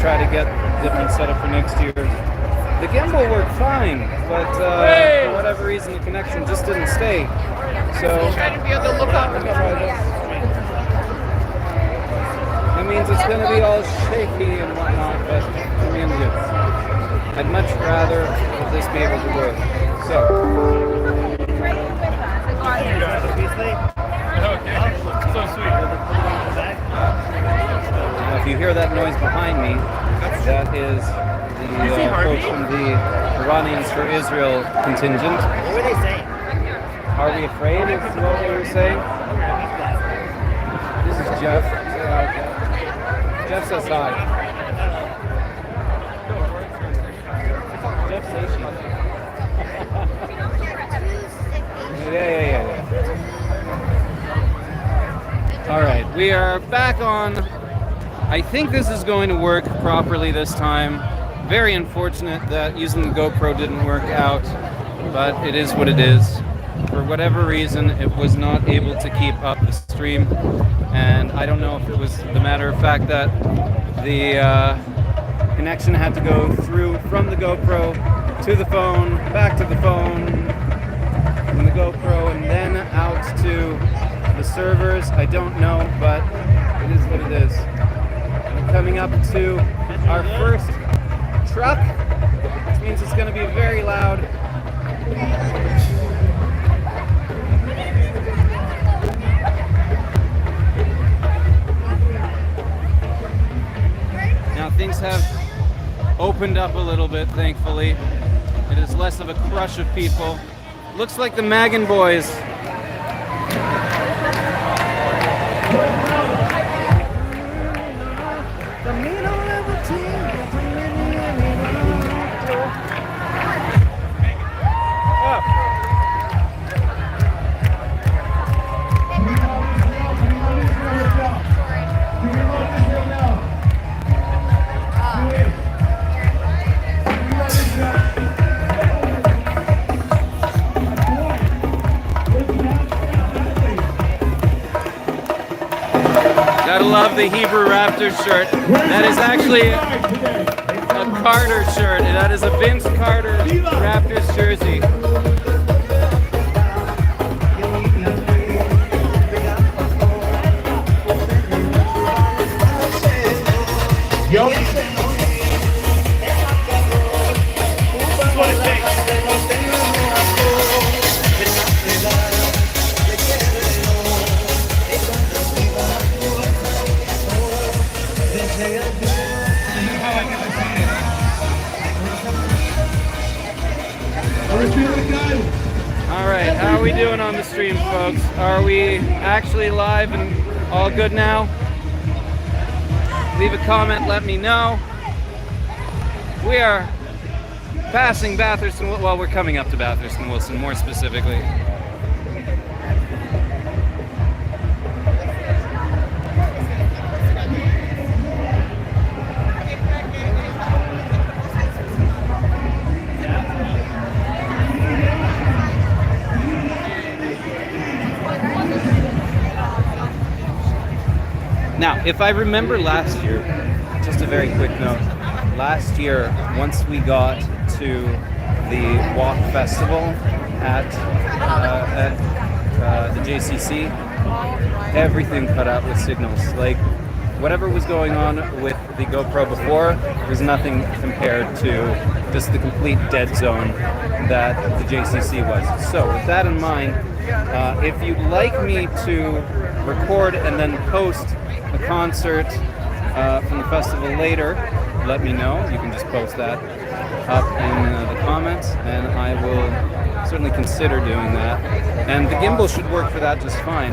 try to get a different setup for next year. The gimbal worked fine, but for whatever reason the connection just didn't stay. So trying to be on the lookout. that means it's going to be all shaky and whatnot, but I mean, I'd much rather this be able to work. So. So sweet. If you hear that noise behind me, that is the folks from the Iranians for Israel contingent. What were they saying? Are we afraid is what we were saying? This is Jeff. Say hi, Jeff. Jeff says hi. Jeff says she. Yeah. All right, we are back on. I think this is going to work properly this time. Very unfortunate that using the GoPro didn't work out, but it is what it is. For whatever reason, it was not able to keep up the stream, and I don't know if it was the matter of fact that the connection had to go through from the GoPro to the phone, back to the phone, from the GoPro, and then out to the servers. I don't know, but it is what it is. We're coming up to our first truck, which means it's going to be very loud. Now things have opened up a little bit, thankfully. It is less of a crush of people. Looks like the Magan boys. Gotta love the Hebrew Raptors shirt. That is actually a Carter shirt. That is a Vince Carter Raptors jersey. Yo. That's what it takes. All right, how are we doing on the stream, folks? Are we actually live and all good now? Leave a comment, let me know. We are passing Bathurst and well, we're coming up to Bathurst and Wilson, more specifically. Now, if I remember last year, just a very quick note, last year, once we got to the Walk Festival at the JCC, everything cut out with signals. Like, whatever was going on with the GoPro before was nothing compared to just the complete dead zone that the JCC was. So, with that in mind, if you'd like me to record and then post a concert from the festival later, let me know. You can just post that up in the comments, and I will certainly consider doing that. And the gimbal should work for that just fine.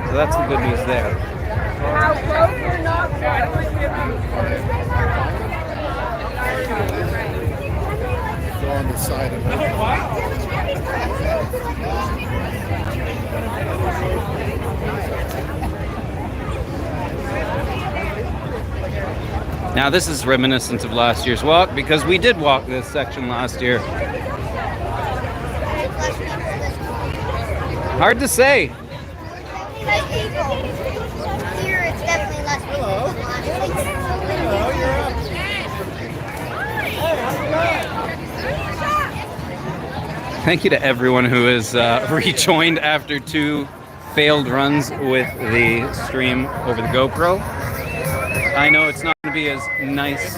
So that's the good news there. Go on the side of it. Now this is reminiscent of last year's walk because we did walk this section last year. Hard to say. Here it's definitely less people than last week. Hello, you're up. Thank you to everyone who has rejoined after 2 failed runs with the stream over the GoPro. I know it's not going to be as nice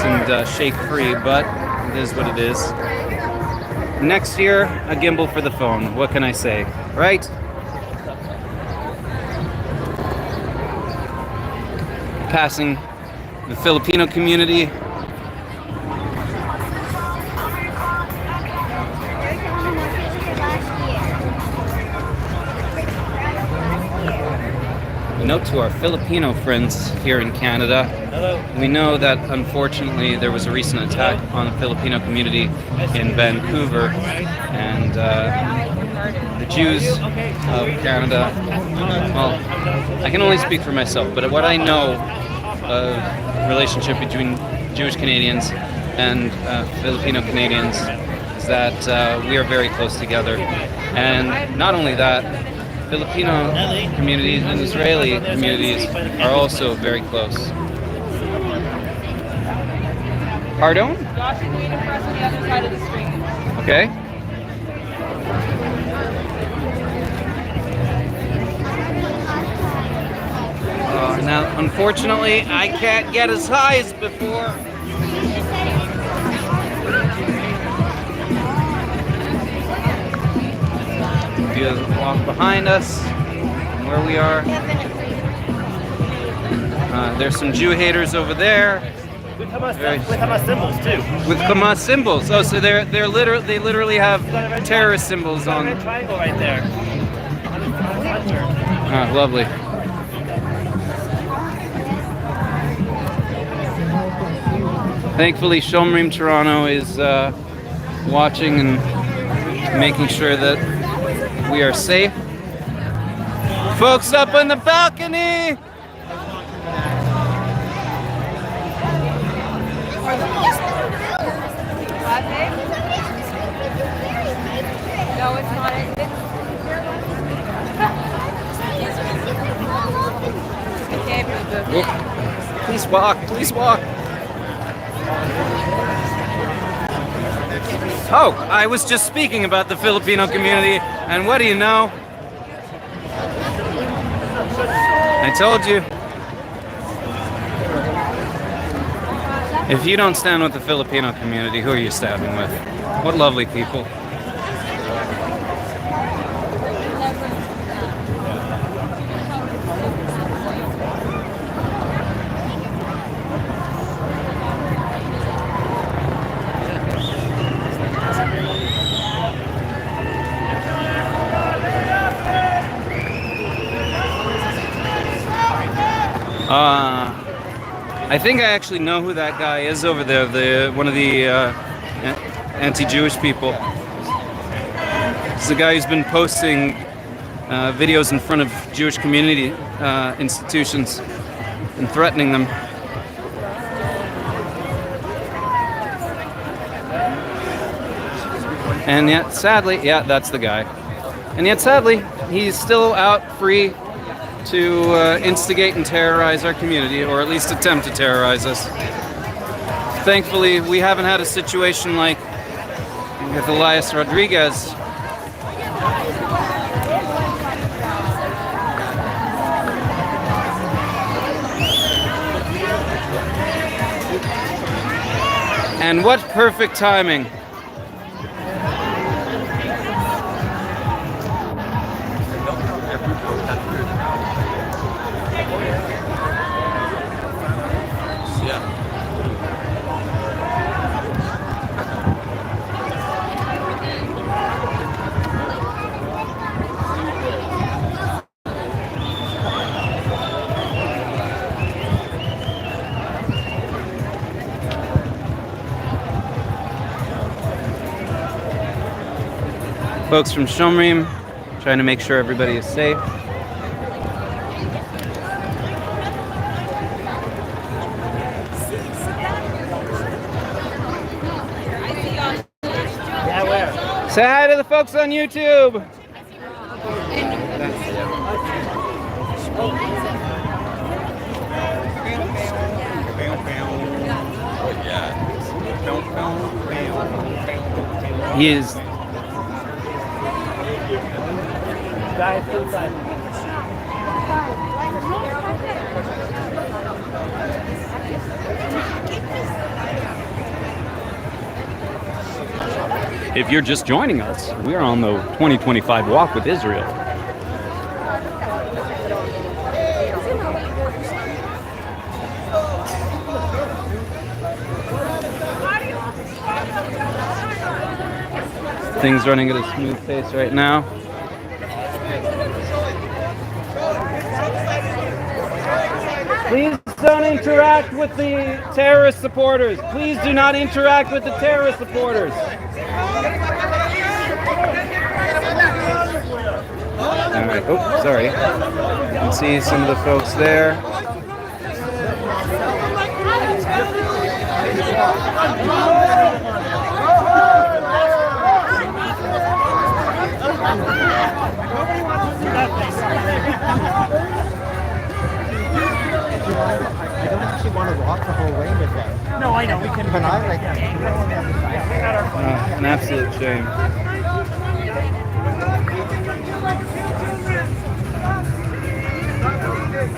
and shake-free, but it is what it is. Next year, a gimbal for the phone. What can I say, right? Passing the Filipino community. Note to our Filipino friends here in Canada. Hello. We know that unfortunately there was a recent attack on the Filipino community in Vancouver, and the Jews of Canada, well, I can only speak for myself, but what I know of relationship between Jewish Canadians and Filipino Canadians is that we are very close together. And not only that, Filipino communities and Israeli communities are also very close. Pardon? Josh is waiting for us on the other side of the street. Okay. Now, unfortunately, I can't get as high as before. You walk behind us, from where we are. There's some Jew haters over there. With Hamas symbols too. With Hamas symbols. Oh, so they literally have terrorist symbols on. Red triangle right there. Ah, lovely. Thankfully, Shomrim Toronto is watching and making sure that we are safe. Folks up on the balcony! No, it's not. Okay, Whoop. Please walk, please walk. Oh, I was just speaking about the Filipino community, and what do you know? I told you. If you don't stand with the Filipino community, who are you standing with? What lovely people. I think I actually know who that guy is over there, one of the anti-Jewish people. It's the guy who's been posting videos in front of Jewish community institutions and threatening them. And yet, sadly, yeah, that's the guy. And yet, sadly, he's still out free to instigate and terrorize our community, or at least attempt to terrorize us. Thankfully, we haven't had a situation like with Elias Rodriguez. And what perfect timing. Folks from Shomrim trying to make sure everybody is safe. Yeah, where? Say hi to the folks on YouTube. Yeah. He is. Guys, to the side. If you're just joining us, we're on the 2025 Walk with Israel. Things running at a smooth pace right now. Please don't interact with the terrorist supporters. Please do not interact with the terrorist supporters. All right. Oh, sorry. You can see some of the folks there. I don't actually want to walk the whole way with them. No, I know. We can. But I like An absolute shame.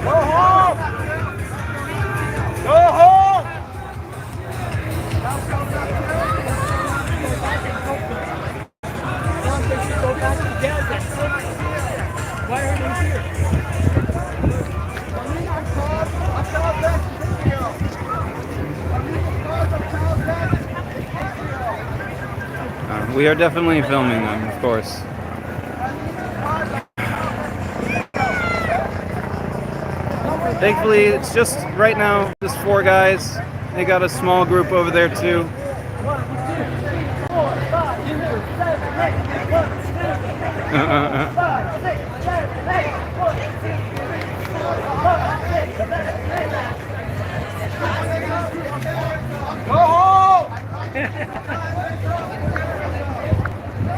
Go home! Go home! Go back to Gaza. Why are they here? We are definitely filming them, of course. Thankfully, it's just right now, just 4 guys. They got a small group over there too.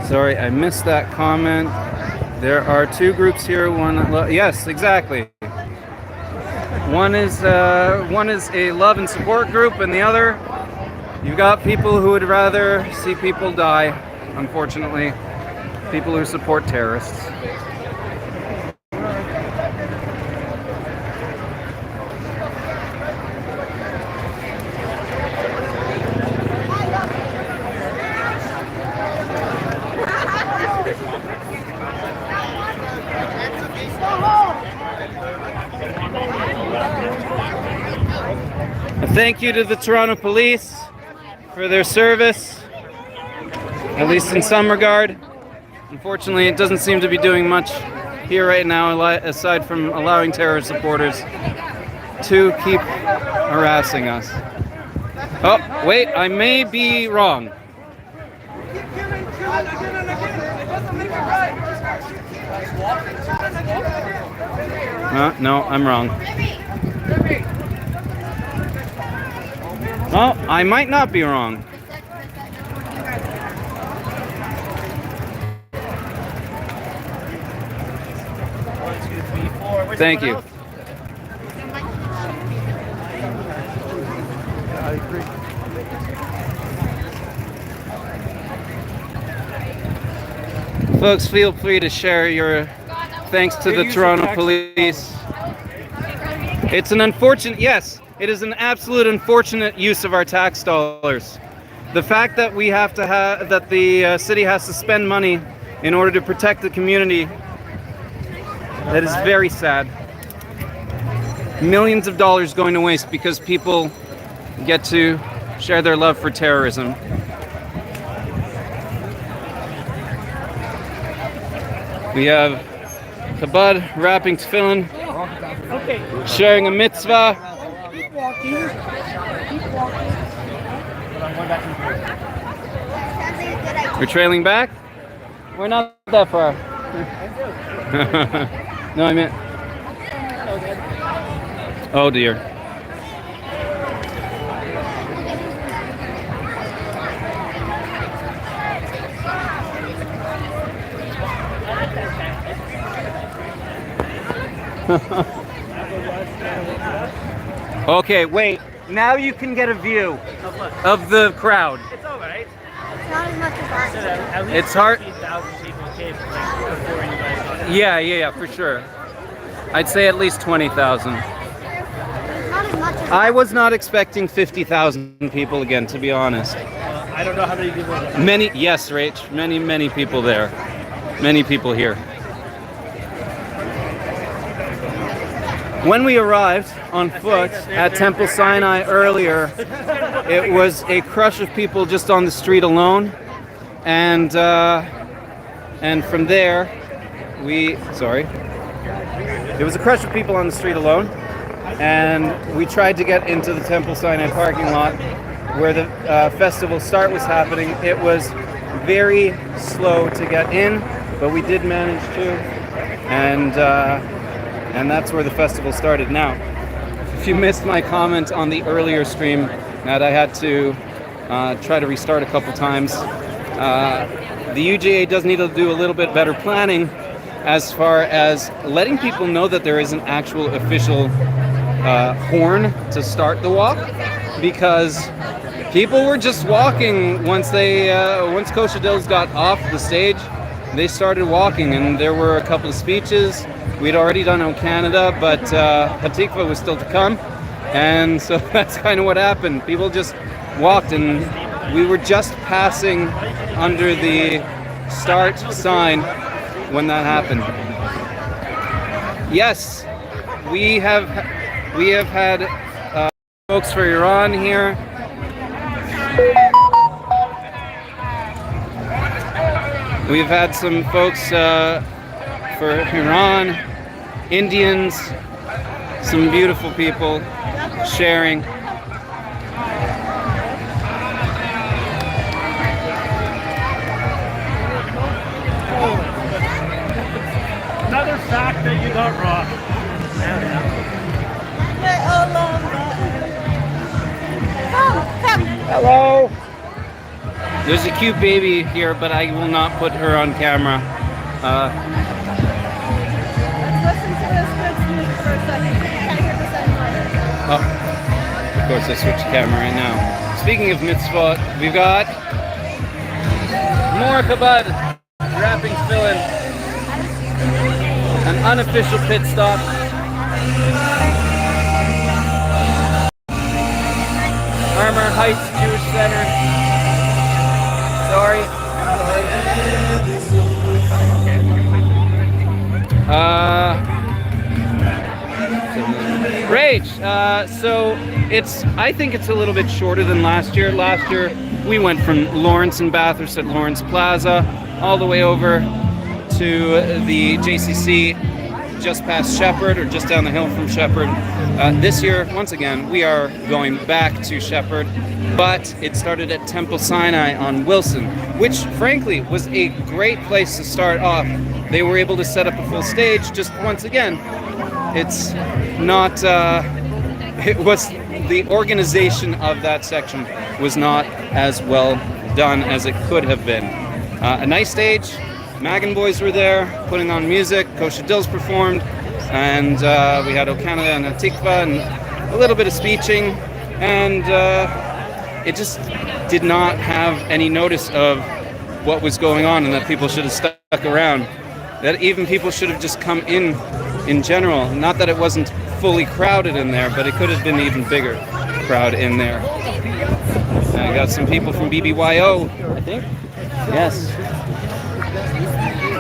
Sorry, I missed that comment. There are 2 groups here. Yes, exactly. One is a love and support group, and the other, you've got people who would rather see people die. Unfortunately, people who support terrorists. Thank you to the Toronto Police for their service, at least in some regard. Unfortunately, it doesn't seem to be doing much here right now, aside from allowing terrorist supporters to keep harassing us. Oh, wait, I may be wrong. No, I'm wrong. Well, I might not be wrong. Thank you. I agree. Folks, feel free to share your thanks to the Toronto Police. It's an unfortunate, yes, it is an absolute unfortunate use of our tax dollars. The fact that we have to have, that the city has to spend money in order to protect the community, that is very sad. Millions of dollars going to waste because people get to share their love for terrorism. We have Chabad wrapping tefillin, sharing a mitzvah. Keep walking. Keep walking. We're trailing back? We're not that far. No, I meant... Oh dear. Okay, wait. Now you can get a view of the crowd. It's all right. not as much as last So year. at least It's hard- 15,000 people came like, before you guys got it. Yeah, for sure. I'd say at least 20,000. Not as much as I was not expecting 50,000 people again, to be honest. I don't know how many people are there. Many, yes, Rach, many people there. Many people here. When we arrived on foot at Temple Sinai earlier, it was a crush of people just on the street alone, and from there, it was a crush of people on the street alone, and we tried to get into the Temple Sinai parking lot where the festival start was happening. It was very slow to get in, but we did manage to, and that's where the festival started. Now, if you missed my comment on the earlier stream that I had to try to restart a couple times, the UGA does need to do a little bit better planning as far as letting people know that there is an actual official horn to start the walk, because people were just walking once Kosher Dills got off the stage. They started walking, and there were a couple of speeches. We'd already done O Canada, but Hatikva was still to come, and so that's kind of what happened. People just walked, and we were just passing under the start sign when that happened. Yes, we have had folks for Iran here. We've had some folks for Iran, Indians, some beautiful people sharing. Another fact that you got wrong. Hello. There's a cute baby here, but I will not put her on camera. Listen to this music for a second. Can I hear the second Oh, of course, I switched camera right now. Speaking of mitzvot, we've got more Chabad wrapping fill-in. An unofficial pit stop. Armour Heights Jewish Center. Sorry. Rach, so I think it's a little bit shorter than last year. Last year, we went from Lawrence and Bathurst at Lawrence Plaza all the way over to the JCC just past Shepherd, or just down the hill from Shepherd. This year, once again, we are going back to Shepherd, but it started at Temple Sinai on Wilson, which frankly was a great place to start off. They were able to set up a full stage. Just once again, it's not, it was, the organization of that section was not as well done as it could have been. A nice stage. Magan Boys were there putting on music. Kosher Dills performed, and we had O Canada and Hatikva and a little bit of speeching, and it just did not have any notice of what was going on, and that people should have stuck around. That even people should have just come in general. Not that it wasn't fully crowded in there, but it could have been an even bigger crowd in there. And I got some people from BBYO, I think. Yes.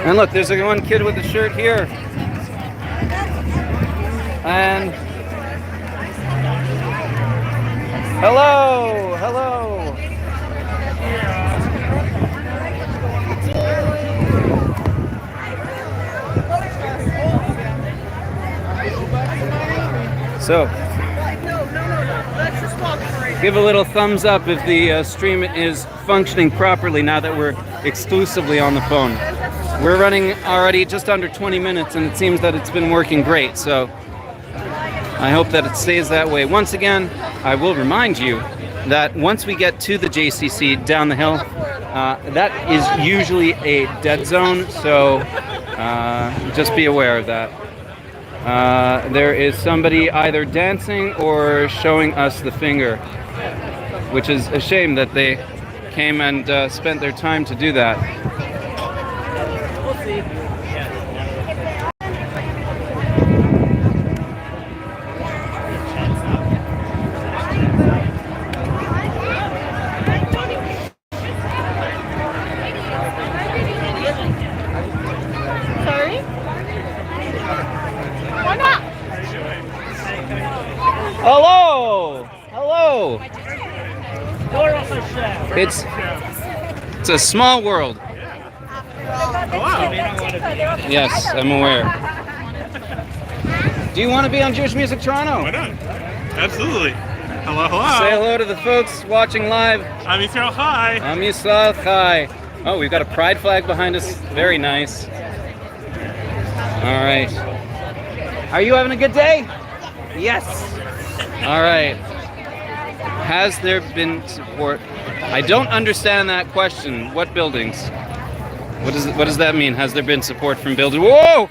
And look, there's one kid with a shirt here. And hello. So, give a little thumbs up if the stream is functioning properly now that we're exclusively on the phone. We're running already just under 20 minutes, and it seems that it's been working great, so I hope that it stays that way. Once again, I will remind you that once we get to the JCC down the hill, that is usually a dead zone, so just be aware of that. There is somebody either dancing or showing us the finger, which is a shame that they came and spent their time to do that. We'll see. Sorry? Why not? Hello! Hello! It's a small world. Yes, I'm aware. Do you want to be on Jewish Music Toronto? Why not? Absolutely. Hello, hello. Say hello to the folks watching live. I'm Israel. Hi. I'm Yisrael Chai. Oh, we've got a pride flag behind us. Very nice. All right. Are you having a good day? Yes. All right. Has there been support? I don't understand that question. What buildings? What does that mean? Has there been support from buildings? Whoa! Oh,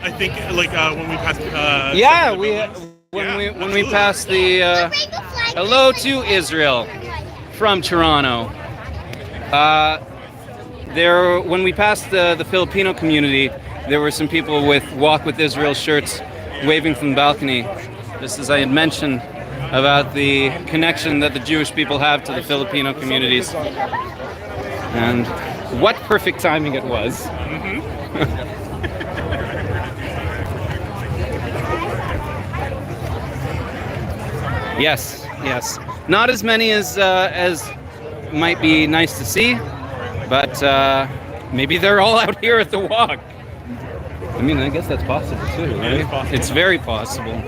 I think like when we passed. Yeah, some of the buildings. when we passed the. Hello to Israel from Toronto. When we passed the Filipino community, there were some people with Walk with Israel shirts waving from the balcony, just as I had mentioned about the connection that the Jewish people have to the Filipino communities. And what perfect timing it was. Yes, yes. Not as many as might be nice to see, but maybe they're all out here at the walk. I mean, I guess that's possible too, right? It's possible. It's very possible.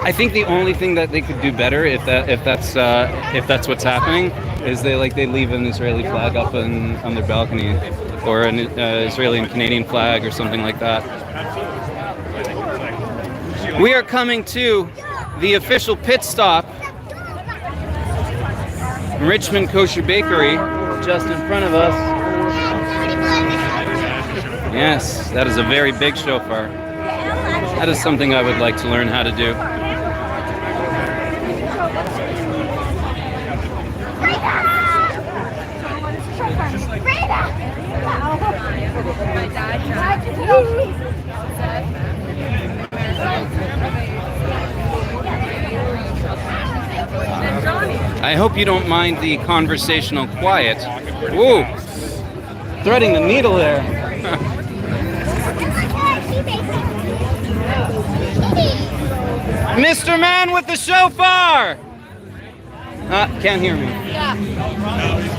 I think the only thing that they could do better, if that's what's happening, is they leave an Israeli flag up on their balcony, or an Israeli and Canadian flag, or something like that. We are coming to the official pit stop, Richmond Kosher Bakery, just in front of us. Yes, that is a very big shofar. That is something I would like to learn how to do. I hope you don't mind the conversational quiet. Whoa! Threading the needle there. Mr. Man with the shofar! Can't hear me. Yeah.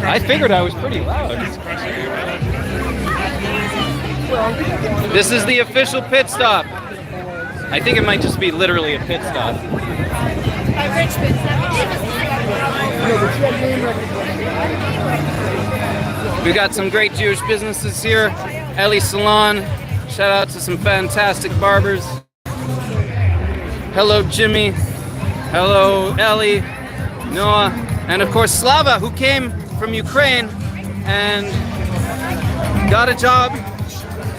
I figured I was pretty loud. This is the official pit stop. I think it might just be literally a pit stop. By Richmond. We've got some great Jewish businesses here. Eli Salon. Shout out to some fantastic barbers. Hello, Jimmy. Hello, Ellie, Noah, and of course Slava, who came from Ukraine and got a job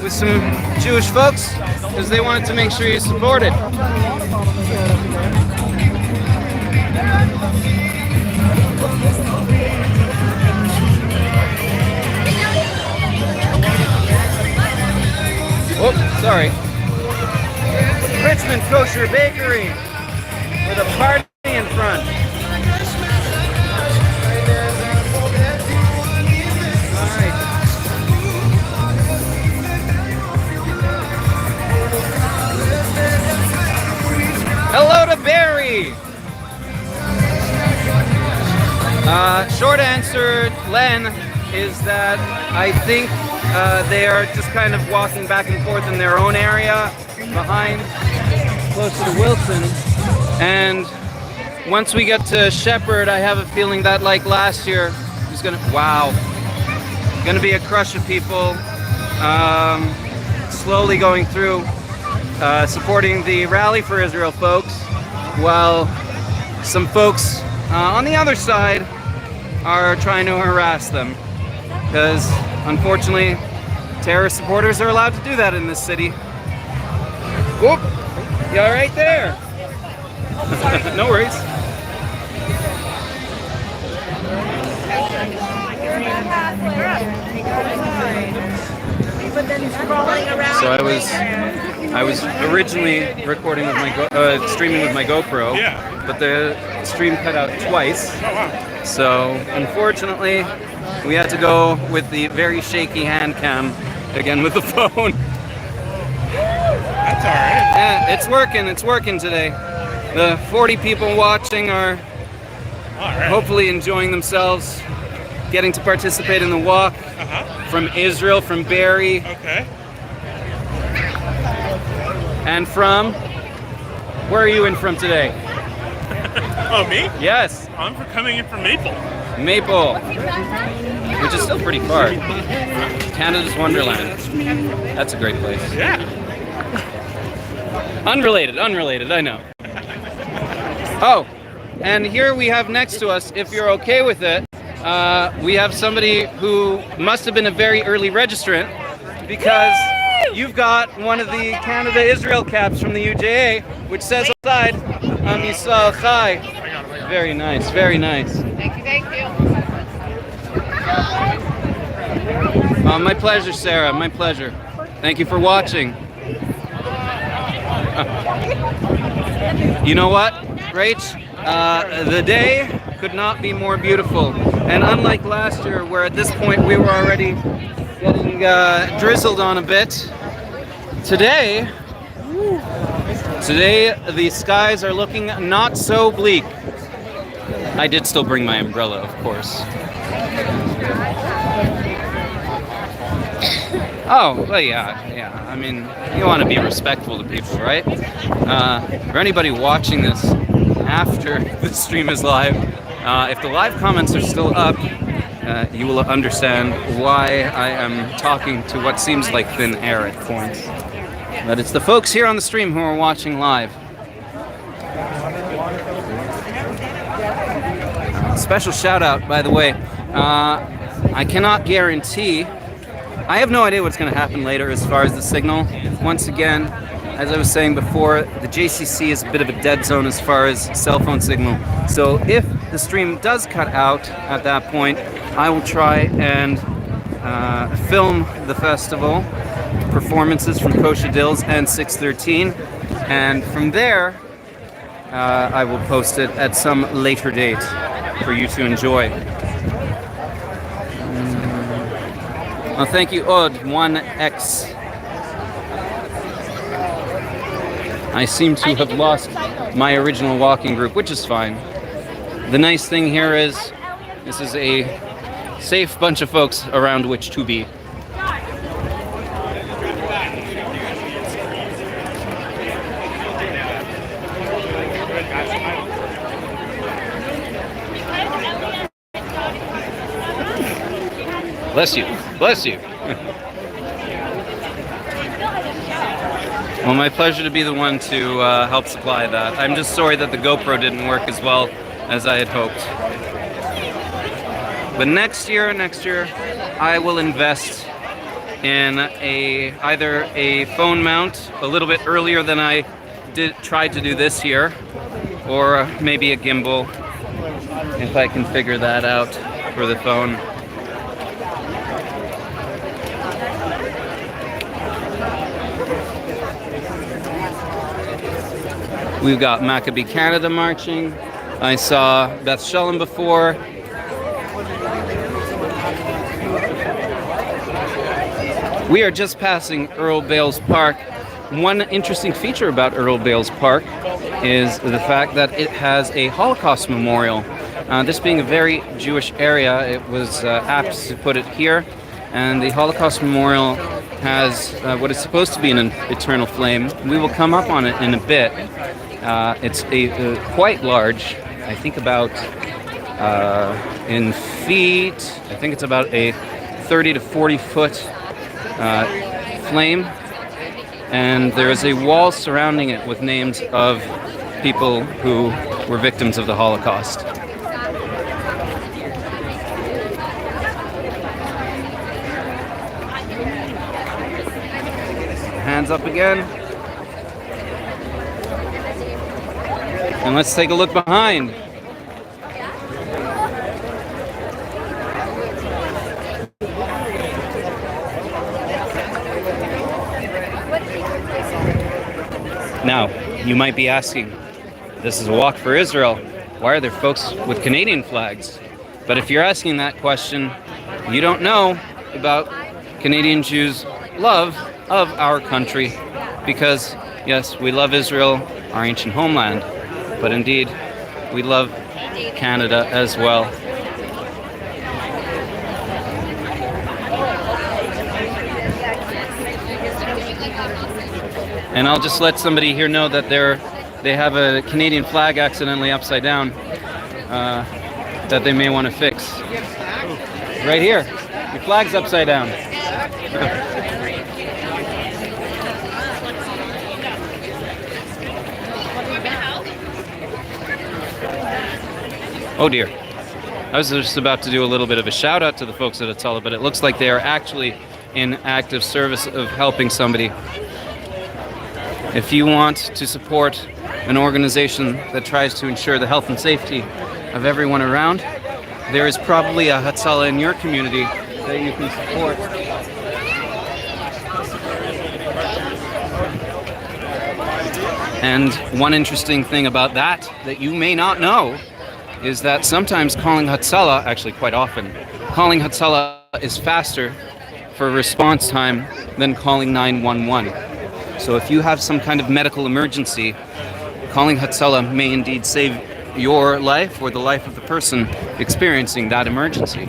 with some Jewish folks because they wanted to make sure you supported. Oops, sorry. Richmond Kosher Bakery with a party in front. All right. Hello to Barry. Short answer, Len, is that I think they are just kind of walking back and forth in their own area behind, close to Wilson. And once we get to Shepherd, I have a feeling that, like last year, there's gonna be a crush of people slowly going through, supporting the Rally for Israel folks, while some folks on the other side are trying to harass them. Because unfortunately, terrorist supporters are allowed to do that in this city. Whoop! You all right there? No worries. But then scrolling around. So I was originally recording with my streaming with my GoPro, Yeah. but the stream cut out twice. Oh, wow. So unfortunately, we had to go with the very shaky hand cam again with the phone. That's all right. Yeah, it's working today. The 40 people watching are All right. hopefully enjoying themselves, getting to participate in the walk Uh-huh. from Israel, from Barry, Okay. and from... Where are you in from today? Oh, me? Yes, I'm coming in from Maple. Maple, which is still pretty far. Canada's Wonderland. That's a great place. Yeah. Unrelated, I know. Oh, and here we have next to us, if you're okay with it, we have somebody who must have been a very early registrant because you've got one of the Canada-Israel caps from the UJA, which says outside, Am Yisrael Chai. Very nice, very nice. Thank you. My pleasure, Sarah, my pleasure. Thank you for watching. You know what, Rach? The day could not be more beautiful. And unlike last year, where at this point we were already getting drizzled on a bit, today the skies are looking not so bleak. I did still bring my umbrella, of course. Oh, well, yeah. I mean, you want to be respectful to people, right? For anybody watching this after the stream is live, if the live comments are still up, you will understand why I am talking to what seems like thin air at points. But it's the folks here on the stream who are watching live. Special shout out, by the way. I cannot guarantee. I have no idea what's going to happen later as far as the signal. Once again, as I was saying before, the JCC is a bit of a dead zone as far as cell phone signal. So if the stream does cut out at that point, I will try and film the festival performances from Kosher Dills and 613, and from there I will post it at some later date for you to enjoy. Well, thank you, Odd1X. I seem to have lost my original walking group, which is fine. The nice thing here is this is a safe bunch of folks around which to be. Bless you. Bless you. Well, my pleasure to be the one to help supply that. I'm just sorry that the GoPro didn't work as well as I had hoped. But next year, I will invest in either a phone mount a little bit earlier than I tried to do this year, or maybe a gimbal, if I can figure that out for the phone. We've got Maccabee Canada marching. I saw Beth Shalom before. We are just passing Earl Bales Park. One interesting feature about Earl Bales Park is the fact that it has a Holocaust memorial. This being a very Jewish area, it was apt to put it here. And the Holocaust memorial has what is supposed to be an eternal flame. We will come up on it in a bit. It's quite large. I think about in feet. I think it's about a 30 to 40 foot flame, and there is a wall surrounding it with names of people who were victims of the Holocaust. Hands up again. And let's take a look behind. Now, you might be asking, this is a walk for Israel. Why are there folks with Canadian flags? But if you're asking that question, you don't know about Canadian Jews' love of our country, because yes, we love Israel, our ancient homeland, but indeed, we love Canada as well. And I'll just let somebody here know that they have a Canadian flag accidentally upside down that they may want to fix. Right here, your flag's upside down. Oh dear. I was just about to do a little bit of a shout out to the folks at Hatzalah, but it looks like they are actually in active service of helping somebody. If you want to support an organization that tries to ensure the health and safety of everyone around, there is probably a Hatzalah in your community that you can support. And one interesting thing about that you may not know is that sometimes calling Hatzalah, actually quite often, calling Hatzalah is faster for response time than calling 911. So if you have some kind of medical emergency, calling Hatzalah may indeed save your life or the life of the person experiencing that emergency.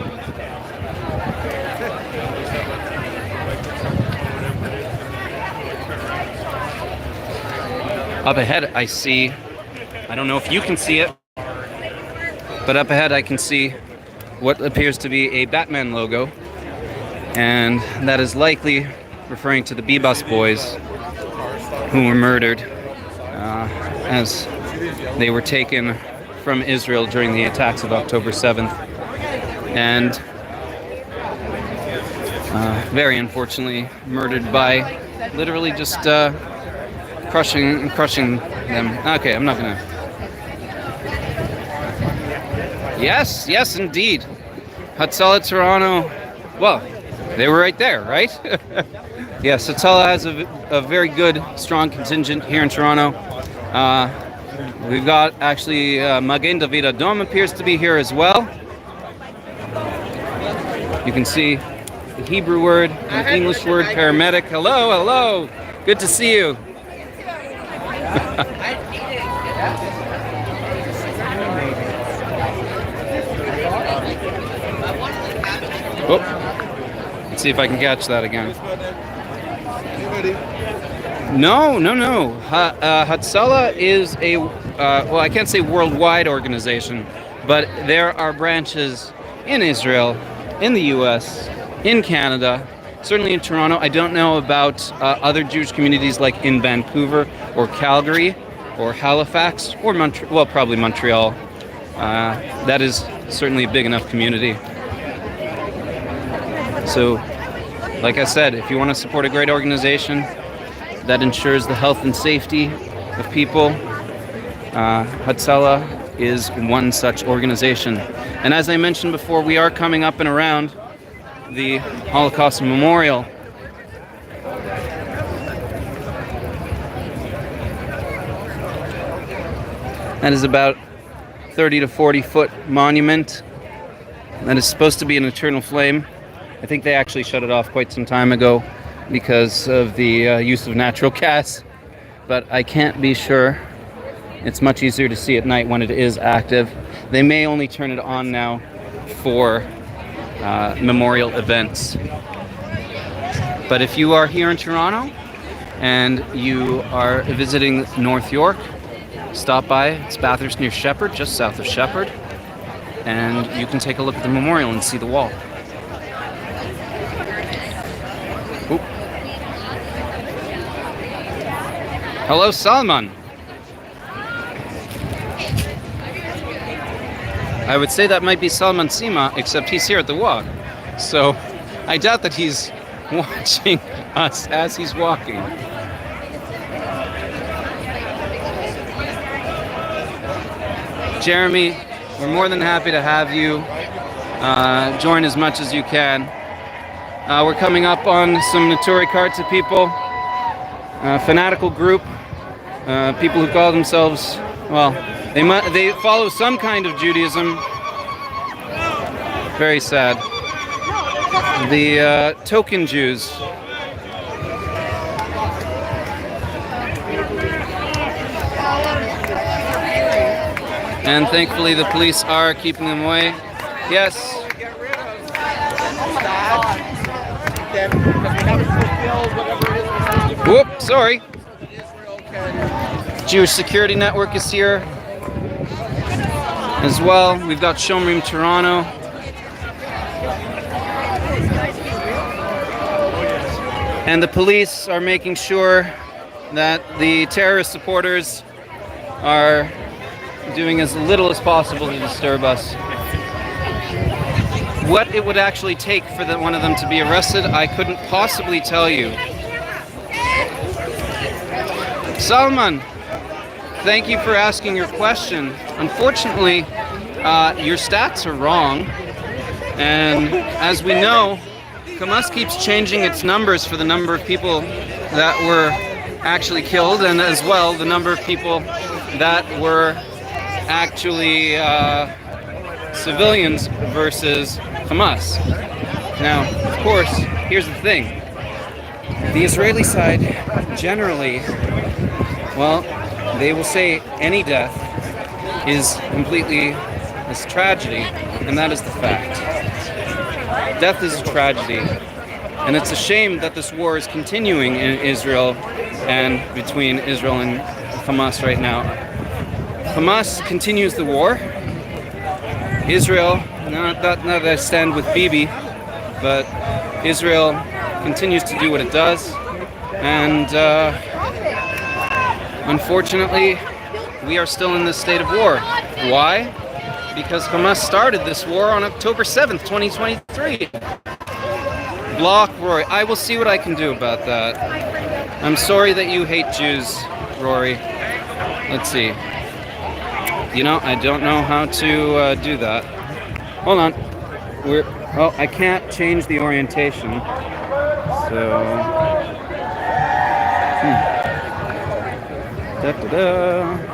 Up ahead I see, I don't know if you can see it, but up ahead I can see what appears to be a Batman logo, and that is likely referring to the Bebas boys who were murdered as they were taken from Israel during the attacks of October 7th. And very unfortunately murdered by literally just crushing them. Okay, I'm not gonna. Yes, indeed. Hatzalah Toronto. Well, they were right there, right? Yes, Hatzalah has a very good, strong contingent here in Toronto. We've got actually Magen David Adom appears to be here as well. You can see the Hebrew word, the English word, paramedic. Hello. Good to see you. Oh, let's see if I can catch that again. No. Hatzalah is a, well, I can't say worldwide organization, but there are branches in Israel, in the US, in Canada, certainly in Toronto. I don't know about other Jewish communities like in Vancouver or Calgary or Halifax or Montreal, well, probably Montreal. That is certainly a big enough community. So, like I said, if you want to support a great organization that ensures the health and safety of people, Hatzalah is one such organization. And as I mentioned before, we are coming up and around the Holocaust Memorial. That is about 30 to 40 foot monument that is supposed to be an eternal flame. I think they actually shut it off quite some time ago because of the use of natural gas, but I can't be sure. It's much easier to see at night when it is active. They may only turn it on now for memorial events. But if you are here in Toronto and you are visiting North York, stop by. It's Bathurst near Shepherd, just south of Shepherd, and you can take a look at the memorial and see the wall. Oop. Hello, Salman. I would say that might be Salman Sima, except he's here at the walk. So I doubt that he's watching us as he's walking. Jeremy, we're more than happy to have you join as much as you can. We're coming up on some Naturi Karta people, a fanatical group people who call themselves, well, they follow some kind of Judaism. Very sad. The token Jews. And thankfully the police are keeping them away. Yes. Whoop, sorry. Jewish security network is here as well. We've got Shomrim Toronto. And the police are making sure that the terrorist supporters are doing as little as possible to disturb us. What it would actually take for one of them to be arrested, I couldn't possibly tell you. Salman, thank you for asking your question. Unfortunately, your stats are wrong. And as we know, Hamas keeps changing its numbers for the number of people that were actually killed, and as well the number of people that were actually civilians versus Hamas. Now, of course, here's the thing. The Israeli side generally, well, they will say any death is completely a tragedy, and that is the fact. Death is a tragedy, and it's a shame that this war is continuing in Israel and between Israel and Hamas right now. Hamas continues the war. Israel, not that I stand with Bibi, but Israel continues to do what it does, and unfortunately, we are still in this state of war. Why? Because Hamas started this war on October 7th, 2023. Block Rory. I will see what I can do about that. I'm sorry that you hate Jews, Rory. Let's see. You know, I don't know how to do that. Hold on. Oh, I can't change the orientation. So. Da-da-da.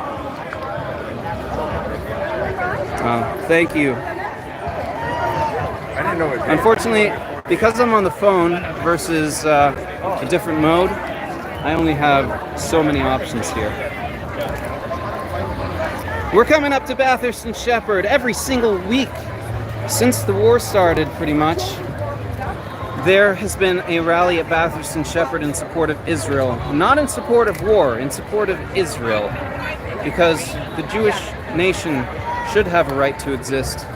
Thank you. I didn't know it. Unfortunately, because I'm on the phone versus a different mode, I only have so many options here. We're coming up to Bathurst and Shepherd every single week since the war started, pretty much. There has been a rally at Bathurst and Shepherd in support of Israel. Not in support of war, in support of Israel. Because the Jewish nation should have a right to exist.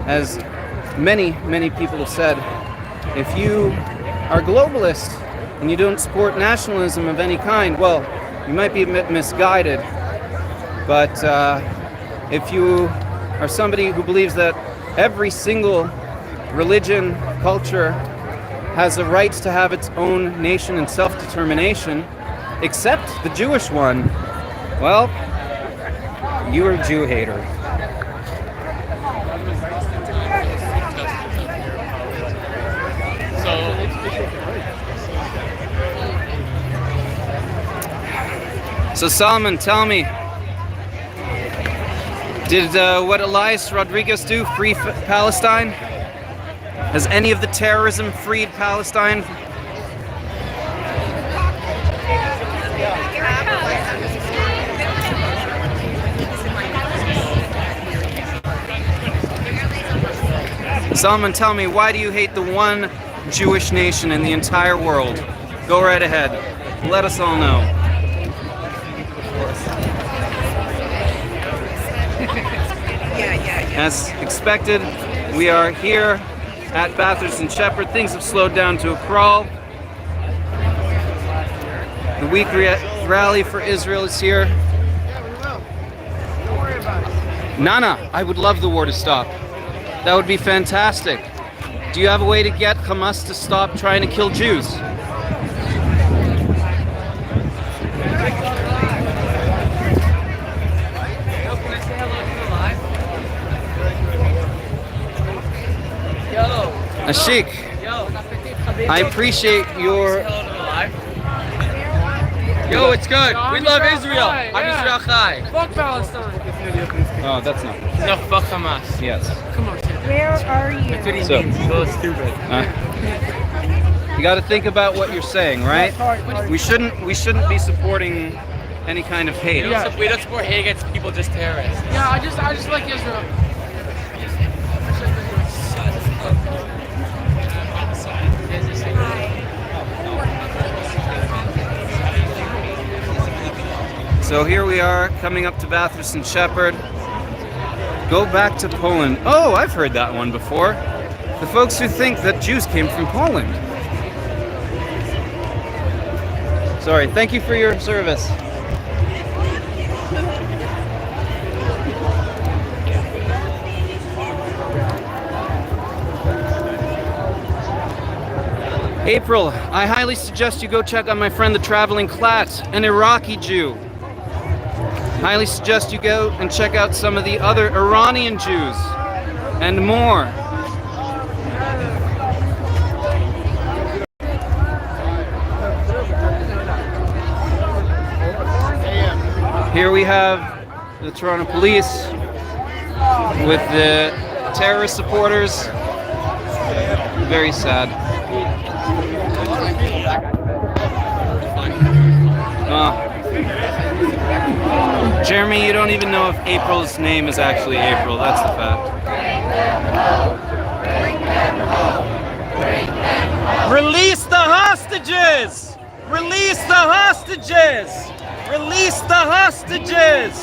As many people have said, if you are globalist and you don't support nationalism of any kind, well, you might be a bit misguided. But if you are somebody who believes that every single religion, culture has a right to have its own nation and self-determination, except the Jewish one, well, you're a Jew hater. So Solomon, tell me, did what Elias Rodriguez do free Palestine? Has any of the terrorism freed Palestine? Solomon, tell me, why do you hate the one Jewish nation in the entire world? Go right ahead. Let us all know. As expected, we are here at Bathurst and Shepherd. Things have slowed down to a crawl. The week rally for Israel is here. Nana, I would love the war to stop. That would be fantastic. Do you have a way to get Hamas to stop trying to kill Jews? Ashik, I appreciate your Yo, it's good. Yo, We I'm love Israel Israel. Chai, I'm yeah. Israel Chai. Fuck Palestine. Oh, that's not. No, fuck Hamas. Yes. Come on, kid. Where are you? That's what he So- means. So stupid. You got to think about what you're saying, right? We shouldn't be supporting any kind of hate. We don't support hate against people, just terrorists. Yeah, I just like Israel. So here we are, coming up to Bathurst and Shepherd. Go back to Poland. Oh, I've heard that one before. The folks who think that Jews came from Poland. Sorry, thank you for your service. April, I highly suggest you go check out my friend the Traveling Klat, an Iraqi Jew. Highly suggest you go and check out some of the other Iranian Jews and more. Here we have the Toronto Police with the terrorist supporters. Very sad. Jeremy, you don't even know if April's name is actually April. That's the fact. Release the hostages! Release the hostages! Release the hostages!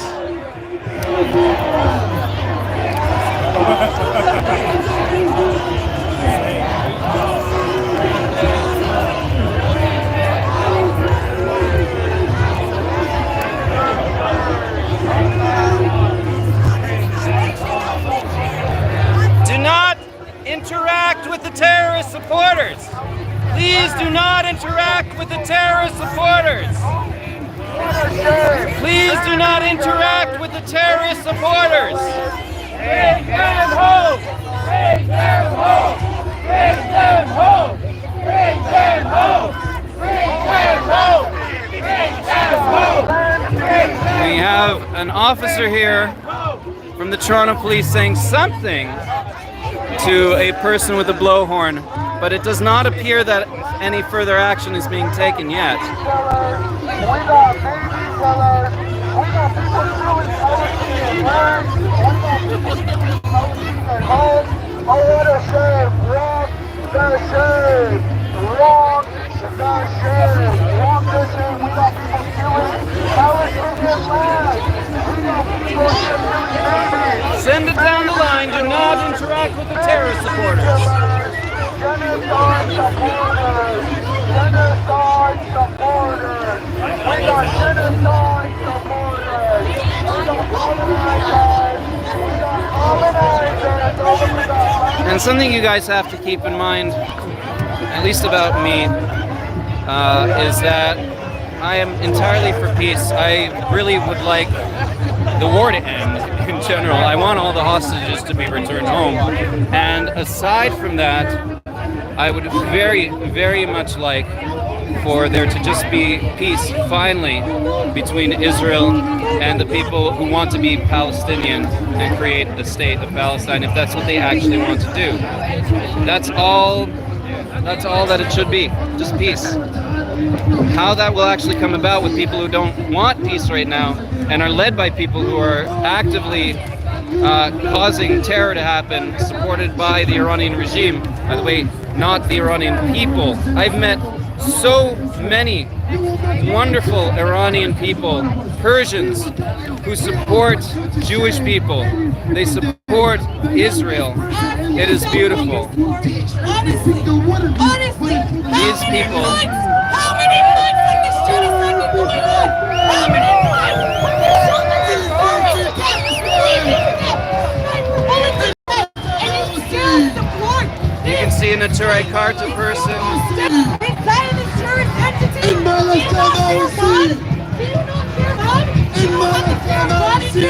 Do not interact with the terrorist supporters. Please do not interact with the terrorist supporters. Please do not interact with the terrorist supporters. Bring them home! Bring them home! Bring them home! Bring them home! Bring them home! Bring them home! We have an officer here from the Toronto Police saying something to a person with a blowhorn, but it does not appear that any further action is being taken yet. Send it down the line. Do not interact with the terrorist supporters. Genocide supporters! Genocide supporters! We are genocide supporters! We are colonizers! We are colonizers! And something you guys have to keep in mind, at least about me, is that I am entirely for peace. I really would like the war to end in general. I want all the hostages to be returned home. And aside from that, I would very, very much like for there to just be peace, finally, between Israel and the people who want to be Palestinian and create a state of Palestine, if that's what they actually want to do. That's all that it should be, just peace. How that will actually come about with people who don't want peace right now and are led by people who are actively causing terror to happen, supported by the Iranian regime. By the way, not the Iranian people. I've met so many wonderful Iranian people, Persians, who support Jewish people. They support Israel. It is beautiful. Honestly, These people. how many months has this genocide been going on? How many months? You can see an Ature Karta person. Inside of this terrorist entity, do you not fear God? Do you not fear God? Do you know what the fear of God is? You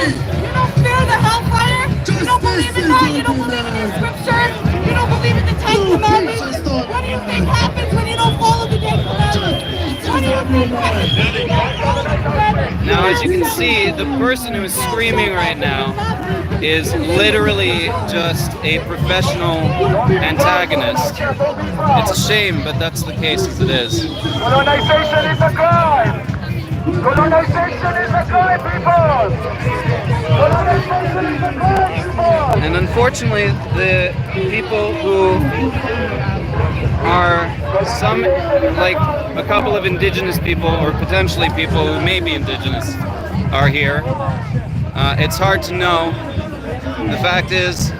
don't fear the hellfire? You don't believe in that? You don't believe in your scriptures? You don't believe in the Ten Commandments? What do you think happens when you don't follow the Ten Commandments? What do you think happens? Now, as you can see, the person who is screaming right now is literally just a professional antagonist. It's a shame, but that's the case as it is. Colonization is a crime! Colonization is a crime, people! Colonization is a crime, people! And unfortunately, the people who are like a couple of indigenous people, or potentially people who may be indigenous, are here. It's hard to know. The fact is,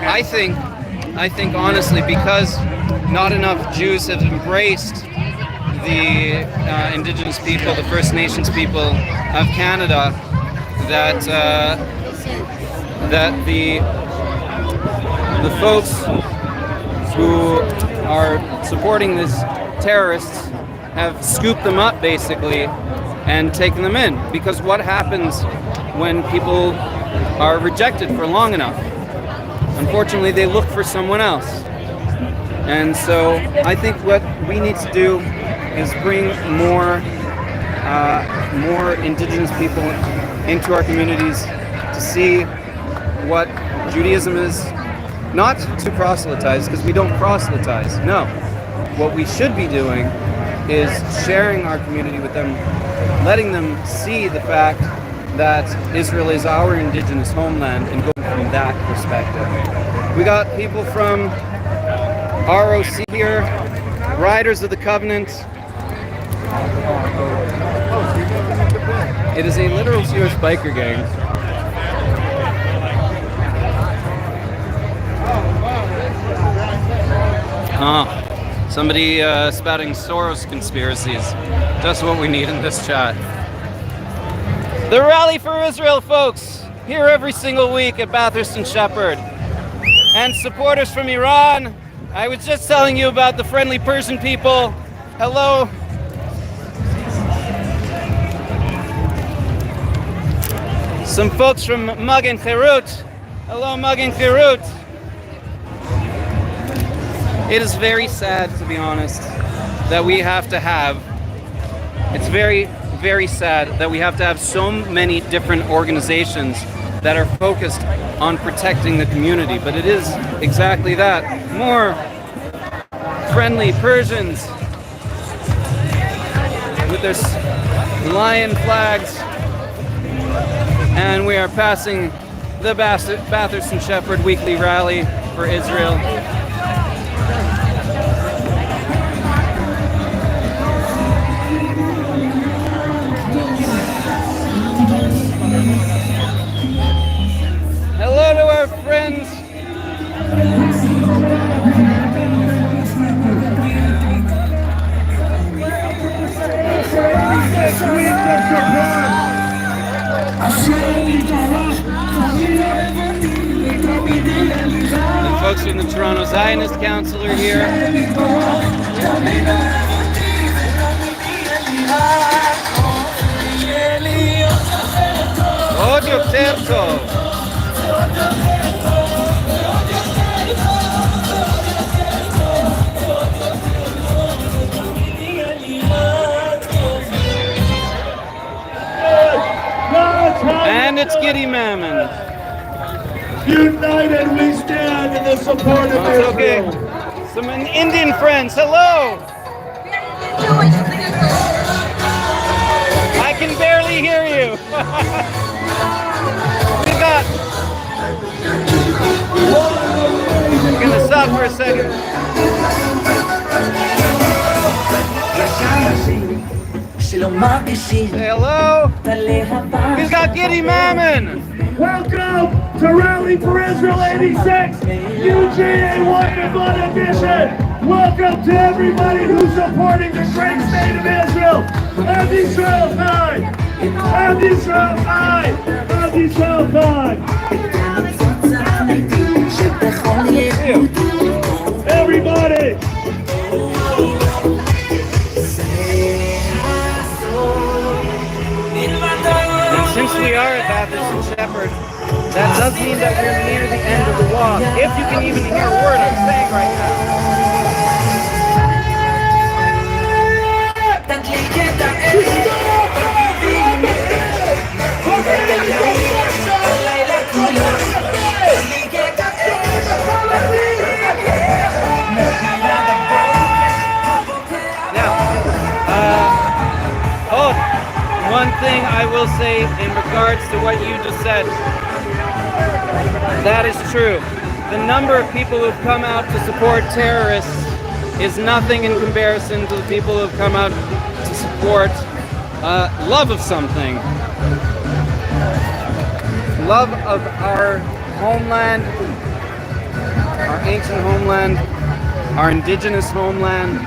I think honestly, because not enough Jews have embraced the indigenous people, the First Nations people of Canada, that the folks who are supporting these terrorists have scooped them up basically and taken them in. Because what happens when people are rejected for long enough? Unfortunately, they look for someone else. And so I think what we need to do is bring more indigenous people into our communities to see what Judaism is. Not to proselytize, because we don't proselytize. No. What we should be doing is sharing our community with them, letting them see the fact that Israel is our indigenous homeland, and going from that perspective. We got people from ROC here, Riders of the Covenant. It is a literal Jewish biker gang. Somebody spouting Soros conspiracies. Just what we need in this chat. The Rally for Israel, folks, here every single week at Bathurst and Shepherd. And supporters from Iran. I was just telling you about the friendly Persian people. Hello. Some folks from Magen Cherut. Hello, Magen Cherut. It is very sad, to be honest, that we have to have, it's very, very sad that we have to have so many different organizations that are focused on protecting the community. But it is exactly that. More friendly Persians with their lion flags. And we are passing the Bathurst and Shepherd weekly rally for Israel. Hello to our friends. The folks from the Toronto Zionist Council are here. עוד יותר טוב. And it's Giddy Mammon. United we stand in the support of Israel. Okay. Some Indian friends, hello. I can barely hear you. We got. I'm gonna stop for a second. Say hello. We've got Giddy Mammon. Welcome to Rally for Israel 86, UGA White and Blood Edition. Welcome to everybody who's supporting the great state of Israel. And Israel high! And Israel high! And Israel high! Everybody! And since we are at Bathurst and Shepherd, that does mean that we're near the end of the walk. If you can even hear a word I'm saying right now. one thing I will say in regards to what you just said. That is true. The number of people who've come out to support terrorists is nothing in comparison to the people who've come out to support love of something. Love of our homeland, our ancient homeland, our indigenous homeland.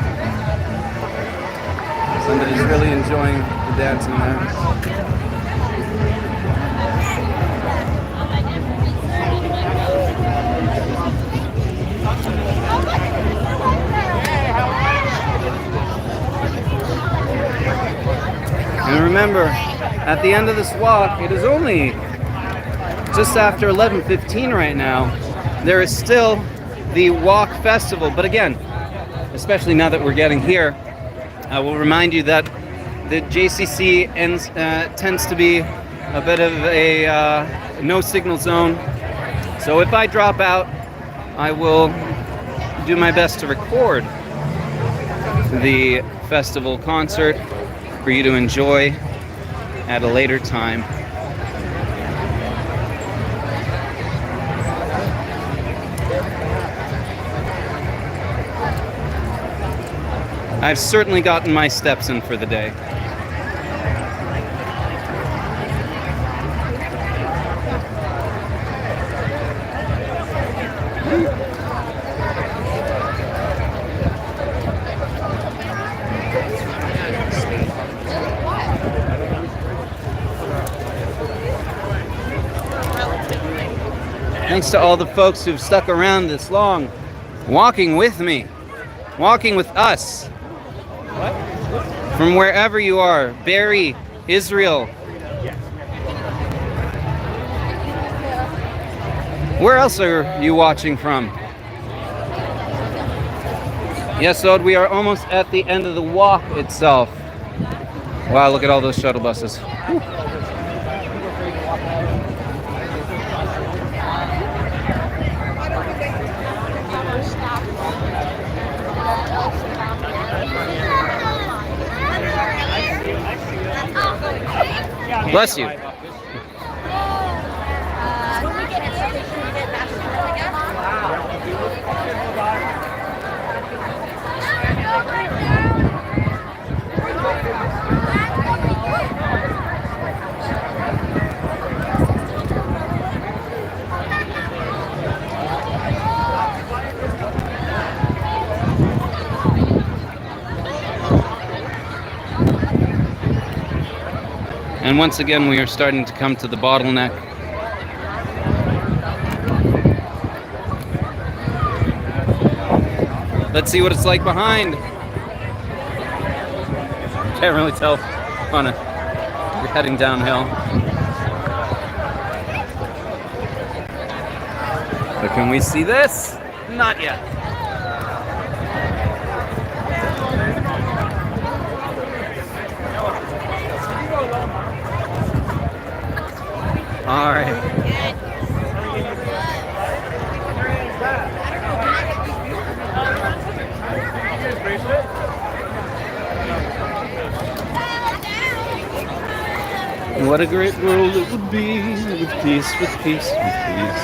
Somebody's really enjoying the dancing there. And remember, at the end of this walk, it is only just after 11:15 right now. There is still the Walk Festival, but again, especially now that we're getting here, I will remind you that the JCC tends to be a bit of a no signal zone. So if I drop out, I will do my best to record the festival concert for you to enjoy at a later time. I've certainly gotten my steps in for the day. Thanks to all the folks who've stuck around this long, walking with me, walking with us. From wherever you are, Barrie, Israel. Where else are you watching from? Yes, Ode, we are almost at the end of the walk itself. Wow, look at all those shuttle buses. Whew. Bless you. And once again, we are starting to come to the bottleneck. Let's see what it's like behind. Can't really tell on it. We're heading downhill. But can we see this? Not yet. All right. What a great world it would be with peace, with peace, with peace.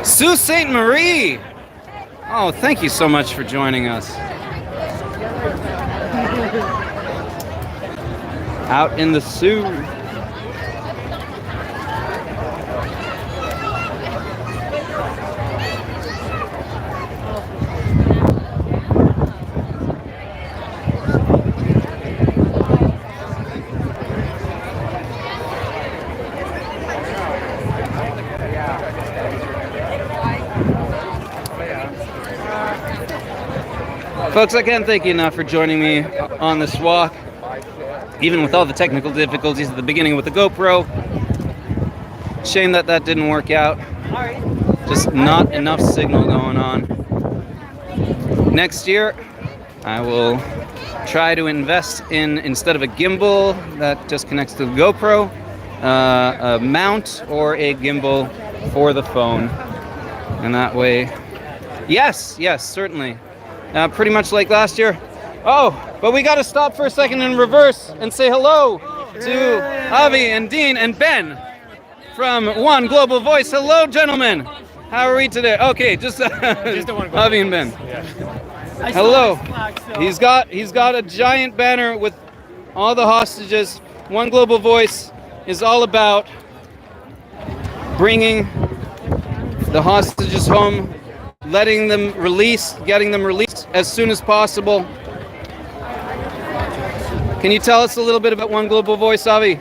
Sault Ste. Marie! Oh, thank you so much for joining us. Out in the Sioux. Folks, I can't thank you enough for joining me on this walk. Even with all the technical difficulties at the beginning with the GoPro. Shame that that didn't work out. Just not enough signal going on. Next year, I will try to invest in, instead of a gimbal that just connects to the GoPro, a mount or a gimbal for the phone. And that way, yes, certainly. pretty much like last year. Oh, but we got to stop for a second in reverse and say hello to Avi and Dean and Ben from One Global Voice. Hello, gentlemen. How are we today? Okay, just Avi and Ben. Hello. He's got a giant banner with all the hostages. One Global Voice is all about bringing the hostages home, getting them released as soon as possible. Can you tell us a little bit about One Global Voice, Avi?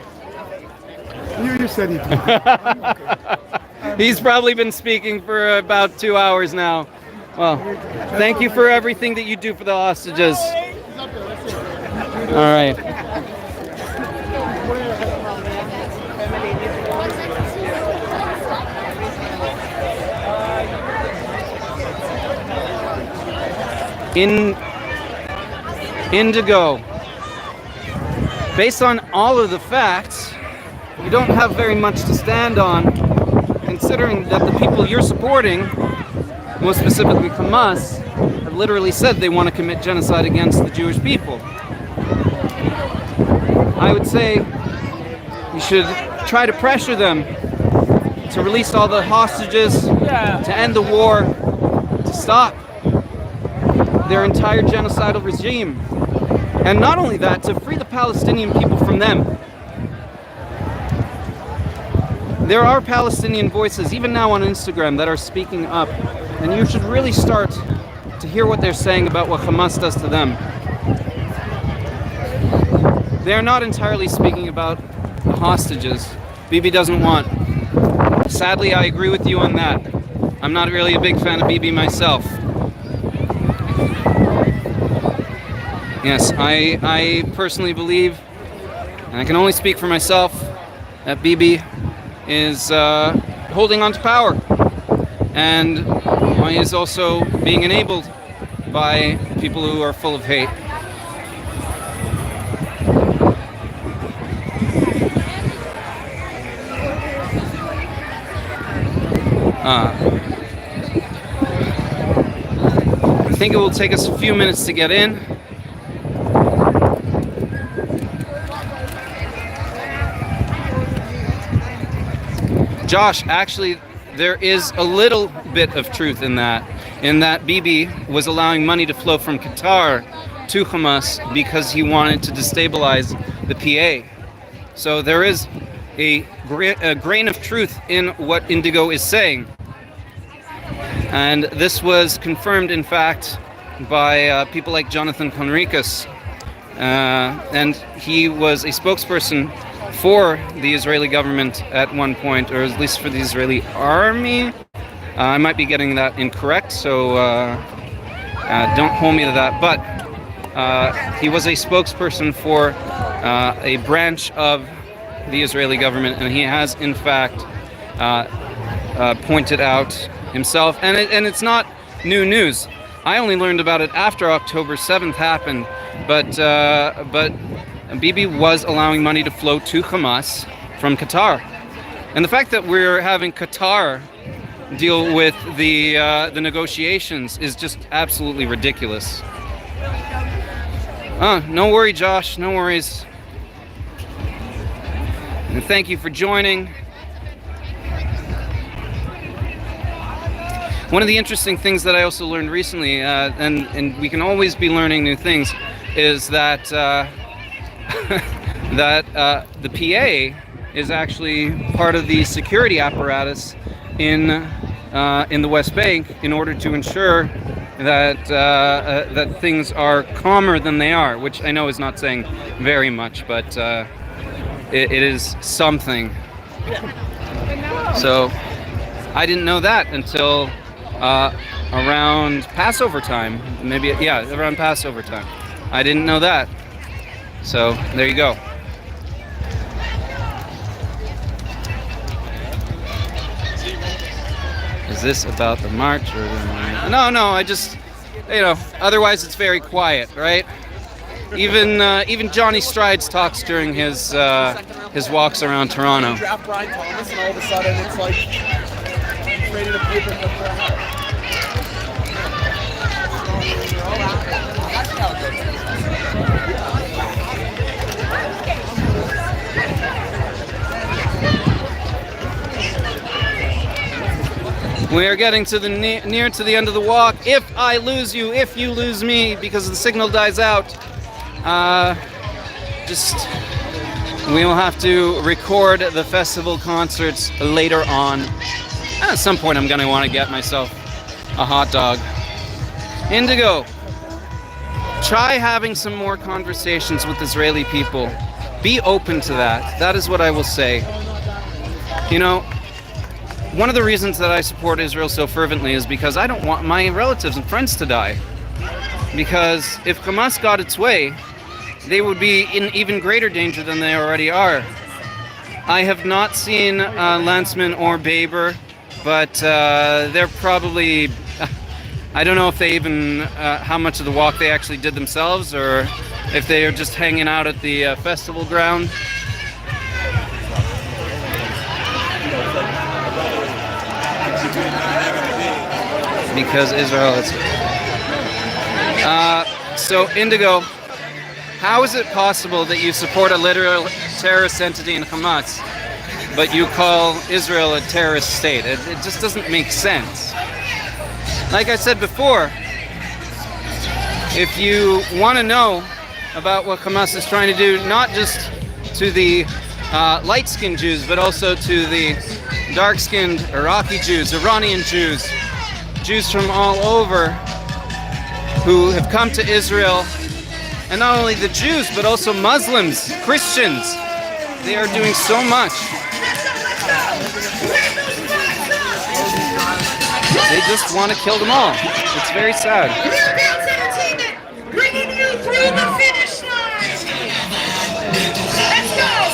You said it. He's probably been speaking for about 2 hours now. Well, thank you for everything that you do for the hostages. All right. Indigo. Based on all of the facts, you don't have very much to stand on, considering that the people you're supporting, most specifically Hamas, have literally said they want to commit genocide against the Jewish people. I would say you should try to pressure them to release all the hostages, to end the war, to stop their entire genocidal regime. And not only that, to free the Palestinian people from them. There are Palestinian voices, even now on Instagram, that are speaking up. And you should really start to hear what they're saying about what Hamas does to them. They're not entirely speaking about the hostages. Bibi doesn't want. Sadly, I agree with you on that. I'm not really a big fan of Bibi myself. Yes, I personally believe, and I can only speak for myself, that Bibi is holding on to power. And he is also being enabled by people who are full of hate. I think it will take us a few minutes to get in. Josh, actually, there is a little bit of truth in that Bibi was allowing money to flow from Qatar to Hamas because he wanted to destabilize the PA. So there is a grain of truth in what Indigo is saying. And this was confirmed, in fact, by people like Jonathan Conricus. And he was a spokesperson for the Israeli government at one point, or at least for the Israeli army. I might be getting that incorrect, so don't hold me to that. But he was a spokesperson for a branch of the Israeli government, and he has, in fact, pointed out himself. And it's not new news. I only learned about it after October 7th happened, but Bibi was allowing money to flow to Hamas from Qatar. And the fact that we're having Qatar deal with the negotiations is just absolutely ridiculous. No worry, Josh, no worries. And thank you for joining. One of the interesting things that I also learned recently, and we can always be learning new things, is that the PA is actually part of the security apparatus in the West Bank in order to ensure that things are calmer than they are, which I know is not saying very much, but it is something. So I didn't know that until around Passover time. Maybe, yeah, around Passover time. I didn't know that. So there you go. Is this about the march or no, I just, otherwise it's very quiet, right? Even Johnny Strides talks during his walks around Toronto. Draft Brian Thomas, and all of a sudden it's like trading a paper for We are getting to the near to the end of the walk. If I lose you, if you lose me, because the signal dies out, we will have to record the festival concerts later on. At some point, I'm going to want to get myself a hot dog. Indigo, try having some more conversations with Israeli people. Be open to that. That is what I will say. You know, one of the reasons that I support Israel so fervently is because I don't want my relatives and friends to die. Because if Hamas got its way, they would be in even greater danger than they already are. I have not seen Lanzmann or Baber, but they're probably... I don't know if they even... how much of the walk they actually did themselves, or if they are just hanging out at the festival ground. Because Israel is... so, Indigo, how is it possible that you support a literal terrorist entity in Hamas, but you call Israel a terrorist state? It just doesn't make sense. Like I said before, if you want to know about what Hamas is trying to do, not just to the light-skinned Jews, but also to the dark-skinned Iraqi Jews, Iranian Jews, Jews from all over who have come to Israel, and not only the Jews, but also Muslims, Christians. They are doing so much. They just want to kill them all. It's very sad. Bringing you through the finish line. Let's go.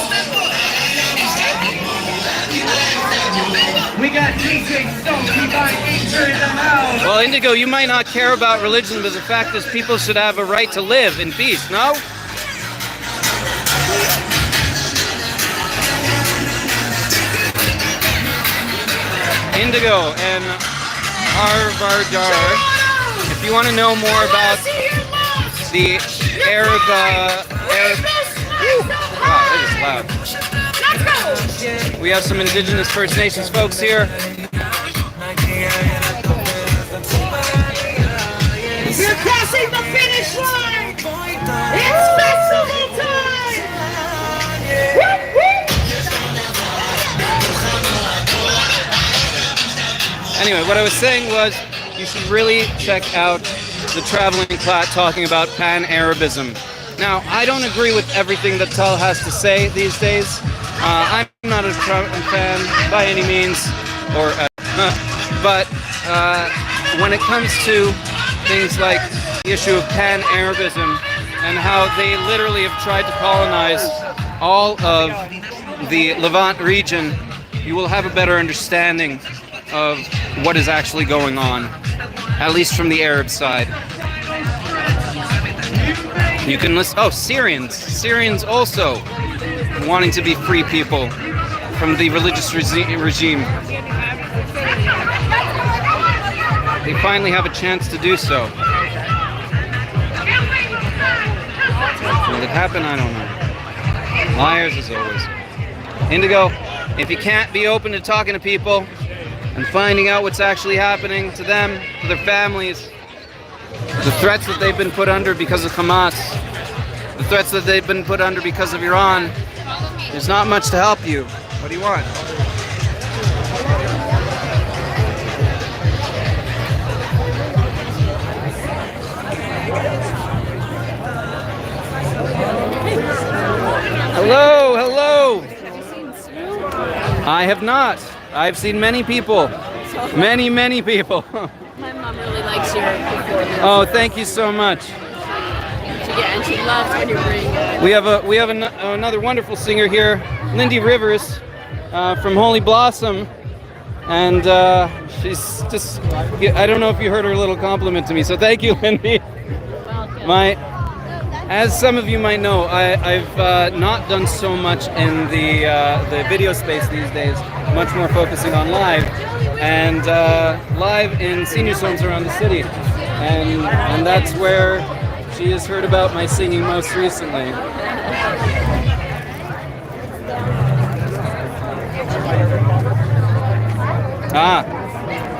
We got DJ Stokey by Nature in the house. Well, Indigo, you might not care about religion, but the fact is people should have a right to live in peace, no? Indigo and Harvardar, if you want to know more about the Arab, wow, it is loud. We have some indigenous First Nations folks here. We're crossing the finish line. It's festival time. Whoop, whoop. Anyway, what I was saying was you should really check out the Traveling Plat talking about Pan-Arabism. Now, I don't agree with everything that Tal has to say these days. I'm not a Trump fan by any means, but when it comes to things like the issue of Pan-Arabism and how they literally have tried to colonize all of the Levant region, you will have a better understanding of what is actually going on, at least from the Arab side. You can list, oh, Syrians also wanting to be free people from the religious regime. They finally have a chance to do so. Will it happen? I don't know. Liars as always. Indigo, if you can't be open to talking to people and finding out what's actually happening to them, to their families, the threats that they've been put under because of Hamas, the threats that they've been put under because of Iran, there's not much to help you. What do you want? Hello, hello. Have you seen Sue? I have not. I've seen many people. Many people. My mom really likes your performance. Oh, thank you so much. And she loves when you bring it. We have another wonderful singer here, Lindy Rivers, from Holy Blossom, and she's just, I don't know if you heard her little compliment to me, so thank you, Lindy. As some of you might know, I've not done so much in the video space these days, much more focusing on live, and live in senior homes around the city, and that's where she has heard about my singing most recently.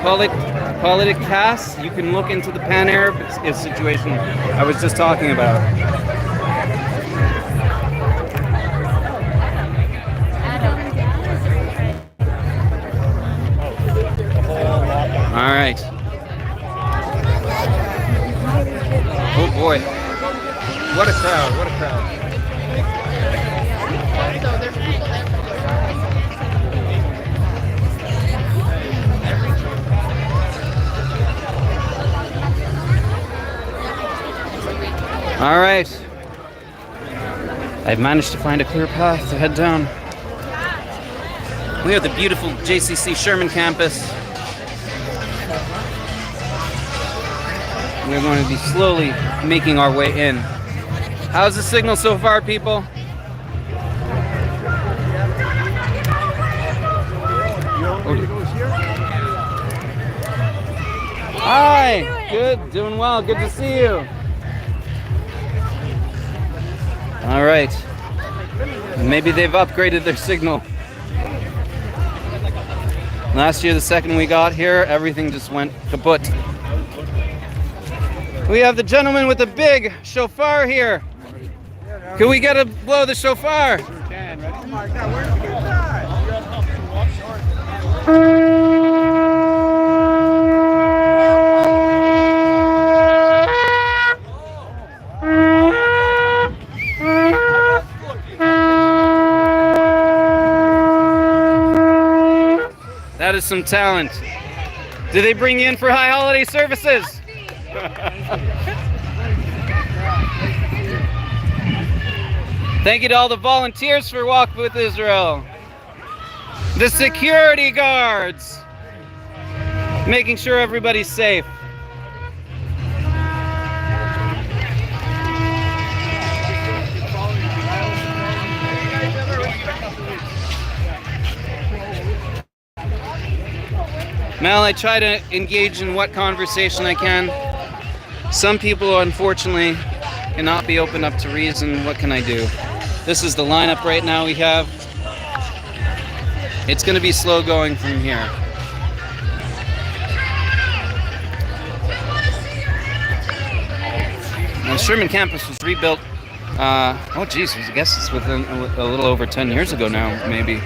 Politics, you can look into the Pan-Arab situation I was just talking about. All right. Oh boy. What a crowd, what a crowd. All right. I've managed to find a clear path to head down. We are the beautiful JCC Sherman campus. We're going to be slowly making our way in. How's the signal so far, people? Hi, good, doing well, good to see you. All right, maybe they've upgraded their signal. Last year, the second we got here, everything just went kaput. We have the gentleman with the big shofar here. Can we get a blow the shofar? Sure can. Ready? Oh my God, where's the guitar? That is some talent. Did they bring you in for high holiday services? Thank you to all the volunteers for Walk with Israel. The security guards, making sure everybody's safe. Mel, I try to engage in what conversation I can. Some people, unfortunately, cannot be opened up to reason. What can I do? This is the lineup right now we have. It's going to be slow going from here. The Sherman campus was rebuilt, oh geez, I guess it's within a little over 10 years ago now, maybe.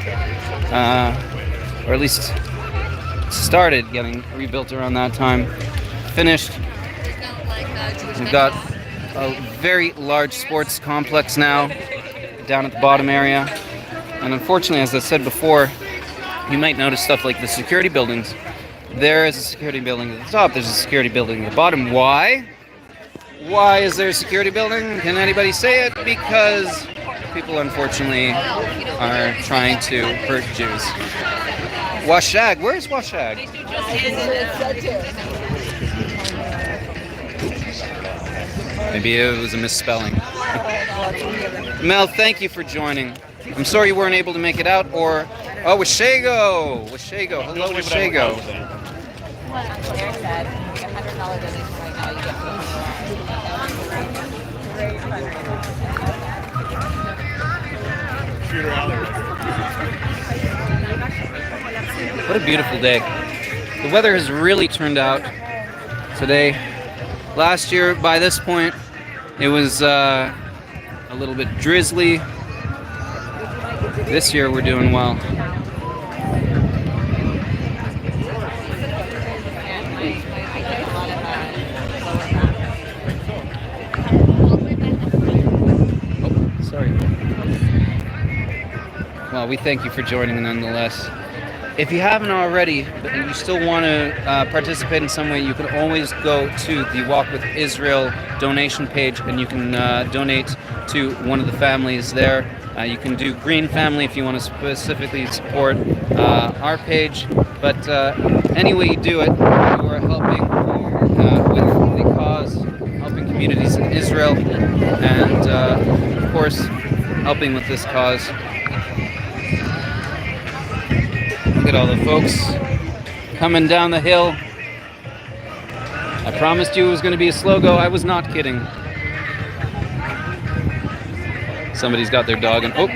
Or at least started getting rebuilt around that time. Finished. We've got a very large sports complex now down at the bottom area. And unfortunately, as I said before, you might notice stuff like the security buildings. There is a security building at the top, there's a security building at the bottom. Why? Why is there a security building? Can anybody say it? Because people, unfortunately, are trying to hurt Jews. Washag, where's Washag? Maybe it was a misspelling. Mel, thank you for joining. I'm sorry you weren't able to make it out, or... Oh, Washago! Washago, hello Washago. Claire said, $100 donation right now, you get What a beautiful day. The weather has really turned out today. Last year, by this point, it was a little bit drizzly. This year, we're doing well. Oh, sorry. Well, we thank you for joining nonetheless. If you haven't already, but you still want to participate in some way, you can always go to the Walk with Israel donation page and you can donate to one of the families there. You can do Green Family if you want to specifically support our page, but any way you do it, you are helping with the cause, helping communities in Israel, and of course, helping with this cause. Look at all the folks coming down the hill. I promised you it was going to be a slow go. I was not kidding. Somebody's got their dog and oh.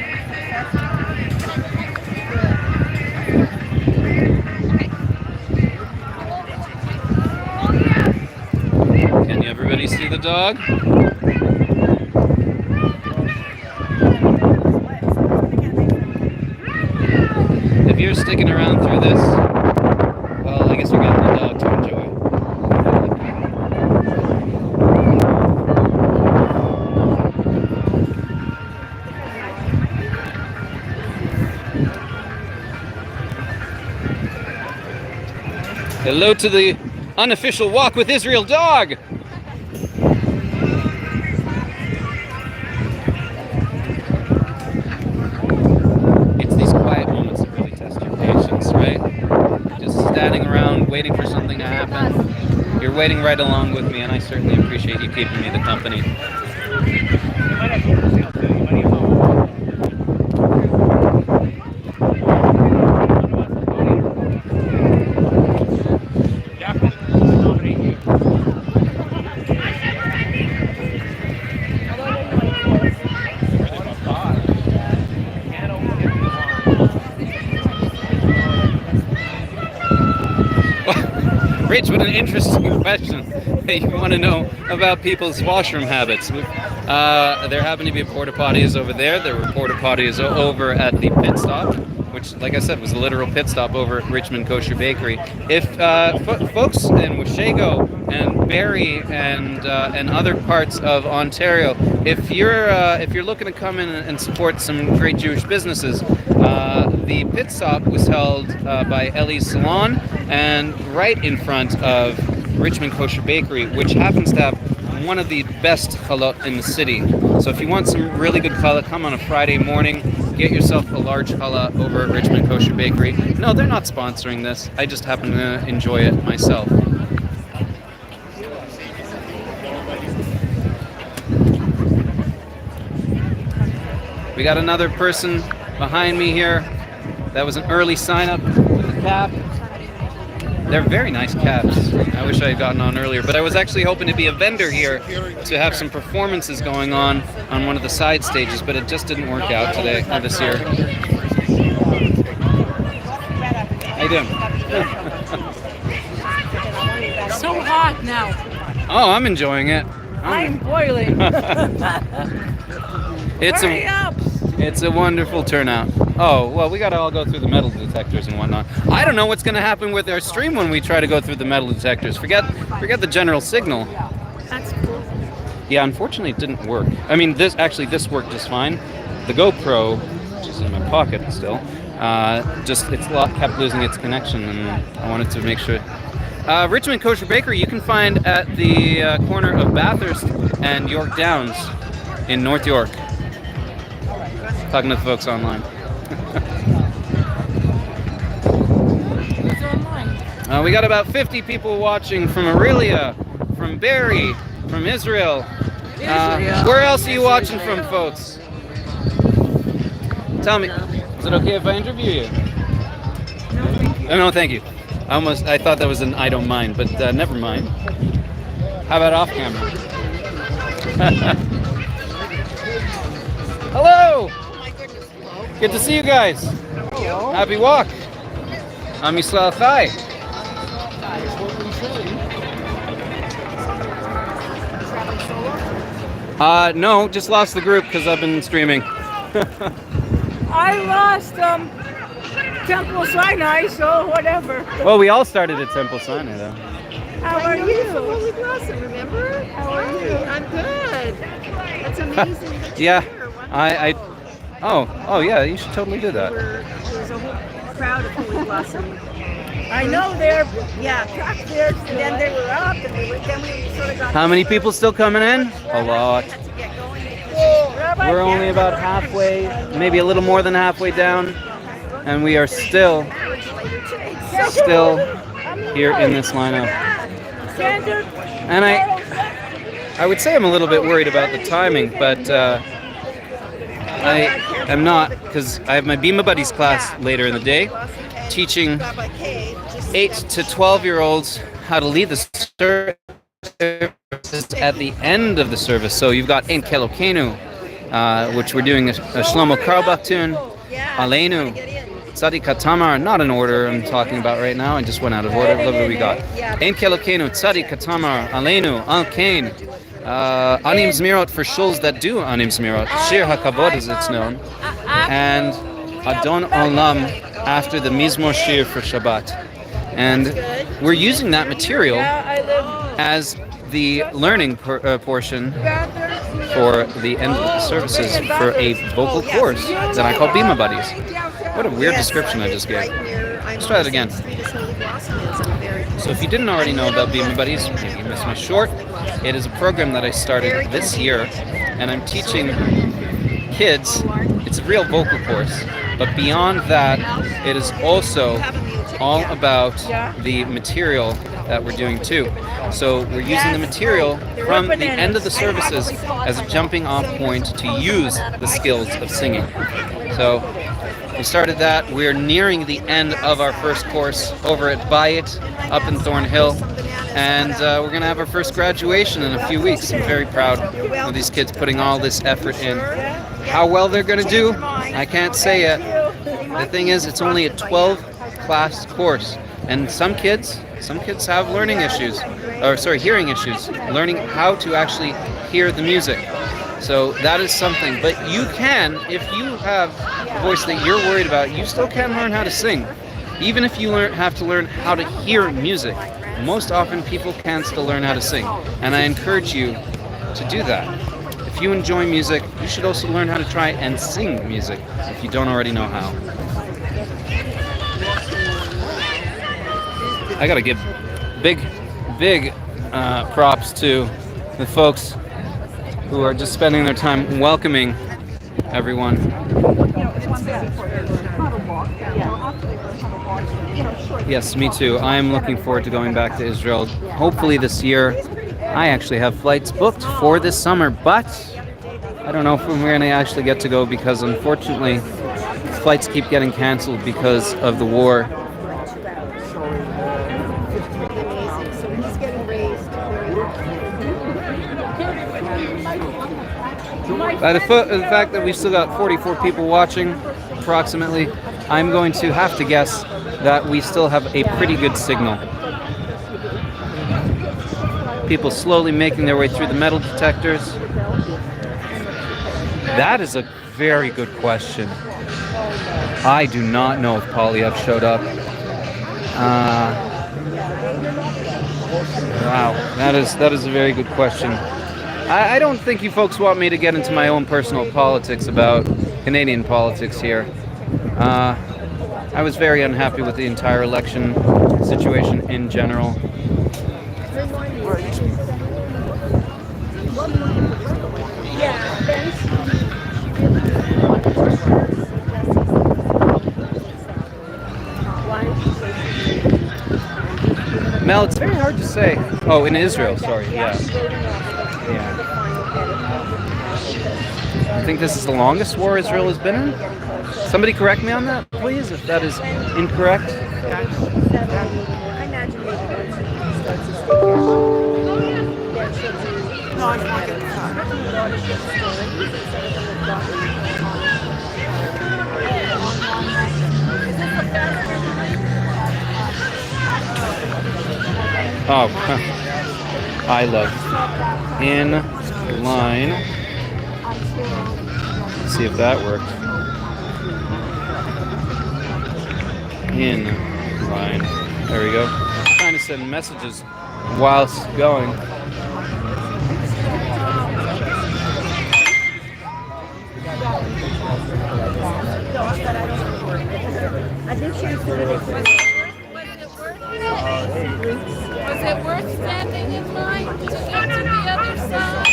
Anybody see the dog? If you're sticking around through this, well, I guess you're getting the dog to enjoy. Hello to the unofficial Walk with Israel dog! It's these quiet moments that really test your patience, right? Just standing around waiting for something to happen. You're waiting right along with me, and I certainly appreciate you keeping me the company. Rich, what an interesting question that you want to know about people's washroom habits. There happen to be porta potties over there. There were porta potties over at the pit stop, which, like I said, was a literal pit stop over at Richmond Kosher Bakery. If folks in Washego and Barrie and other parts of Ontario, if you're looking to come in and support some great Jewish businesses, the pit stop was held by Ellie's Salon and right in front of Richmond Kosher Bakery, which happens to have one of the best challah in the city. So if you want some really good challah, come on a Friday morning, get yourself a large challah over at Richmond Kosher Bakery. No, they're not sponsoring this. I just happen to enjoy it myself. We got another person behind me here. That was an early sign up with the cap. They're very nice caps. I wish I had gotten on earlier, but I was actually hoping to be a vendor here to have some performances going on one of the side stages, but it just didn't work out today or this year. How you doing? So hot now. Oh, I'm enjoying it. I'm boiling. Hurry up. It's a wonderful turnout. Oh, well, we got to all go through the metal detectors and whatnot. I don't know what's going to happen with our stream when we try to go through the metal detectors. Forget the general signal. That's cool. Yeah, unfortunately, it didn't work. I mean, this worked just fine. The GoPro, which is in my pocket still, kept losing its connection, and I wanted to make sure. Richmond Kosher Bakery you can find at the corner of Bathurst and York Downs in North York. Talking to the folks online. We got about 50 people watching from Aurelia, from Barrie, from Israel. Where else are you watching from, folks? Tell me, is it okay if I interview you? No, thank you. No, thank you. I thought that was an I don't mind, but never mind. How about off camera? Hello! Good to see you guys. Hello. Happy walk. Am Yisrael Chai. No, just lost the group because I've been streaming. I lost Temple Sinai, so whatever. Well, we all started at Temple Sinai, though. How are you? Holy Blossom, remember? How are you? I'm good. That's amazing that you're Yeah, here. Oh, yeah, you should totally do that. There was a whole crowd of Holy Blossom. I know they're Yeah. there. And then they were up, and then we sort of got... How many people still coming in? A lot. Had to get going. We're only about halfway, maybe a little more than halfway down, and we are still here in this lineup. And I would say I'm a little bit worried about the timing, but I am not, because I have my Bima Buddies class later in the day, teaching 8 to 12-year-olds how to lead the service at the end of the service. So you've got Ein Kelokenu, which we're doing a Shlomo Carlebach tune, Aleinu, Tzadik Katamar, not in order I'm talking about right now, I just went out of order. Look what we got. Ein Kelokenu, Tzadik Katamar, Aleinu, Al Kain, Anim Zmirot for shuls that do Anim Zmirot. Shir HaKavod as it's known. And Adon Olam after the Mizmor Shir for Shabbat. And we're using that material as the learning portion for the end of the services for a vocal course that I call Bima Buddies. What a weird description I just gave. Let's try that again. So if you didn't already know about Bima Buddies, maybe you missed my short. It is a program that I started this year, and I'm teaching kids. It's a real vocal course, but beyond that, it is also all about the material that we're doing too. So we're using the material from the end of the services as a jumping off point to use the skills of singing. So we started that. We're nearing the end of our first course over at Bayit up in Thornhill. And we're going to have our first graduation in a few weeks. I'm very proud of these kids putting all this effort in. How well they're going to do, I can't say yet. The thing is, it's only a 12-class course. And some kids have learning issues, hearing issues, learning how to actually hear the music. So that is something. But you can, if you have a voice that you're worried about, you still can learn how to sing. Even if you have to learn how to hear music. Most often people can still learn how to sing. And I encourage you to do that. If you enjoy music, you should also learn how to try and sing music if you don't already know how. I gotta give big props to the folks who are just spending their time welcoming everyone. Yes, me too. I am looking forward to going back to Israel. Hopefully this year. I actually have flights booked for this summer, but I don't know if we're going to actually get to go because unfortunately flights keep getting canceled because of the war. By the fact that we've still got 44 people watching, approximately, I'm going to have to guess that we still have a pretty good signal. People slowly making their way through the metal detectors. That is a very good question. I do not know if Polyev showed up. Wow, that is a very good question. I don't think you folks want me to get into my own personal politics about Canadian politics here. I was very unhappy with the entire election situation in general. Mel, it's very hard to say. Oh, in Israel, sorry, yeah. I think this is the longest war Israel has been in. Somebody correct me on that, please, if that is incorrect. Oh, I love in line. Let's see if that worked. In line. There we go. I'm trying to send messages whilst going. Was it worth standing in line to get to the other side?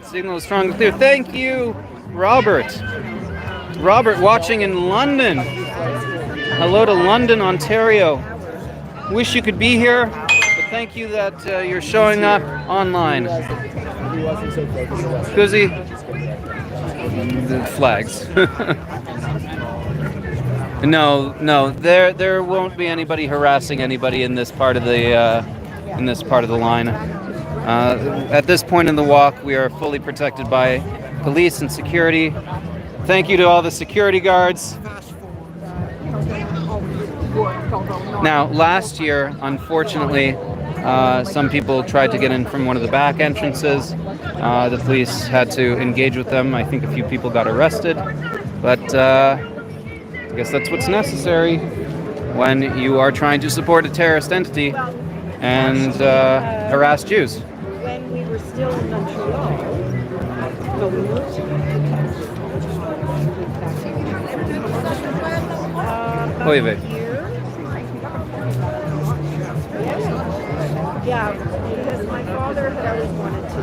Signal is strong and clear. Thank you, Robert. Robert watching in London. Hello to London, Ontario. Wish you could be here, but thank you that you're showing up online. Kuzi, the flags. No, there won't be anybody harassing anybody in this part of the line. At this point in the walk, we are fully protected by police and security. Thank you to all the security guards. Now, last year, unfortunately, Some people tried to get in from one of the back entrances. The police had to engage with them. I think a few people got arrested. But I guess that's what's necessary when you are trying to support a terrorist entity and harass Jews. When we were still in Montreal, no, we moved to Oy vey. yeah, because my father had always wanted to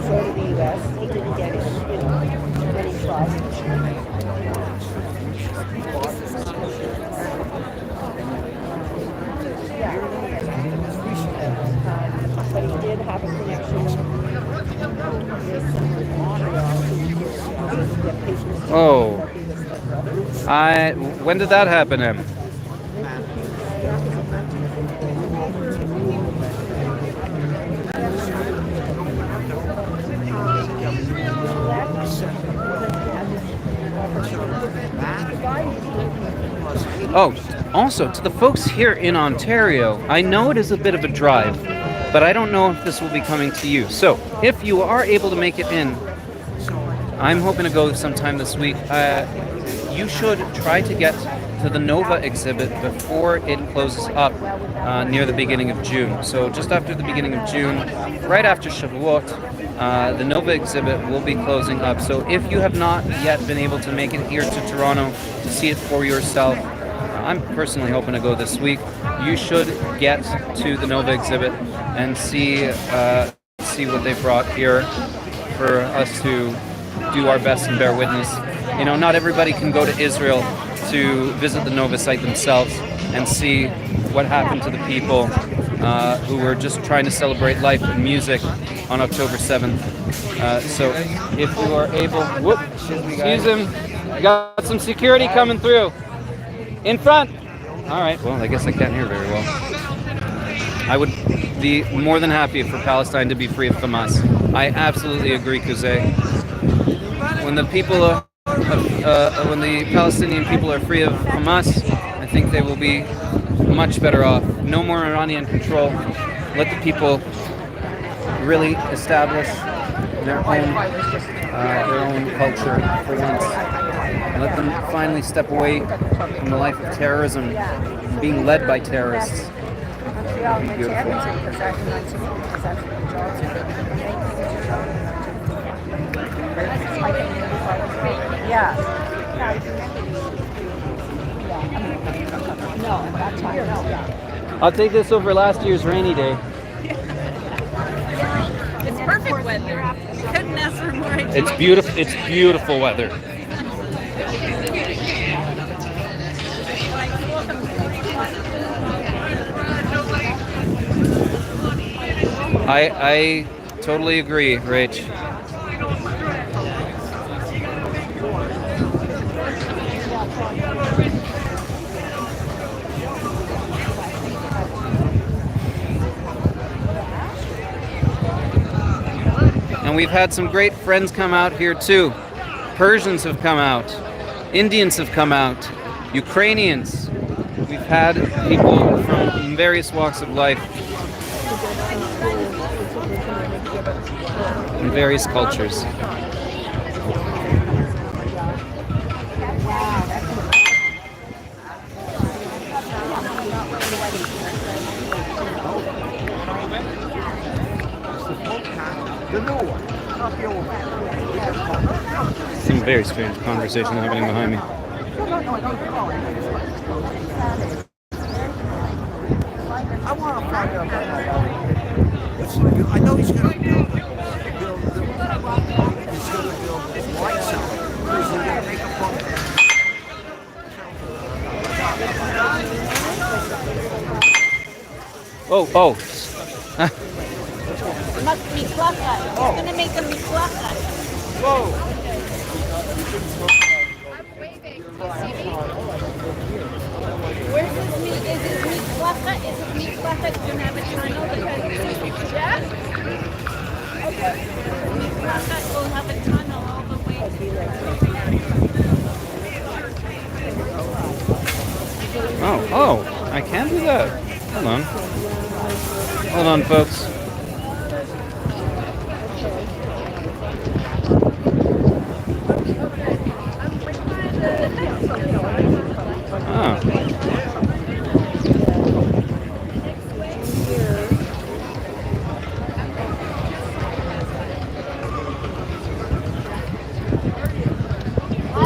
go to the U.S. He didn't get it, and he tried. But he did have a connection with Montreal. Oh. When did that happen, Em? Oh, also, to the folks here in Ontario, I know it is a bit of a drive, but I don't know if this will be coming to you. So, if you are able to make it in, I'm hoping to go sometime this week. You should try to get to the Nova exhibit before it closes up near the beginning of June. So just after the beginning of June, right after Shavuot, the Nova exhibit will be closing up. So if you have not yet been able to make it here to Toronto to see it for yourself, I'm personally hoping to go this week. You should get to the Nova exhibit and see what they brought here for us to do our best and bear witness. You know, not everybody can go to Israel to visit the Nova site themselves and see what happened to the people who were just trying to celebrate life and music on October 7th. So if you are able... Whoop, excuse him. Got some security coming through. In front! All right, well, I guess I can't hear very well. I would be more than happy for Palestine to be free of Hamas. I absolutely agree, Kuzey. When the people when the Palestinian people are free of Hamas, I think they will be much better off. No more Iranian control. Let the people really establish their own culture for once. And let them finally step away from the life of terrorism, being led by terrorists. It would be beautiful. Yeah. No, that time, no. I'll take this over last year's rainy day. It's perfect weather. Couldn't ask for more. It's beautiful. It's beautiful weather. I totally agree, Rach. And we've had some great friends come out here too. Persians have come out. Indians have come out. Ukrainians. We've had people from various walks of life. In various cultures. Some very strange conversation happening behind me. I want to find out. I know he's going to build lights out. He's going to make a phone. Oh. Must be klaka. It's gonna make a miklaka. Whoa! Where's this meat? Is this meat klaka? Is this meat klaka gonna have a tunnel? Yeah? Okay. Meat klaka will have a tunnel all the way to Oh, I can do that. Hold on. Hold on, folks. Oh.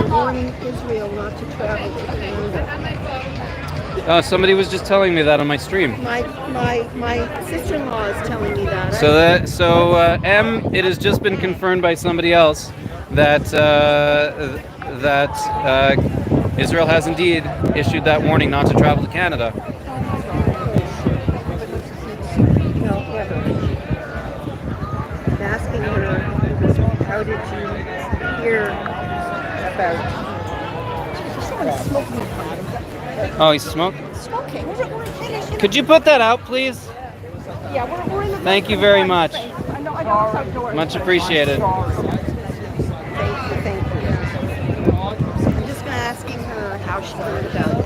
Warning Israel not to travel to Canada. Somebody was just telling me that on my stream. My sister-in-law is telling me that. So M, it has just been confirmed by somebody else that Israel has indeed issued that warning not to travel to Canada. Well, I'm asking her, how did you hear about someone smoking pot? Oh, he's smoking? Smoking. Could you put that out, please? Yeah, we're in the Thank you very much. I know it's outdoors. Much appreciated. Thank you. I'm just asking her how she heard about it.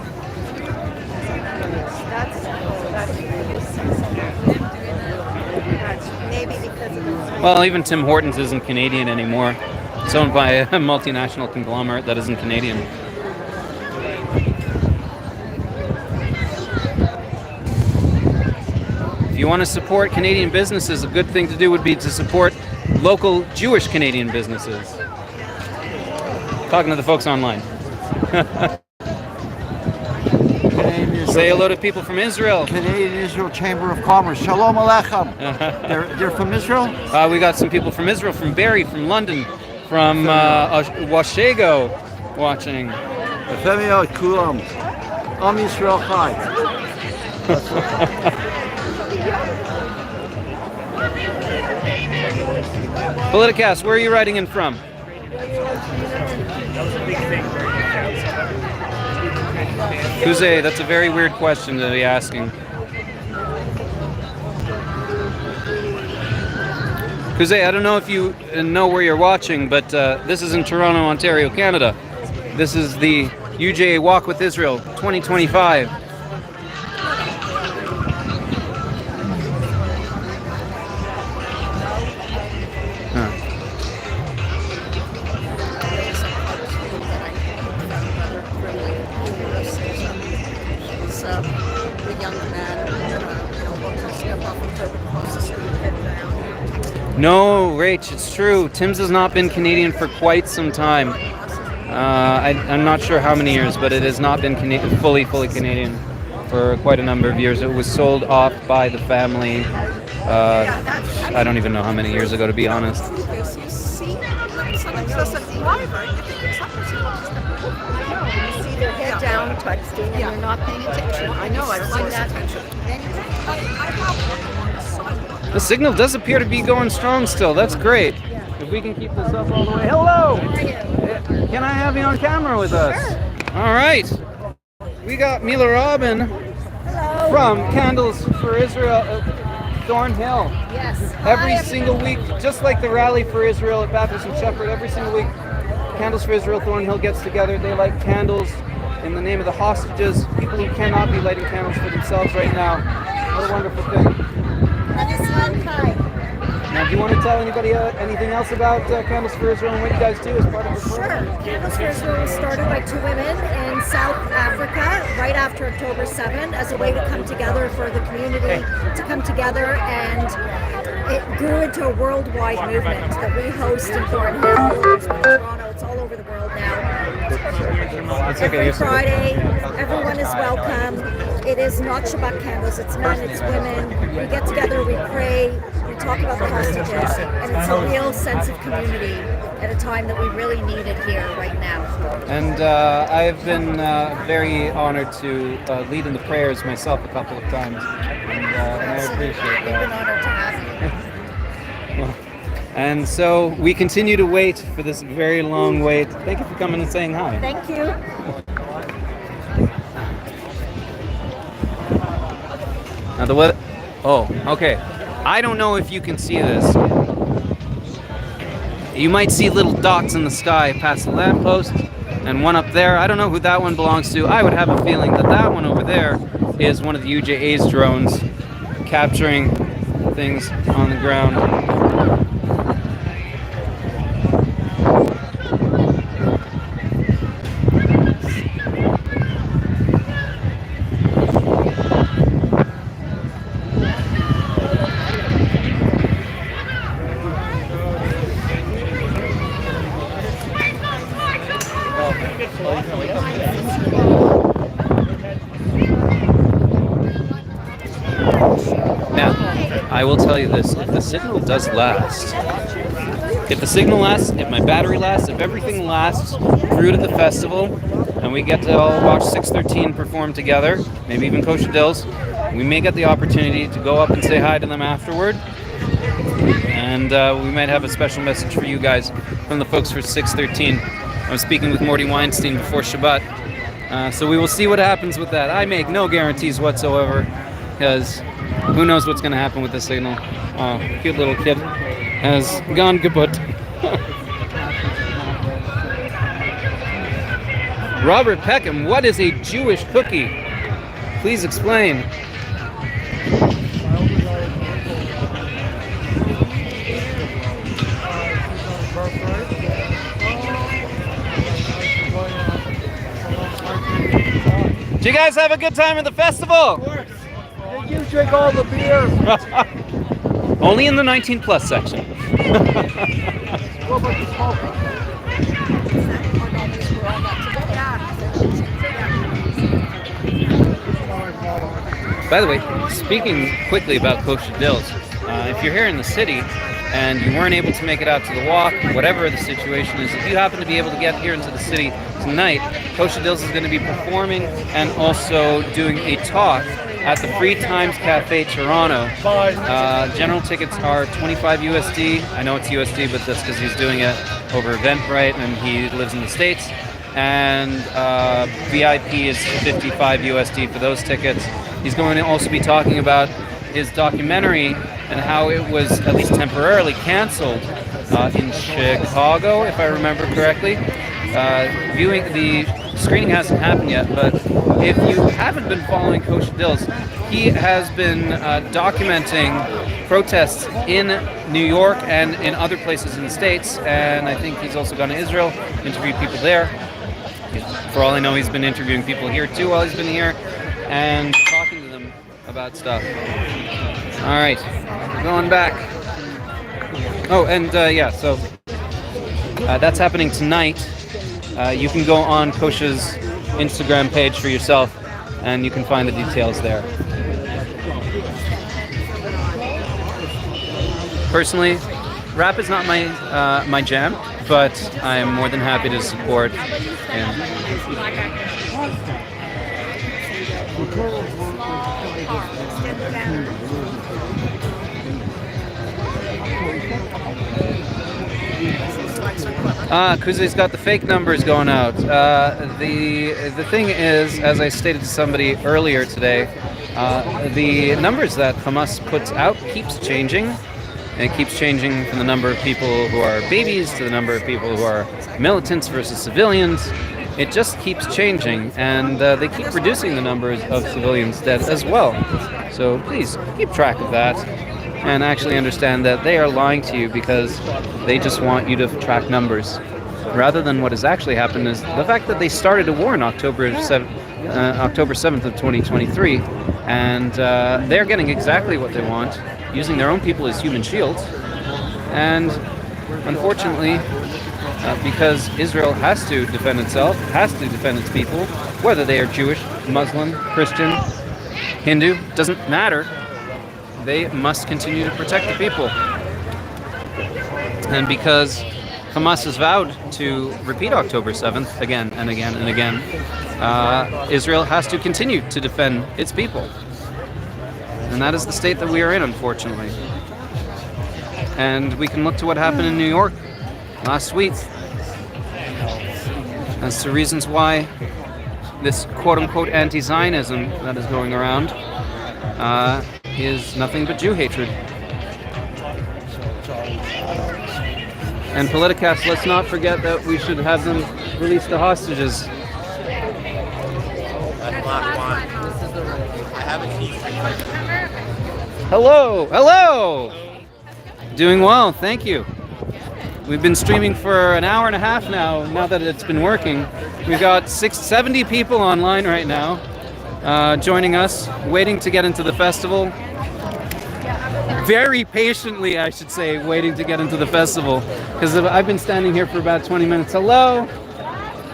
That's maybe because of this. Well, even Tim Hortons isn't Canadian anymore. It's owned by a multinational conglomerate that isn't Canadian. If you want to support Canadian businesses, a good thing to do would be to support local Jewish Canadian businesses. Talking to the folks online. Say hello to people from Israel. Canadian Israel Chamber of Commerce. Shalom Aleichem. They're from Israel? We got some people from Israel, from Barrie, from London, from Washego watching. Efemio Kulam. Am Yisrael Chai. Politicast, where are you writing in from? Kuze, that's a very weird question to be asking. Kuze, I don't know if you know where you're watching, but this is in Toronto, Ontario, Canada. This is the UJA Walk with Israel 2025. No, Rach, it's true. Tim's has not been Canadian for quite some time. I'm not sure how many years, but it has not been fully Canadian for quite a number of years. It was sold off by the family. I don't even know how many years ago, to be honest. You see their head down texting and they're not paying attention. I know, I've seen that. The signal does appear to be going strong still. That's great. If we can keep this up all the way. Hello! Can I have you on camera with us? Sure. All right. We got Mila Robin from Candles for Israel at Thornhill. Yes. Every single week, just like the Rally for Israel at Baptist and Shepherd, every single week, Candles for Israel Thornhill gets together. They light candles in the name of the hostages, people who cannot be lighting candles for themselves right now. What a wonderful thing. Now, do you want to tell anybody anything else about Candles for Israel and what you guys do as part of the program? Sure. Candles for Israel was started by two women in South Africa right after October 7 as a way to come together for the community to come together, and it grew into a worldwide movement that we host in Thornhill, in Toronto. It's all over the world now. Every Friday, everyone is welcome. It is not Shabbat candles, it's men, it's women. We get together, we pray, we talk about the hostages, and it's a real sense of community at a time that we really need it here right now. And I've been very honored to lead in the prayers myself a couple of times, and I appreciate that. We've been honored to have you. And so we continue to wait for this very long wait. Thank you for coming and saying hi. Thank you. Now the weather. Oh, okay. I don't know if you can see this. You might see little dots in the sky past the lamppost, and one up there. I don't know who that one belongs to. I would have a feeling that that one over there is one of the UJA's drones capturing things on the ground. Now, I will tell you this, if the signal does last, if my battery lasts, if everything lasts through to the festival, and we get to all watch 613 perform together, maybe even Kosher Dills, we may get the opportunity to go up and say hi to them afterward, and we might have a special message for you guys from the folks for 613. I was speaking with Morty Weinstein before Shabbat, so we will see what happens with that. I make no guarantees whatsoever, because who knows what's going to happen with the signal. Oh, cute little kid has gone kaput. Robert Peckham, what is a Jewish cookie? Please explain. Did you guys have a good time at the festival? Did you drink all the beer? Only in the 19 plus section. What about the smoke? By the way, speaking quickly about Kosher Dills, if you're here in the city and you weren't able to make it out to the walk, whatever the situation is, if you happen to be able to get here into the city tonight, Kosher Dills is going to be performing and also doing a talk at the Free Times Cafe Toronto. General tickets are 25 USD. I know it's USD, but that's because he's doing it over Eventbrite and he lives in the States. And VIP is 55 USD for those tickets. He's going to also be talking about his documentary and how it was at least temporarily canceled in Chicago, if I remember correctly. The screening hasn't happened yet, but if you haven't been following Kosher Dills, he has been documenting protests in New York and in other places in the States, and I think he's also gone to Israel, interviewed people there. For all I know, he's been interviewing people here too while he's been here, and talking to them about stuff. All right, going back. Oh, and so that's happening tonight. You can go on Kosher's Instagram page for yourself, and you can find the details there. Personally, rap is not my jam, but I'm more than happy to support him. Kuze's got the fake numbers going out. The thing is, as I stated to somebody earlier today, the numbers that Hamas puts out keeps changing. And it keeps changing from the number of people who are babies to the number of people who are militants versus civilians. It just keeps changing, and they keep reducing the numbers of civilians dead as well. So please keep track of that and actually understand that they are lying to you because they just want you to track numbers. Rather than what has actually happened is the fact that they started a war on October 7th of 2023, and they're getting exactly what they want, using their own people as human shields. And unfortunately, because Israel has to defend itself, has to defend its people, whether they are Jewish, Muslim, Christian, Hindu, doesn't matter. They must continue to protect the people. And because Hamas has vowed to repeat October 7th again and again and again, Israel has to continue to defend its people. And that is the state that we are in, unfortunately. And we can look to what happened in New York last week as to reasons why this quote-unquote anti-Zionism that is going around is nothing but Jew hatred. And Politicast, let's not forget that we should have them release the hostages. That's block one. I have a key. Hello, hello. Doing well, thank you. We've been streaming for an hour and a half now that it's been working. We've got 70 people online right now, joining us, waiting to get into the festival. Very patiently, I should say, waiting to get into the festival, because I've been standing here for about 20 minutes. Hello,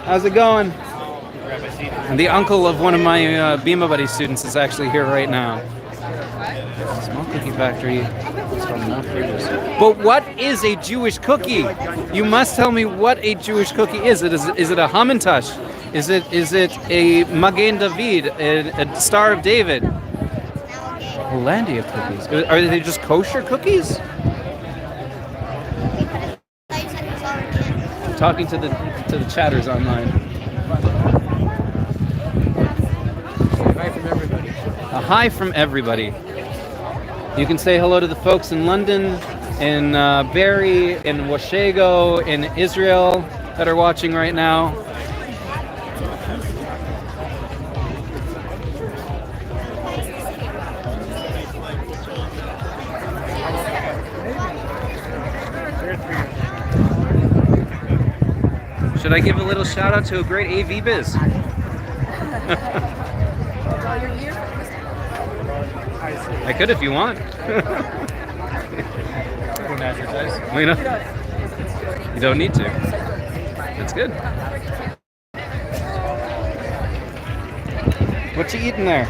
how's it going? And the uncle of one of my Bima Buddy students is actually here right now. Small cookie factory. But what is a Jewish cookie? You must tell me what a Jewish cookie is. Is it a Hamantash? Is it a Magen David, a Star of David? Hollandia cookies. Are they just kosher cookies? I'm talking to the chatters online. Hi from everybody. A hi from everybody. You can say hello to the folks in London, in Barrie, in Washego, in Israel that are watching right now. Should I give a little shout out to a great AV biz? I could if you want. You know, you don't need to. That's good. What you eating there?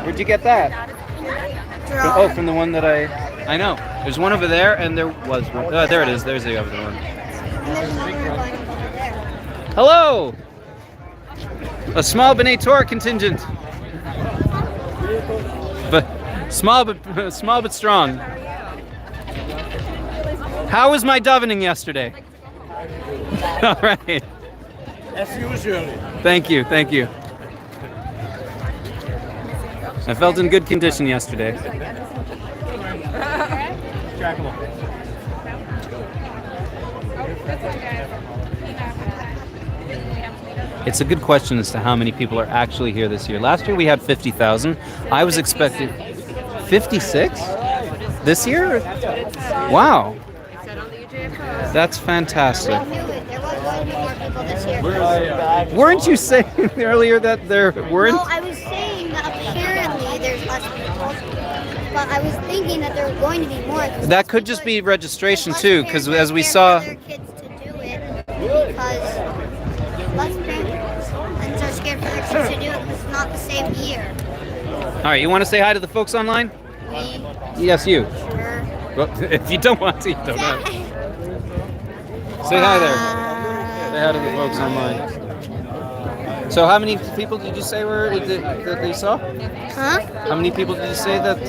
Where'd you get that? Oh, from the one that I know. There's one over there, and there was one. There it is. There's the other one. Hello! A small B'nai Torah contingent. But small but strong. How was my davening yesterday? All right. As usual. Thank you. I felt in good condition yesterday. It's a good question as to how many people are actually here this year. Last year we had 50,000. I was expecting 56 this year. Wow, that's fantastic. Weren't you saying earlier that there weren't? No, I was saying that apparently there's less people, but I was thinking that there were going to be more. That could just be registration too, because as we saw. Other kids to do it because less parents are scared for their kids to do it because it's not the same year. All right, you want to say hi to the folks online? Me? Yes, you. Sure. Well, if you don't want to, you don't have to. Say hi there. Say hi to the folks online. So how many people did you say that they saw? Huh? How many people did you say that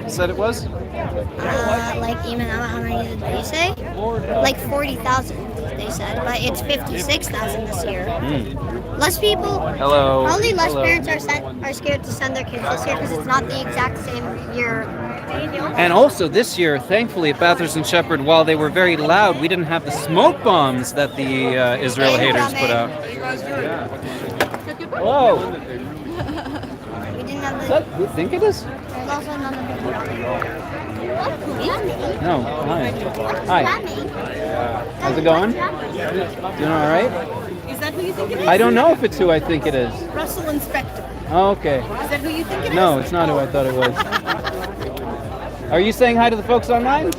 it said it was? Like even how many did they say? Like 40,000 they said, but it's 56,000 this year. Less people. Hello. Probably less Hello. parents are scared to send their kids this year because it's not the exact same year. And also this year, thankfully at Bathurst and Shepherd, while they were very loud, we didn't have the smoke bombs that the Israel haters put out. Hello. We didn't have Is the. that who you think it is? There's also none of the. No. Hi. Hi. How's it going? Doing all right? Is that who you think it is? I don't know if it's who I think it is. Russell Inspector. Oh, okay. Is that who you think it is? No, it's not who I thought it was. Are you saying hi to the folks online?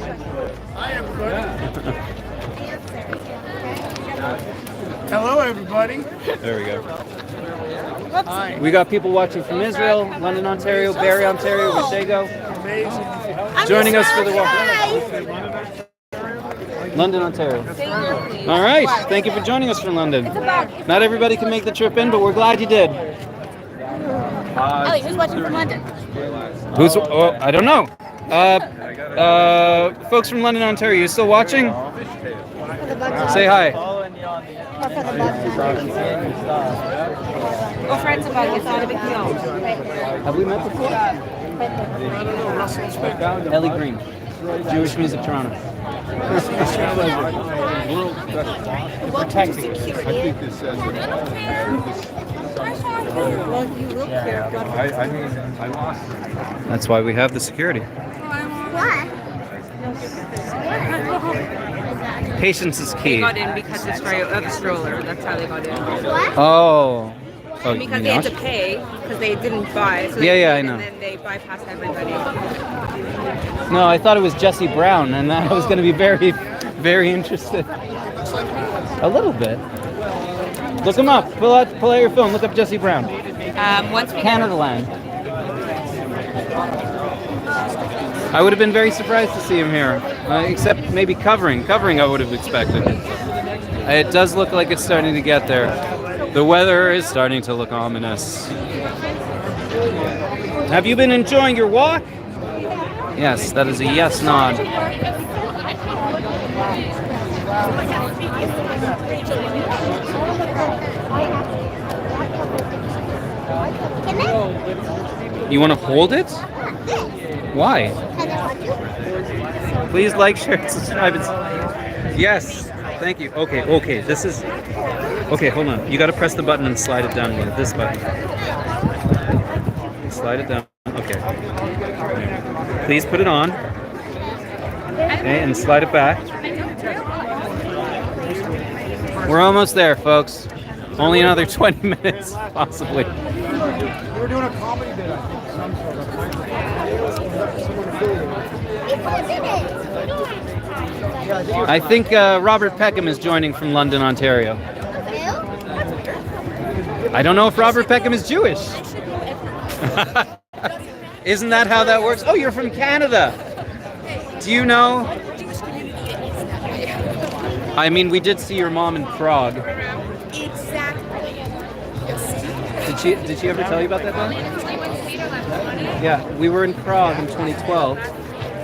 Hello, everybody. There we go. We got people watching from Israel, London, Ontario, Barrie, Ontario, Washego. Joining us for the walk. London, Ontario. All right. Thank you for joining us from London. Not everybody can make the trip in, but we're glad you did. Ellie, who's watching from London? Who's? Oh, I don't know. Folks from London, Ontario, you still watching? Say hi. Go friends about it. It's not a big deal. Have we met before? Ellie Green, Jewish Music Toronto. Welcome to security. This says Well, you will care. I lost it. That's why we have the security. What? Patience is They key. got in because of the stroller. That's how they got in. What? Oh. Oh, Because you they had know? to pay because they didn't buy. So Yeah, they yeah, I paid, know. And then they bypassed everybody. No, I thought it was Jesse Brown, and I was going to be very, very interested. A little bit. Look him up. Pull out your phone. Look up Jesse Brown. Once we Canada Land. I would have been very surprised to see him here, except maybe covering. Covering I would have expected. It does look like it's starting to get there. The weather is starting to look ominous. Have you been enjoying your walk? Yes, that is a yes nod. You want to hold it? Why? Please like, share, and subscribe. Yes, thank you. Okay, this is... Okay, hold on. You got to press the button and slide it down with this button. Slide it down. Okay. Please put it on. Okay, and slide it back. We're almost there, folks. Only another 20 minutes, possibly. We're doing a comedy bit, I think. Some sort of I think Robert Peckham is joining from London, Ontario. I don't know if Robert Peckham is Jewish. Isn't that how that works? Oh, you're from Canada. Do you know? I mean, we did see your mom in Prague. Exactly. Did she ever tell you about that though? Yeah, we were in Prague in 2012,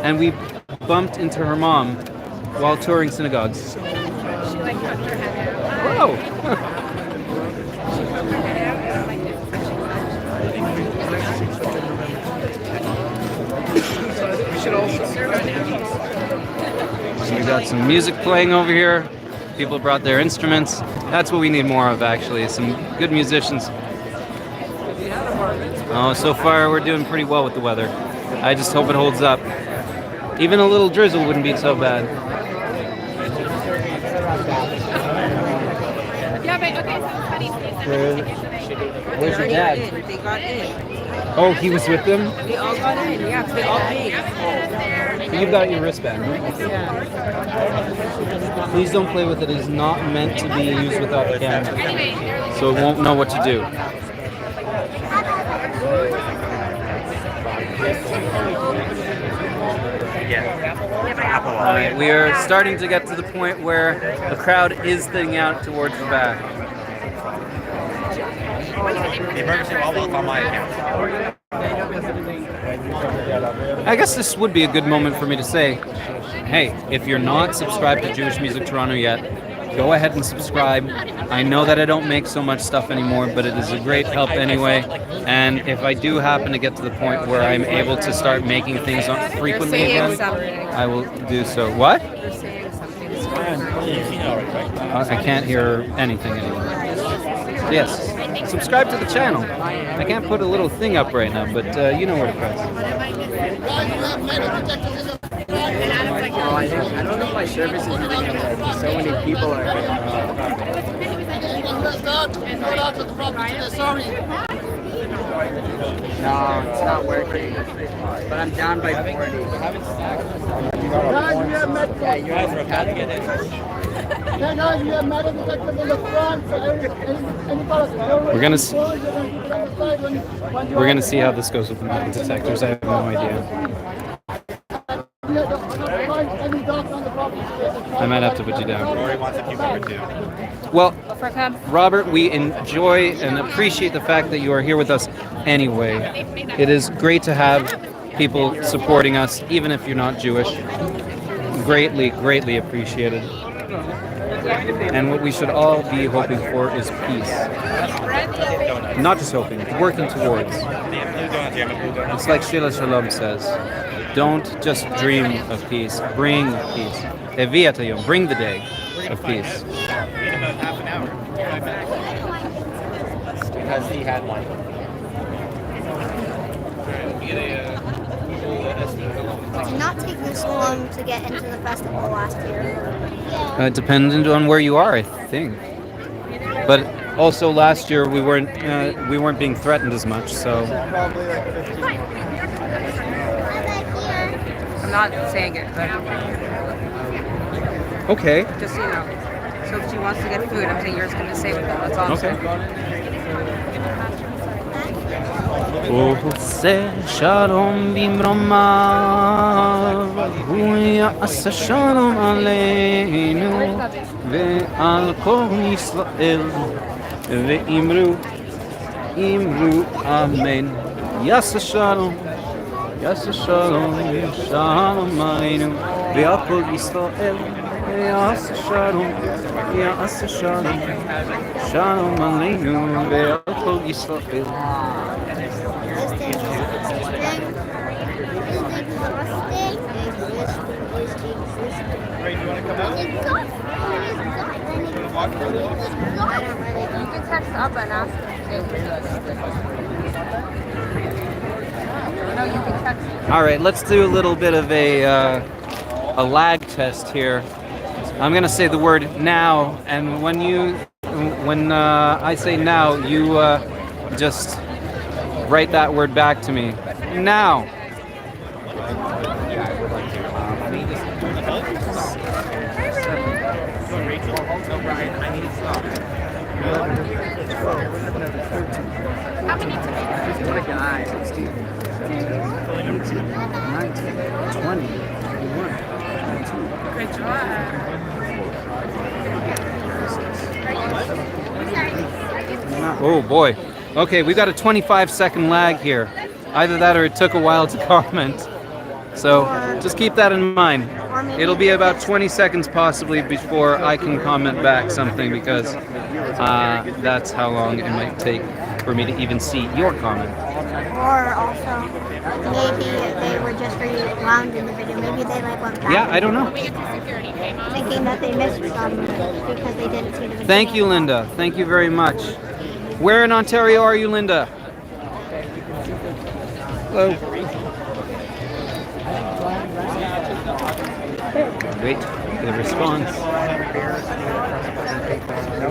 and we bumped into her mom while touring synagogues. Whoa! So we got some music playing over here. People brought their instruments. That's what we need more of, actually. Some good musicians. Oh, so far we're doing pretty well with the weather. I just hope it holds up. Even a little drizzle wouldn't be so bad. Yeah, but okay, so Where's your dad? They got in. Oh, he was with them? They all got in. Yeah, 'cause they all paid. You've got your wristband, right? Yeah. Please don't play with it. It is not meant to be used without the camera. So it won't know what to do. Alright, we are starting to get to the point where the crowd is thinning out towards the back. The emergency wall will on my account. I guess this would be a good moment for me to say, hey, if you're not subscribed to Jewish Music Toronto yet, go ahead and subscribe. I know that I don't make so much stuff anymore, but it is a great help anyway. And if I do happen to get to the point where I'm able to start making things frequently again, I will do so. What? I can't hear anything anymore. Yes, subscribe to the channel. I can't put a little thing up right now, but you know where to press. I don't know if my service is really good. So many people are. No, it's not working. But I'm down by 40. Yeah, you guys are about to get in. We're gonna see how this goes with the metal detectors. I have no idea. I might have to put you down. Rory wants a cucumber too. Well, Robert, we enjoy and appreciate the fact that you are here with us anyway. It is great to have people supporting us, even if you're not Jewish. Greatly, greatly appreciated. And what we should all be hoping for is peace. Not just hoping, working towards. It's like Sheila Shalom says. Don't just dream of peace. Bring peace. Eviatayom. Bring the day of peace. In about half an hour. Because he had one. Did not take this long to get into the festival last year. Dependent on where you are, I think. But also last year we weren't being threatened as much, so. Probably like 15. I'm not saying it, but Okay. just so you know. So if she wants to get food, I'm saying you're just gonna stay with them. That's all I'm saying. Shalom bimroma, hu ya'asa shalom aleinu, ve'al kol Yisrael, ve'imru amen. Ya'asa shalom, shalom aleinu, ve'al kol Yisrael, ve'ya'asa shalom, shalom aleinu, ve'al kol Yisrael. Ray, do you want to come out? You can text up and ask him. No, you can text him. All right, let's do a little bit of a lag test here. I'm gonna say the word now, and when I say now, you just write that word back to me. Now. Rachel, no, Brian, I need to stop. 16, 17, 19, 20, 21, 22. Good job. Oh boy. Okay, we've got a 25-second lag here. Either that or it took a while to comment. So just keep that in mind. It'll be about 20 seconds possibly before I can comment back something, because that's how long it might take for me to even see your comment. Or also, maybe they were just rewound in the video. Maybe they like went back. Yeah, I don't know. Thinking that they missed some because they didn't see the video. Thank you, Linda. Thank you very much. Where in Ontario are you, Linda? Hello. Wait for the response.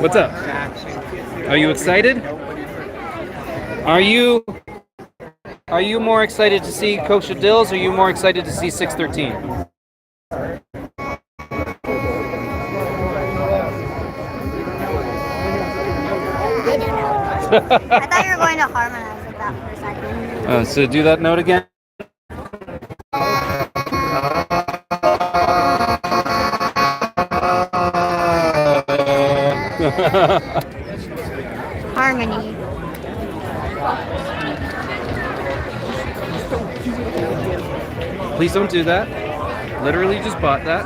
What's up? Are you excited? Are you more excited to see Kosher Dills, or are you more excited to see 613? I thought you were going to harmonize with that for a second. So do that note again. Harmony. Please don't do that. Literally just bought that.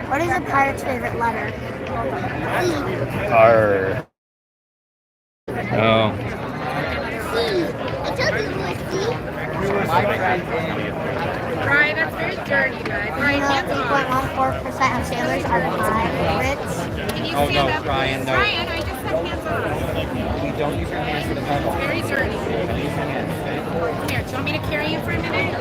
What is a pirate's favorite letter? R. Oh. Brian, that's very dirty, guys. Brian, hands off. 3.14% of sailors are pirates. Can you Oh, stand no, up? Brian, no. Brian, I just said hands off. You don't use your hands for the pedal. Very dirty. Use your hands, okay? Come here, do you want me to carry you for a minute?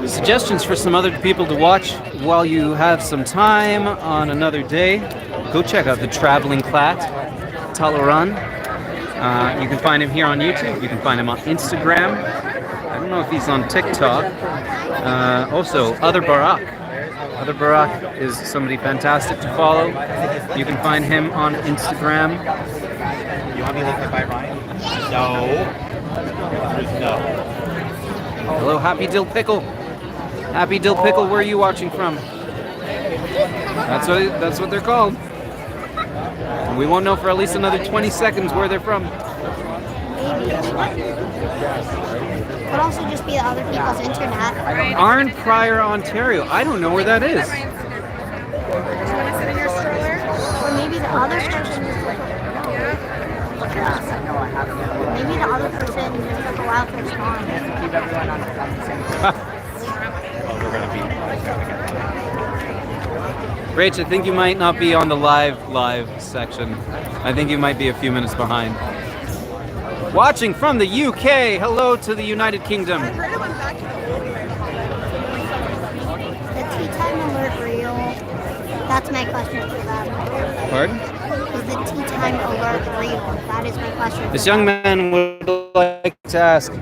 Suggestions for some other people to watch while you have some time on another day. Go check out the Traveling Clat, Talaran. You can find him here on YouTube. You can find him on Instagram. I don't know if he's on TikTok. Also, Other Barak. Other Barak is somebody fantastic to follow. You can find him on Instagram. You want me to look like by Ryan? No. No. Hello, Happy Dill Pickle. Happy Dill Pickle, where are you watching from? That's what they're called. We won't know for at least another 20 seconds where they're from. could also just be other people's internet. Arn Pryor, Ontario. I don't know where that is. Or maybe the other person maybe the other person just took a while to respond. Keep everyone on the same. We're gonna be. Rach, I think you might not be on the live section. I think you might be a few minutes behind. Watching from the UK, hello to the United Kingdom. The tea time alert real? That's my question for them. Pardon? Is the tea time alert real? That is my question. This young man would like to ask,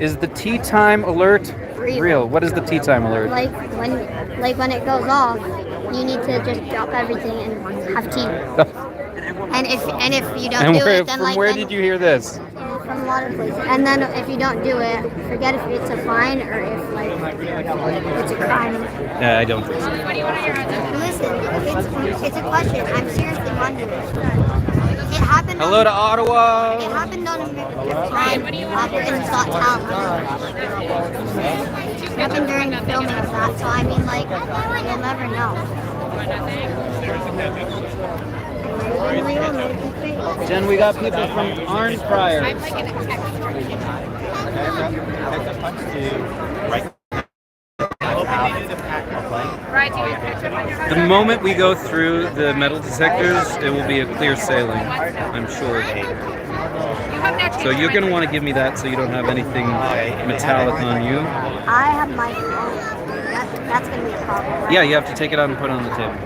is the tea time alert real? What is the tea time alert? Like when it goes off, you need to just drop everything and have tea. And if you don't do it, then from where did you hear this? From a lot of places. And then if you don't do it, forget if it's a fine or if it's a crime. Yeah, I don't think so. Listen, it's a question. I'm seriously wondering. It happened. Hello to Ottawa. It happened on American time after It's Got Talent. It happened during the filming of that, so I mean, you'll never know. Jen, we got people from Arn Pryor. The moment we go through the metal detectors, it will be a clear sailing, I'm sure. So you're going to want to give me that so you don't have anything metallic on you. I have my phone. That's going to be a problem. Yeah, you have to take it out and put it on the table.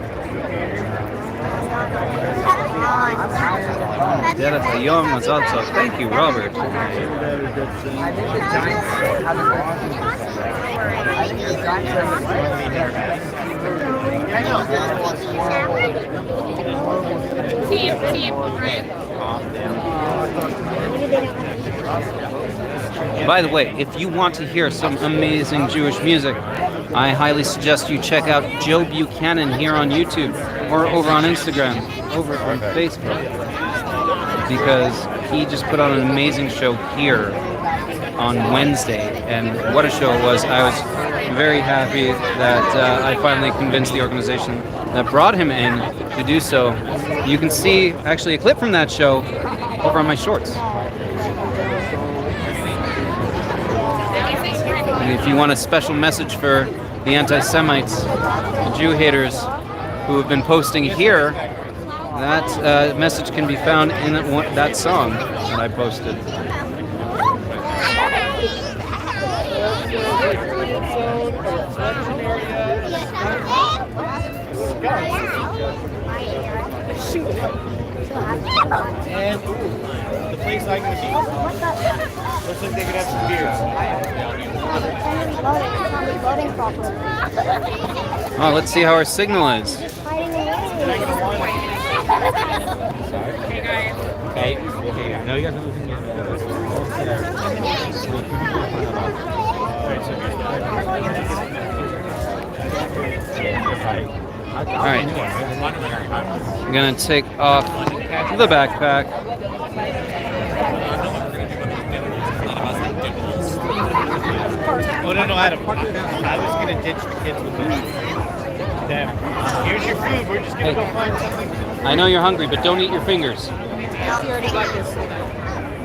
Thank you, Robert. By the way, if you want to hear some amazing Jewish music, I highly suggest you check out Joe Buchanan here on YouTube or over on Instagram, over on Facebook, because he just put on an amazing show here on Wednesday, and what a show it was. I was very happy that I finally convinced the organization that brought him in to do so. You can see actually a clip from that show over on my shorts. And if you want a special message for the anti-Semites, the Jew haters who have been posting here, that message can be found in that song that I posted. And the place I'm going to be. Looks like they could have some beers. Oh, let's see how our signal is. Okay. Now you guys are losing your All right. I'm going to take off the backpack. Oh, no, Adam. I was going to ditch the kids with them. Here's your food. We're just going to go find something. I know you're hungry, but don't eat your fingers.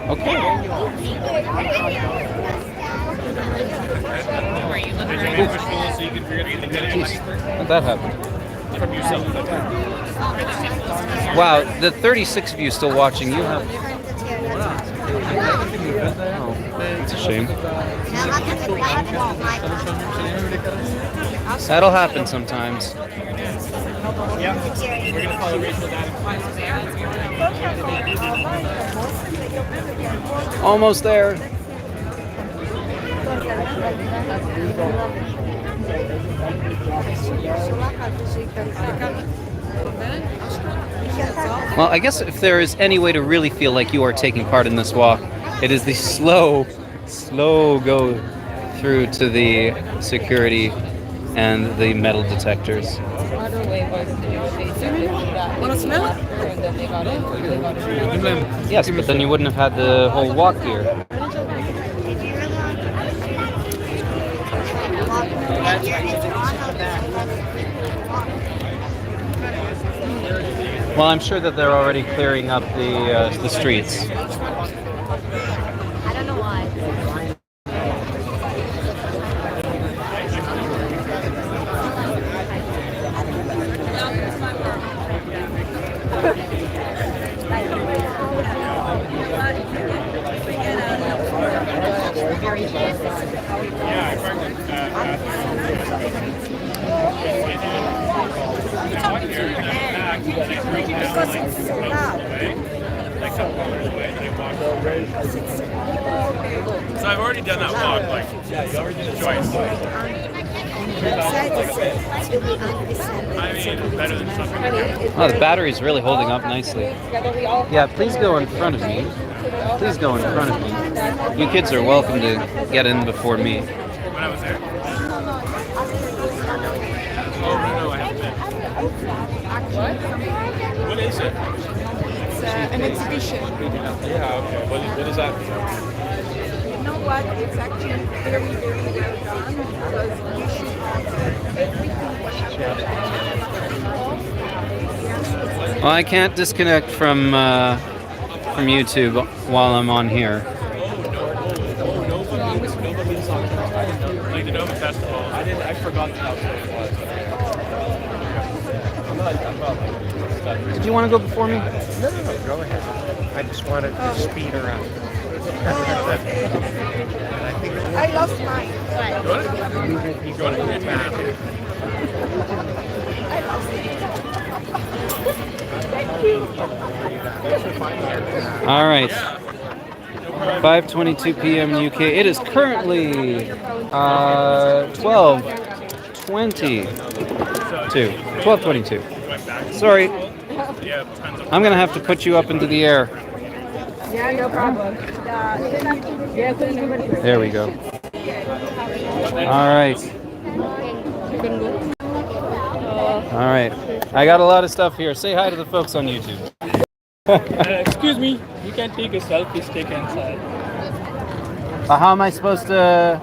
Okay. Jeez, how'd that happen? From yourself. Wow, the 36 of you still watching, you have... Oh, it's a shame. That'll happen sometimes. Yeah, we're going to follow Rachel down. Almost there. Well, I guess if there is any way to really feel like you are taking part in this walk, it is the slow go through to the security and the metal detectors. Want to smell it? Yes, but then you wouldn't have had the whole walk here. That's right. He's in the back. Well, I'm sure that they're already clearing up the streets. I don't know why. Because it's so loud. So I've already done that walk, like, twice. I mean, better than something. Oh, the battery's really holding up nicely. Yeah, please go in front of me. Please go in front of me. You kids are welcome to get in before me. When I was there. Oh, no, I haven't been. What is it? It's an exhibition. Yeah, okay. What is that? You know what? It's actually very, very well done because you should answer everything what happened. Well, I can't disconnect from YouTube while I'm on here. Like the Nova Festival. I forgot how it was. Did you want to go before me? No, go ahead. I just wanted to speed around. I lost mine. He's going to get back. All right. 5:22 p.m. UK. It is currently 12:22. 12:22. Sorry. I'm gonna have to put you up into the air. Yeah, no problem. There we go. All right. All right. I got a lot of stuff here. Say hi to the folks on YouTube. Excuse me, you can take a selfie stick inside. How am I supposed to?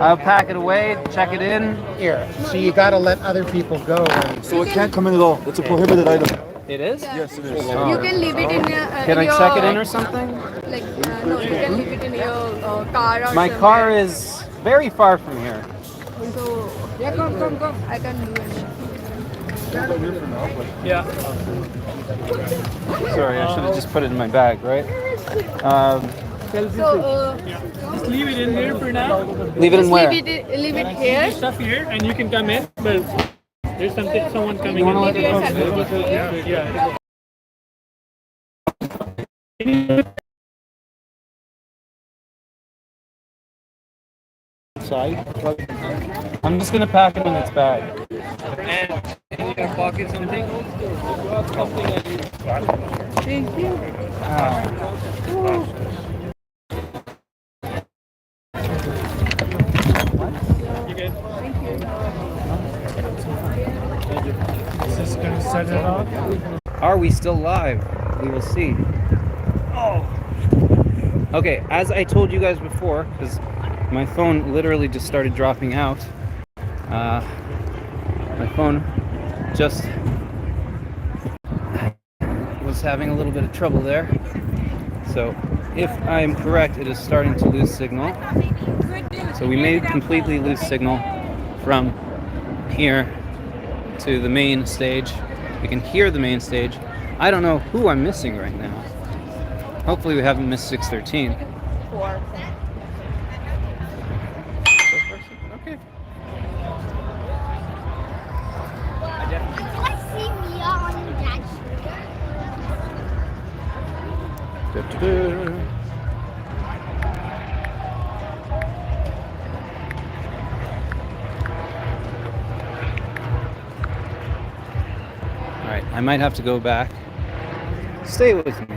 I'll pack it away, check it in. Here, so you got to let other people go. So it can't come in at all. It's a prohibited item. It is? Yes, it is. You can leave it in Can I check it in or something? Like, no, you can leave it in your car or My car is very far from here. So, yeah, come. I can do it. Yeah. Sorry, I should have just put it in my bag, right? Just leave it in here for now. Leave it in where? Leave it here. Stuff here, and you can come in. But there's someone coming You want to let in. the folks know? Yeah. Side. I'm just gonna pack it in its bag. And in your pocket something. Thank you. You good? Thank you. Is this gonna set it off? Are we still live? We will see. Oh. Okay, as I told you guys before, because my phone literally just started dropping out. My phone just was having a little bit of trouble there. So, if I am correct, it is starting to lose signal. So we may completely lose signal from here to the main stage. We can hear the main stage. I don't know who I'm missing right now. Hopefully we haven't missed 613. Four. Okay. Alright, I might have to go back. Stay with me.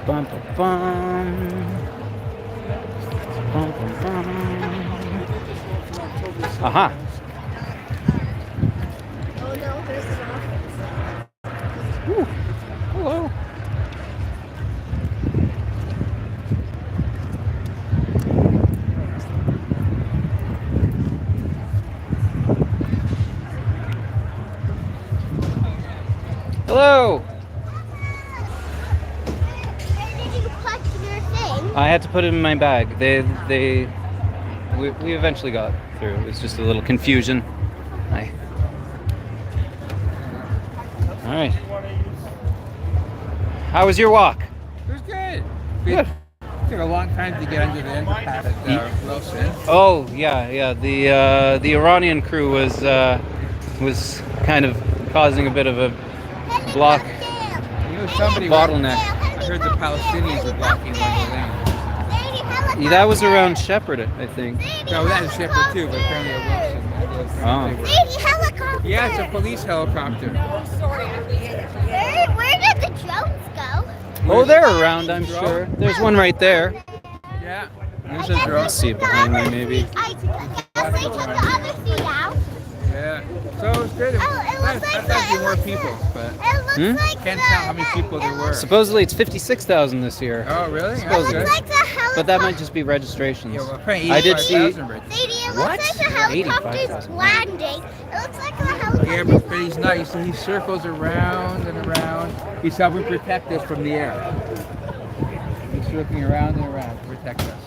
Bum, bum, bum. Bum, bum, bum. Aha! Oh no, there's an office. Ooh, hello. I had to put it in my bag. We eventually got through. It was just a little confusion. All right. How was your walk? It was good. Good. It took a long time to get under the underpass at Wilson. Oh yeah. The Iranian crew was kind of causing a bit of a block. Bottleneck. I heard the Palestinians were blocking one of the lanes. Yeah, that was around Shepherd, I think. No, that is Shepherd too, but apparently at Wilson. Oh. Yeah, it's a police helicopter. Where did the drones go? Oh, they're around, I'm sure. There's one right there. Yeah. There's a drone seat behind me, maybe. I took the other seat out. Yeah. So it was good. I thought there'd be more people, but can't tell how many people there were. Supposedly it's 56,000 this year. Oh, really? Supposedly. But that might just be registrations. Yeah, well, I did see. What? 85,000. Landing. It looks like a helicopter. Yeah, but he's nice. And he circles around and around. He's helping protect us from the air. He's circling around and around to protect us.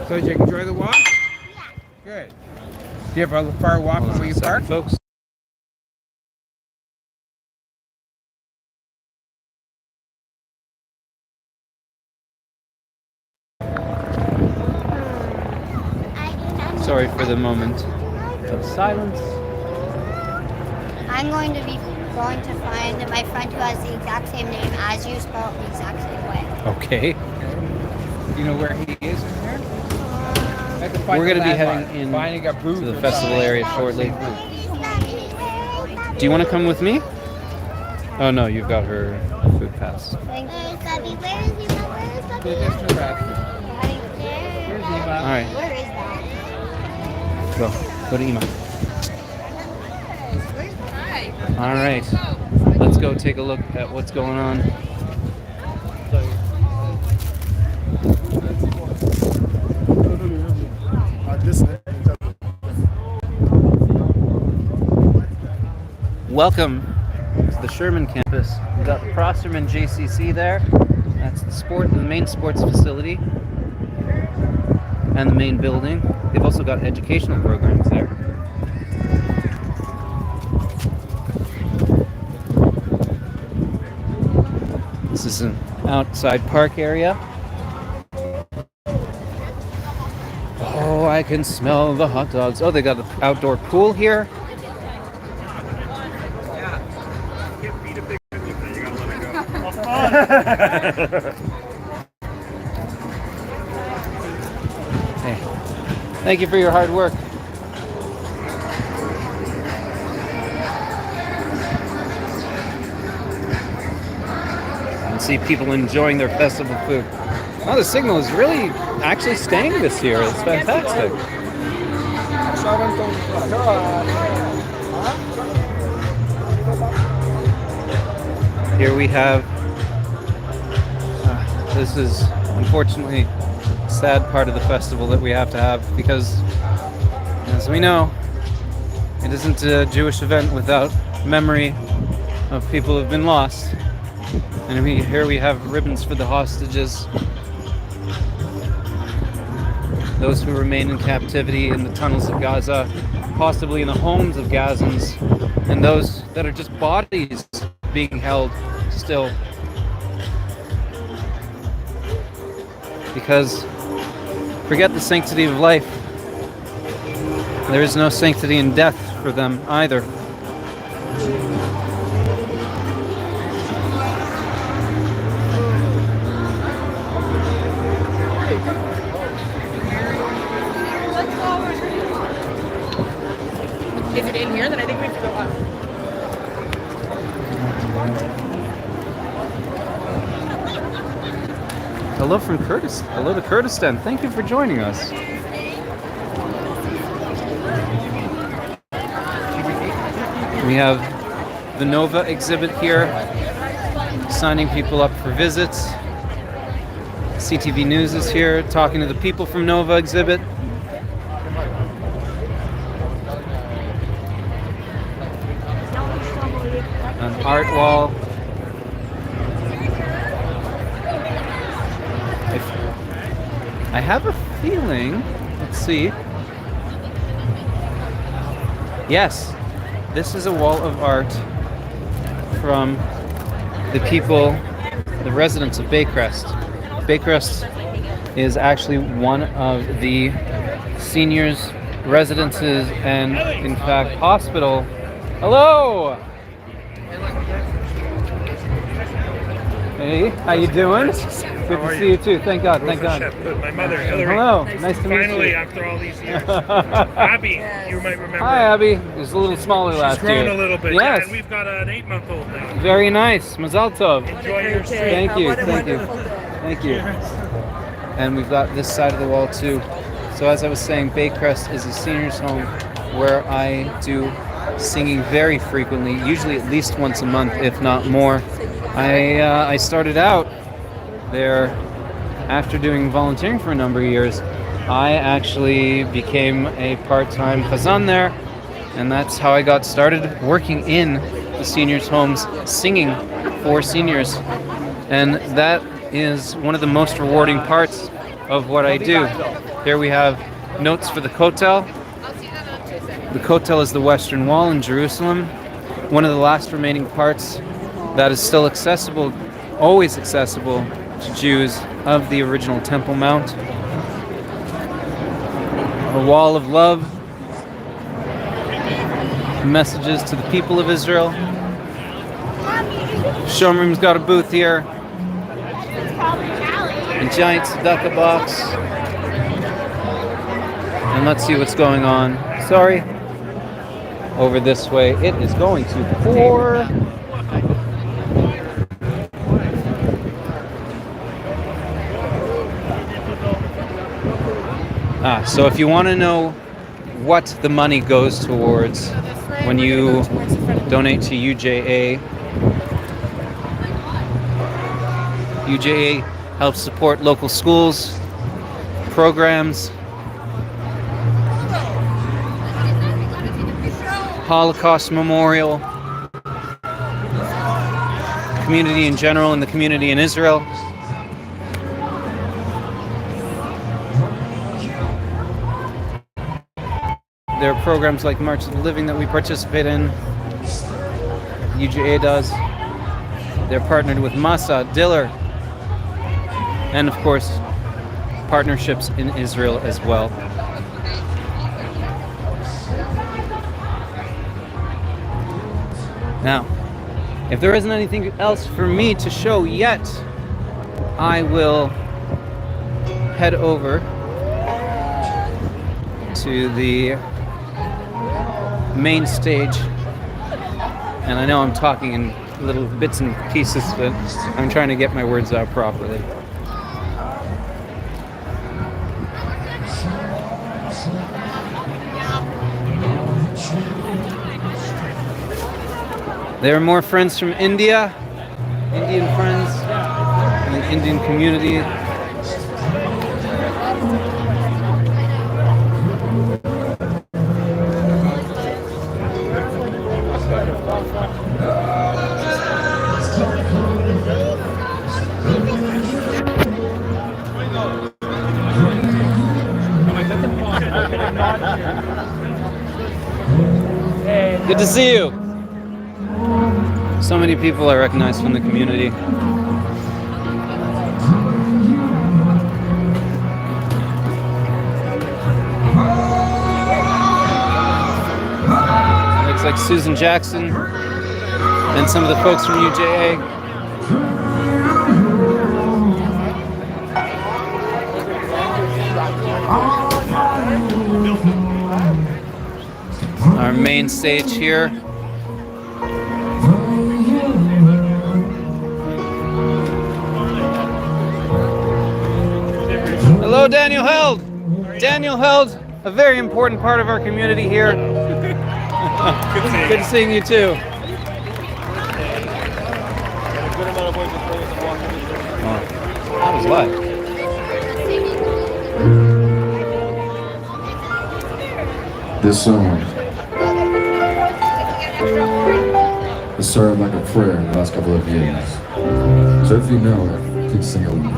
So did you enjoy the walk? Yeah. Good. Do you have a far walk from where you park? Folks. Sorry for the moment of silence. I'm going to find my friend who has the exact same name as you, spelled the exact same way. Okay. Do you know where he is in there? We're going to be heading in to the festival area shortly. Do you want to come with me? Oh no, you've got her food pass. Thank you. Where is Ema? Where is Bubby? All right. Where is that? Go to Ema. All right. Let's go take a look at what's going on. Welcome to the Sherman campus. We've got the Prosterman JCC there. That's the main sports facility and the main building. They've also got educational programs there. This is an outside park area. Oh, I can smell the hot dogs. Oh, they got an outdoor pool here. Hey, thank you for your hard work. I can see people enjoying their festival food. Oh, the signal is really actually staying this year. It's fantastic. Here we have, this is unfortunately a sad part of the festival that we have to have because, as we know, it isn't a Jewish event without memory of people who have been lost. And here we have ribbons for the hostages, those who remain in captivity in the tunnels of Gaza, possibly in the homes of Gazans, and those that are just bodies being held still. Because forget the sanctity of life. There is no sanctity in death for them either. Is it in here? Then I think we have to go up. Hello from Kurdistan. Hello to Kurdistan. Thank you for joining us. We have the Nova exhibit here, signing people up for visits. CTV News is here, talking to the people from Nova exhibit. An art wall. I have a feeling, let's see. Yes, this is a wall of art from the people, the residents of Baycrest. Baycrest is actually one of the seniors' residences and, in fact, hospital. Hello! Hey, how you doing? Good to see you too. Thank God, thank God. My mother, Hillary. Hello, nice to meet you. Finally, after all these years. Abby, you might remember. Hi, Abby. It was a little smaller last year. She's grown a little bit. Yes. Yeah, and we've got an 8-month-old now. Very nice. Mazal tov. Enjoy your stay. Thank you, What a thank you. wonderful day. Thank you. And we've got this side of the wall too. So as I was saying, Baycrest is a seniors home where I do singing very frequently, usually at least once a month, if not more. I started out there after doing volunteering for a number of years. I actually became a part-time chazan there, and that's how I got started working in the seniors' homes, singing for seniors. And that is one of the most rewarding parts of what I do. Here we have notes for the Kotel. The Kotel is the Western Wall in Jerusalem, one of the last remaining parts that is still accessible, always accessible to Jews of the original Temple Mount. A wall of love, messages to the people of Israel. Shomrim's got a booth here. A giant tzedakah box. And let's see what's going on. Sorry. Over this way. It is going to pour. So if you want to know what the money goes towards when you donate to UJA, UJA helps support local schools, programs, Holocaust Memorial, community in general, and the community in Israel. There are programs like March of the Living that we participate in. UGA does. They're partnered with Masa, Diller, and of course, partnerships in Israel as well. Now, if there isn't anything else for me to show yet, I will head over to the main stage. And I know I'm talking in little bits and pieces, but I'm trying to get my words out properly. There are more friends from India, Indian friends, and the Indian community. Good to see you. So many people I recognize from the community. Looks like Susan Jackson and some of the folks from UJA. Our main stage here. Hello, Daniel Held. Daniel Held, a very important part of our community here. Good seeing you too. That was live. This song has served like a prayer in the last couple of years. So if you know it, please sing it with me.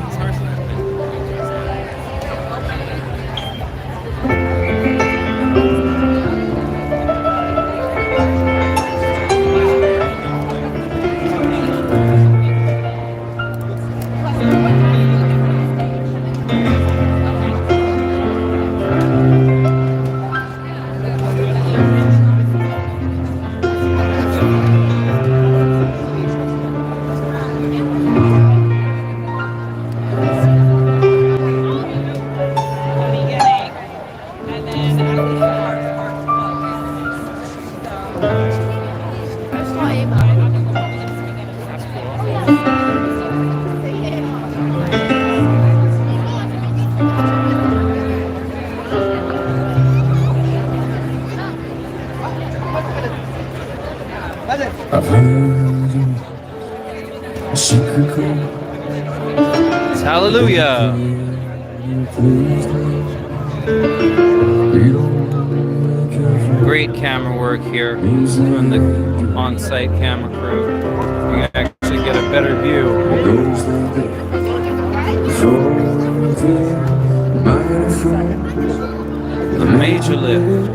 I've heard a secret call. It's hallelujah. Great camera work here from the on-site camera crew. You can actually get a better view. The major lift.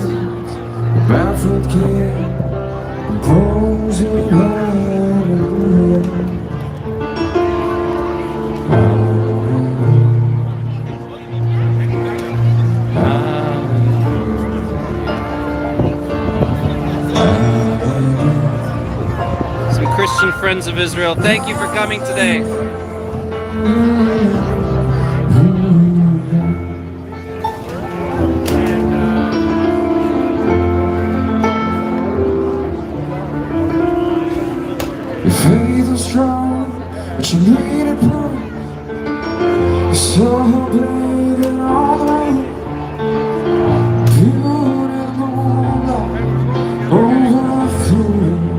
Some Christian friends of Israel, thank you for coming today. Your faith is strong, but you need it proof. You're so big and all the way. Beautiful, overflowing.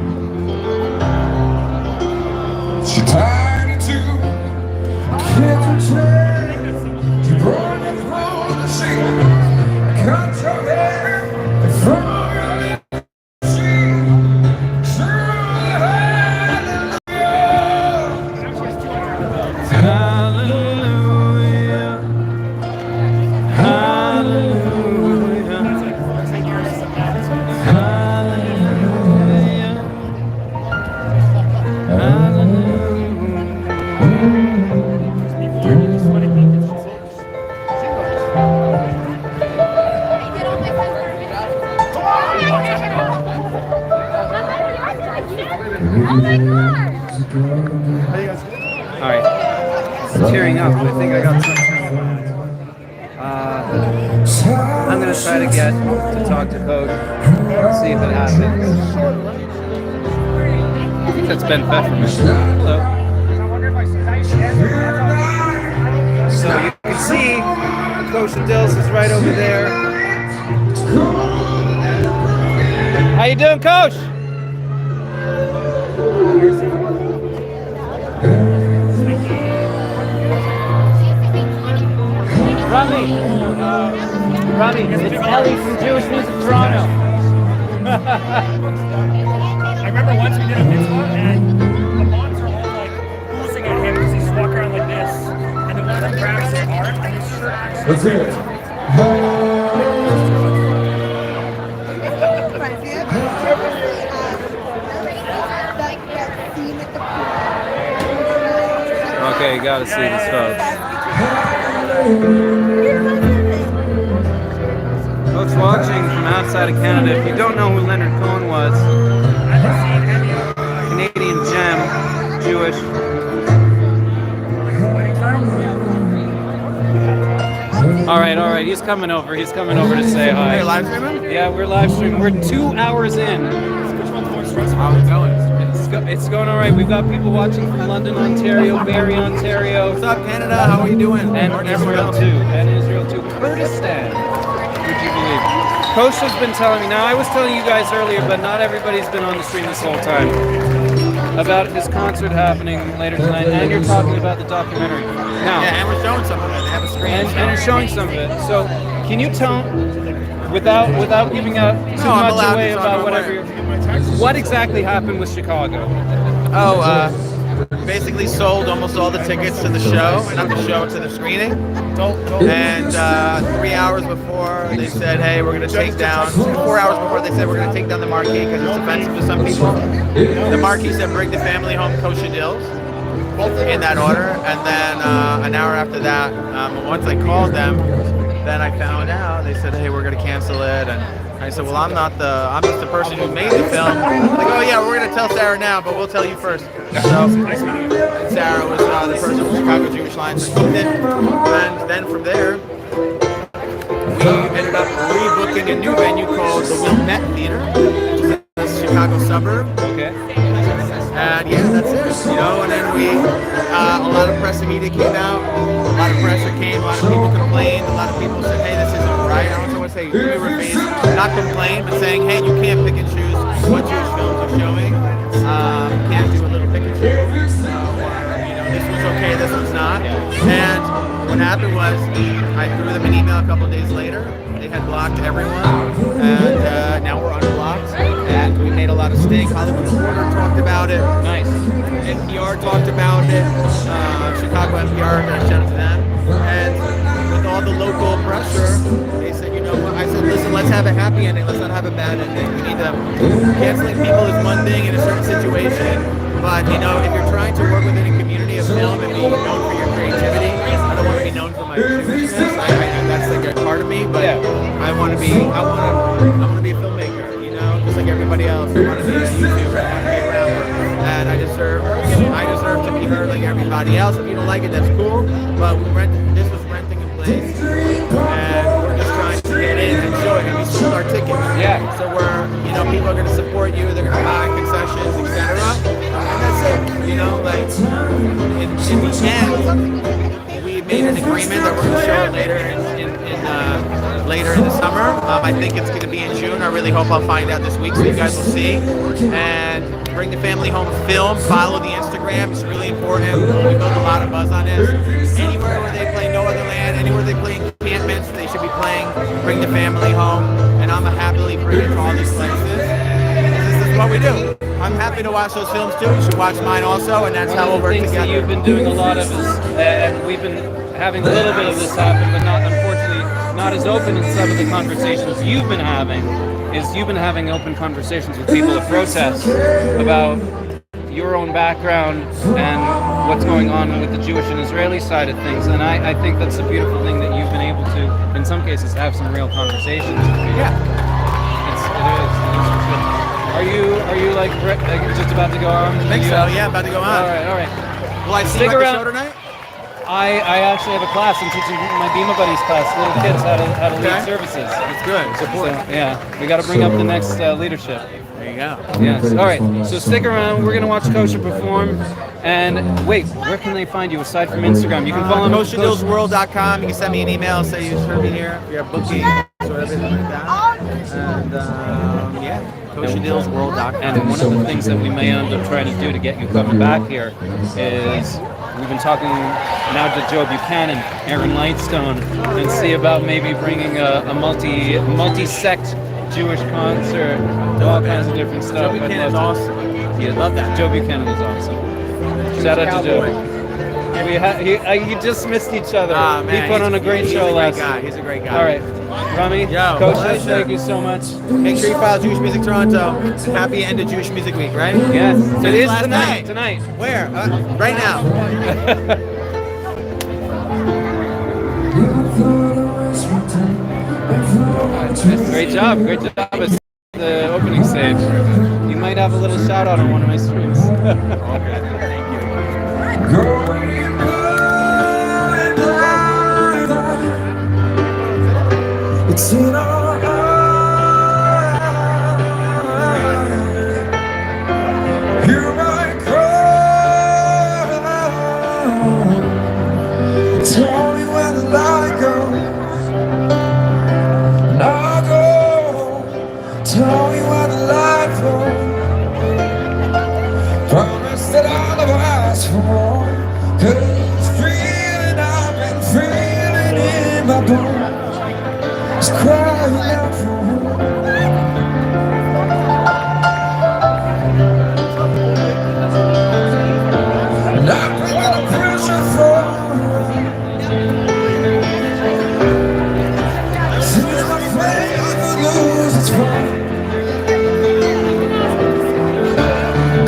She tied it to a kitchen chair. You brought it from the sea. Cut your hair from your lips. Alright, it's tearing up. I think I got some I'm gonna try to get to talk to Coach, see if it happens. I think that's Ben Pfefferman. Hello. So you can see Coach Dills is right over there. How you doing, Coach? Robbie, it's Ellie from Jewish Music Toronto. I remember once we did a mitzvah and the moms are all like oozing at him because he's walking around like this, and the one that grabs his arm and his shirt actually. Let's hear it. Okay, you gotta see these folks. Folks watching from outside of Canada, if you don't know who Leonard Cohen was, Canadian gem, Jewish. All right, he's coming over to say hi. Are you live streaming? Yeah, we're live streaming. We're 2 hours in. How's it going? It's going all right. We've got people watching from London, Ontario, Barrie, Ontario. What's up, Canada? How are you doing? And Israel too. Kurdistan. Would you believe? Coach has been telling me, now I was telling you guys earlier, but not everybody's been on the stream this whole time, about this concert happening later tonight, and you're talking about the documentary. Now, yeah, and we're showing some of it. They have a screen. And you're showing some of it. So, can you tell, without giving out too much away about whatever, what exactly happened with Chicago? Basically sold almost all the tickets to the show, not the show, to the screening. And 3 hours before, they said, hey, we're going to take down, 4 hours before they said we're going to take down the marquee because it's offensive to some people. The marquee said bring the family home, kosher dills, in that order. And then an hour after that, once I called them, then I found out, they said, hey, we're going to cancel it. And I said, well, I'm just the person who made the film. Like, oh yeah, we're going to tell Sarah now, but we'll tell you first. So Sarah was the person from Chicago Jewish Lines that booked it. And then from there, we ended up rebooking a new venue called the Wilmette Theater, which is in the Chicago suburb. Okay. And yeah, that's it. You know, and then a lot of press and media came out. A lot of pressure came. A lot of people complained. A lot of people said, hey, this isn't right. I don't want to say not complain, but saying, hey, you can't pick and choose what Jewish films are showing. Can't do a little picture. This one's okay, this one's not. And what happened was I threw them an email a couple of days later. They had blocked everyone, and now we're unblocked. And we made a lot of stink. Hollywood Reporter talked about it. Nice. NPR talked about it. Chicago NPR, got a shout out to them. And with all the local pressure, they said, you know what? I said, listen, let's have a happy ending. Let's not have a bad ending. We need to canceling people is one thing in a certain situation, but you know, if you're trying to work within a community of film and be known for your creativity, I don't want to be known for my Jewishness. I know that's like a part of me, but I want to be a filmmaker. You know, just like everybody else. I want to be a YouTuber. I want to be a rapper, and I deserve to be heard like everybody else. If you don't like it, that's cool. But this was renting a place, and we're just trying to get in and show it. And we sold our tickets. Yeah. So people are going to support you. They're going to buy concessions, etc. And that's it. You know, like in the end, we made an agreement that we're going to show it later later in the summer. I think it's going to be in June. I really hope I'll find out this week, so you guys will see. And bring the family home film. Follow the Instagram. It's really important. We build a lot of buzz on this. Anywhere where they play No Other Land, anywhere they play encampments, they should be playing Bring the Family Home. And I'm happily bringing to all these places. This is what we do. I'm happy to watch those films too. You should watch mine also, and that's how we'll work together. That you've been doing a lot of is, and we've been having a little bit of this happen, but not, unfortunately, not as open in some of the conversations you've been having. You've been having open conversations with people at protests about your own background and what's going on with the Jewish and Israeli side of things. And I think that's a beautiful thing that you've been able to, in some cases, have some real conversations. Yeah. Are you like just about to go on? I think so, yeah, about to go on. All right. Will I see you at the show tonight? I actually have a class. I'm teaching my Bima Buddies class, little kids, how to lead services. That's good. Support. So, yeah, we got to bring up the next leadership. There you go. Yes. All right. So stick around. We're gonna watch Kosher perform. And wait, where can they find you aside from Instagram? You can follow them. KosherDealsWorld.com. You can send me an email, say you heard me here. If you're booking or everything like that. And KosherDealsWorld.com. And one of the things that we may end up trying to do to get you coming back here is we've been talking now to Joe Buchanan, Aaron Lightstone, and see about maybe bringing a multi-sect Jewish concert, all kinds of different stuff. Joe Buchanan is awesome. Yeah, love that. Joe Buchanan is awesome. Shout out to Joe. You just missed each other. Man, he put on a great show last night. He's a great guy. All right. Rami, Kosher, thank you so much. Make sure you follow Jewish Music Toronto. Happy end of Jewish Music Week, right? Yes. It is tonight. Tonight. Where? Right now. Great job at the opening stage. You might have a little shout out on one of my streams. It's in our eyes. Hear my cry. Tell me where the light goes. Now go. Tell me where the light flows. Promise that I'll never ask for more. 'Cause feeling I've been feeling in my bones. Crying out for home. And I'm bringing the pressure for since my faith will lose its fun.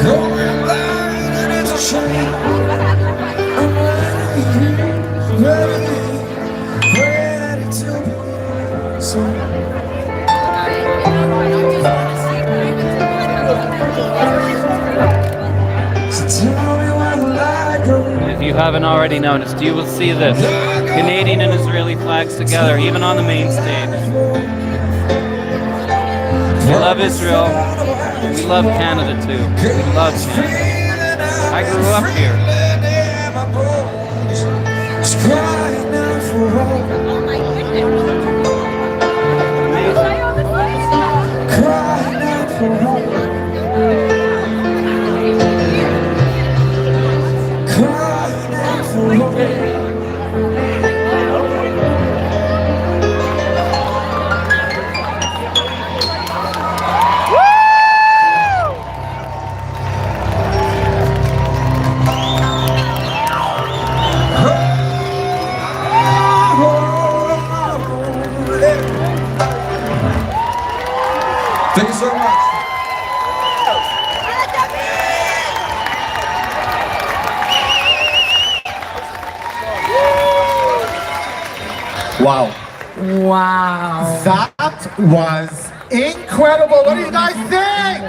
Going blind and it's a shame. I'm ready to be so. If you haven't already noticed, you will see this Canadian and Israeli flags together, even on the main stage. We love Israel. We love Canada too. We love Canada. I grew up here. Thank you so much. Wow. Wow. That was incredible. What do you guys think?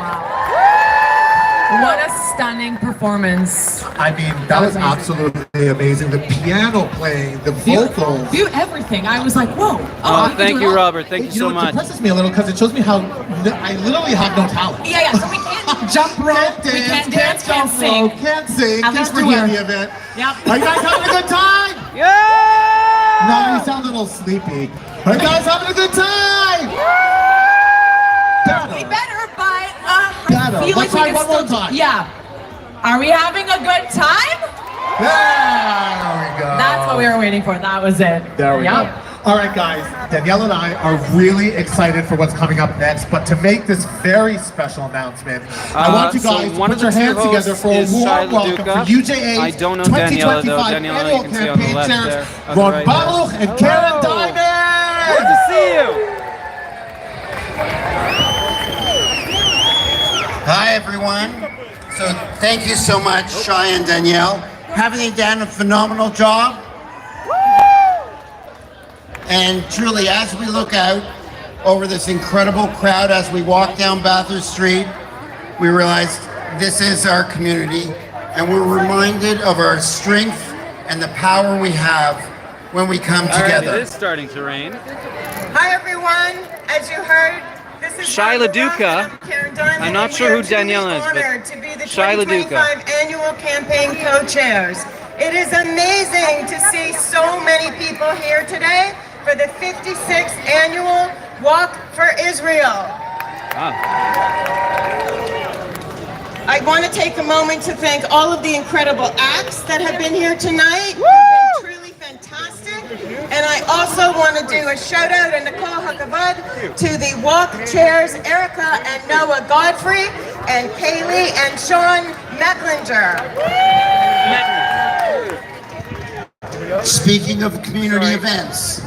What a stunning performance. I mean, that was absolutely amazing. The piano playing, the vocals. View everything. I was like, whoa. Thank you, Robert. Thank you so It much. depresses me a little because it shows me how I literally have no talent. Yeah, so we can't jump rope, we can't dance, can't sing. Can't sing, At least can't we're do any here. of it. Yep. Are you guys having a good time? Yeah! No, you sound a little sleepy. Are you guys having a good time? We better, but Better. I feel Let's like we try can one more still time. Yeah. Are we having a good time? There we go. That's what we were waiting for. That was it. There we go. All right, guys. Danielle and I are really excited for what's coming up next. But to make this very special announcement, I want you guys to put your hands together for a warm welcome for UJA's I don't know Daniela, though. 2025 Daniela, annual you can see on the campaign left chairs. there, on the Ron right Baruch there. and Karen Diamond. Good to see you. Hi, everyone. So thank you so much, Shai and Danielle. Haven't they done a phenomenal job? And truly, as we look out over this incredible crowd, as we walk down Bathurst Street, we realized this is our community, and we're reminded of our strength and the power we have when we come All right, together. it is starting to rain. Hi everyone, as you heard, this is Shaila Duca. I'm not sure who Danielle is, honored to be the but Shaila Duca. 2025 annual campaign co-chairs. It is amazing to see so many people here today for the 56th annual Walk for Israel. I want to take a moment to thank all of the incredible acts that have been here tonight. You've been truly fantastic. And I also want to do a shout out and a kol hakavod to the walk chairs, Erica and Noah Godfrey, and Kaylee and Sean Mecklinger. Speaking of community events,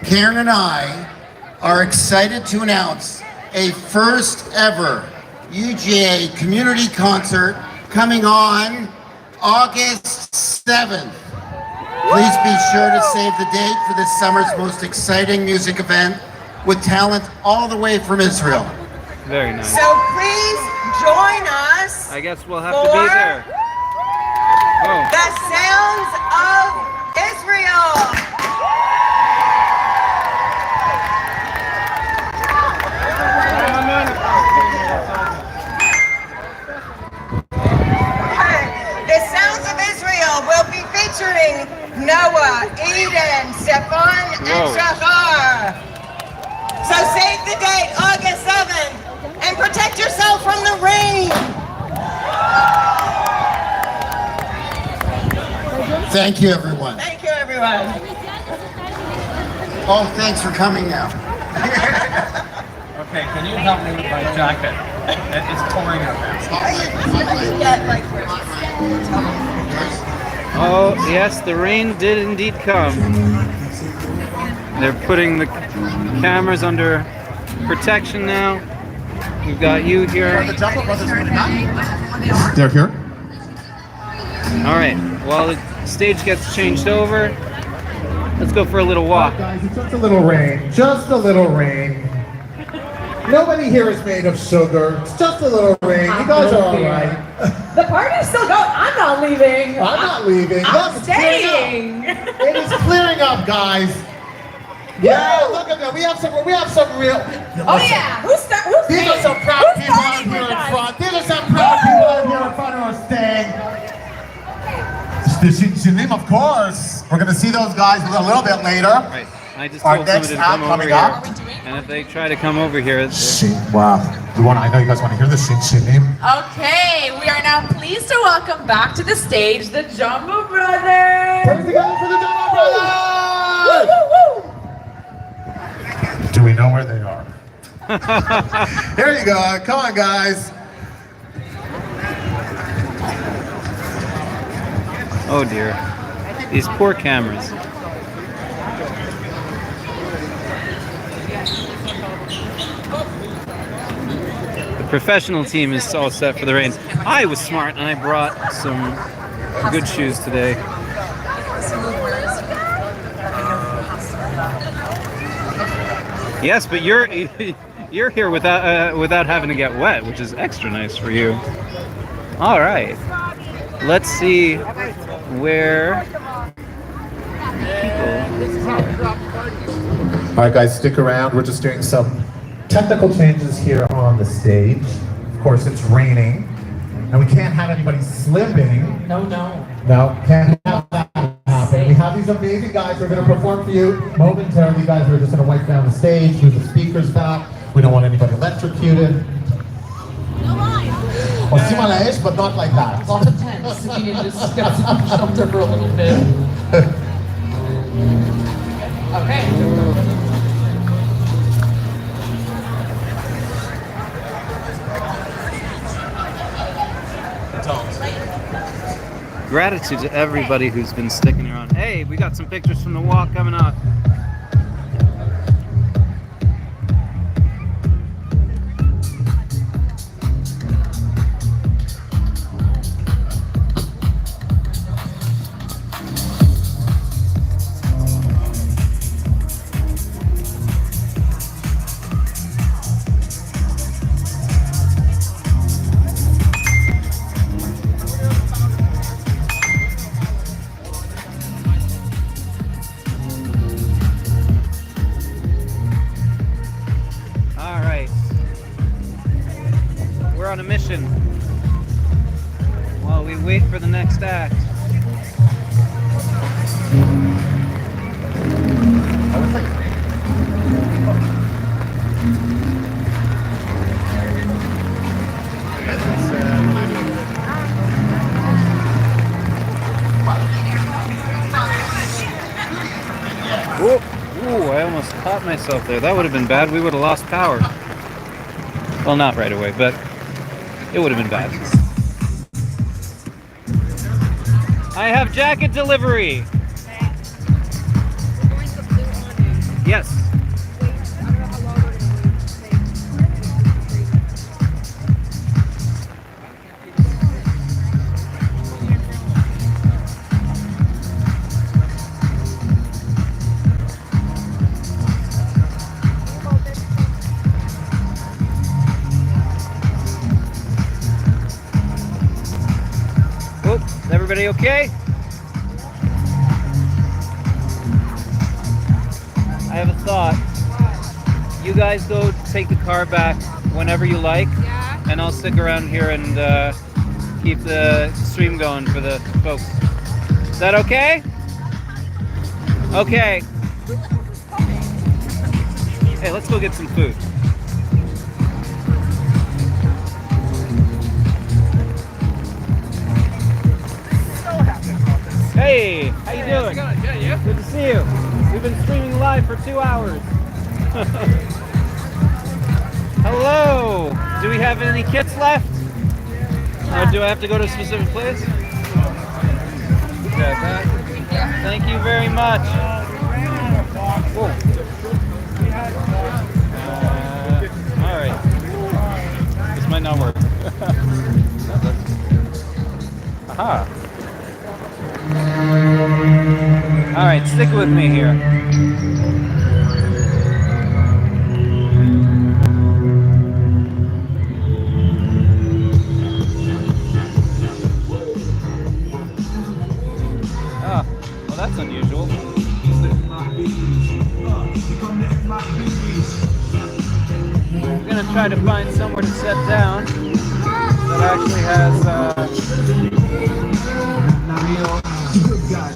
Karen and I are excited to announce a first ever UGA community concert coming on August 7th. Please be sure to save the date for this summer's most exciting music event with talent all the way from Israel. Very nice. So please join us. I guess we'll have to be there. Oh. The Sounds of Israel. The Sounds of Israel will be featuring Noah, Eden, Stefan, and Shahar. So save the date, August 7th, and protect yourself from the rain. Thank you, everyone. Thank you, everyone. Oh, thanks for coming now. Okay, can you help me with my jacket? It's pouring out there. Oh, yes, the rain did indeed come. They're putting the cameras under protection now. We've got you here. They're here. All right, while the stage gets changed over, let's go for a little walk. Guys, it's just a little rain. Just a little rain. Nobody here is made of sugar. It's just a little rain. You guys are all right. The party's still going. I'm not leaving. I'm not leaving. I'm Look, staying. It is clearing up, guys. Yeah, look at that. We have some real. Oh yeah. Who's These are some proud people out here in front. These are some proud people out here in front who are staying. The Shinim, of course. We're going to see those guys a little bit later. Right. I just Our told somebody next to act come over coming here. up. And if they try to come over here, Wow. I know you guys want to hear the Shinim. Okay, we are now pleased to welcome back to the stage the Jumbo Brothers. Praise God for the Jumbo Brothers! Woo, woo, woo. Do we know where they are? Here you go. Come on, guys. oh dear, these poor cameras. professional team is all set for the rain. I was smart and I brought some good shoes today. Yes, but you're here without having to get wet, which is extra nice for you. All right, let's see where All right, guys, stick around. We're just doing some technical changes here on the stage. Of course, it's raining, and we can't have anybody slipping. No, can't have that happen. We have these amazing guys who are going to perform for you momentarily. You guys are just going to wipe down the stage, move the speakers back. We don't want anybody electrocuted. Or simulation, but not like that. Lots of tents. If you need to just get some shelter for a little bit. Okay. Gratitude to everybody who's been sticking around. Hey, we got some pictures from the walk coming up. On a mission while we wait for the next act. Ooh, I almost caught myself there. That would have been bad. We would have lost power. Well, not right away, but it would have been bad. I have jacket delivery. Yes. Everybody okay? I have a thought. You guys go take the car back whenever you like, and I'll stick around here and keep the stream going for the folks. Is that okay? Okay. Hey, let's go get some food. Hey, how you doing? Good, you? Good to see you. We've been streaming live for 2 hours. Hello. Do we have any kits left? Or do I have to go to a specific place? Okay. Thank you very much. Whoa. All right. This might not work. Aha. All right, stick with me here. Oh, well, that's unusual. I'm gonna try to find somewhere to sit down that actually has real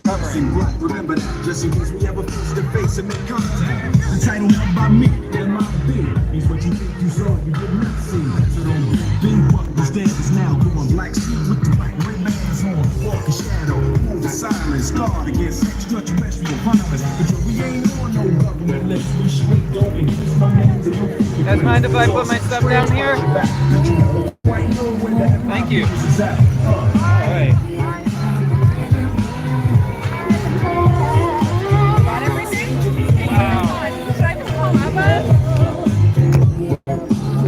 covering. Remember that, just in case we ever face to face and make contact. The title held by me and my bid is what you think you saw, you did not see. So don't be what the stand is now. Come on, black sheep with the white red bands on. Walk in shadow, move in silence, guard against extraterrestrial violence. But we ain't on no government list. We straight don't use my name to look. You guys mind if I put my stuff down here? Thank you. All right.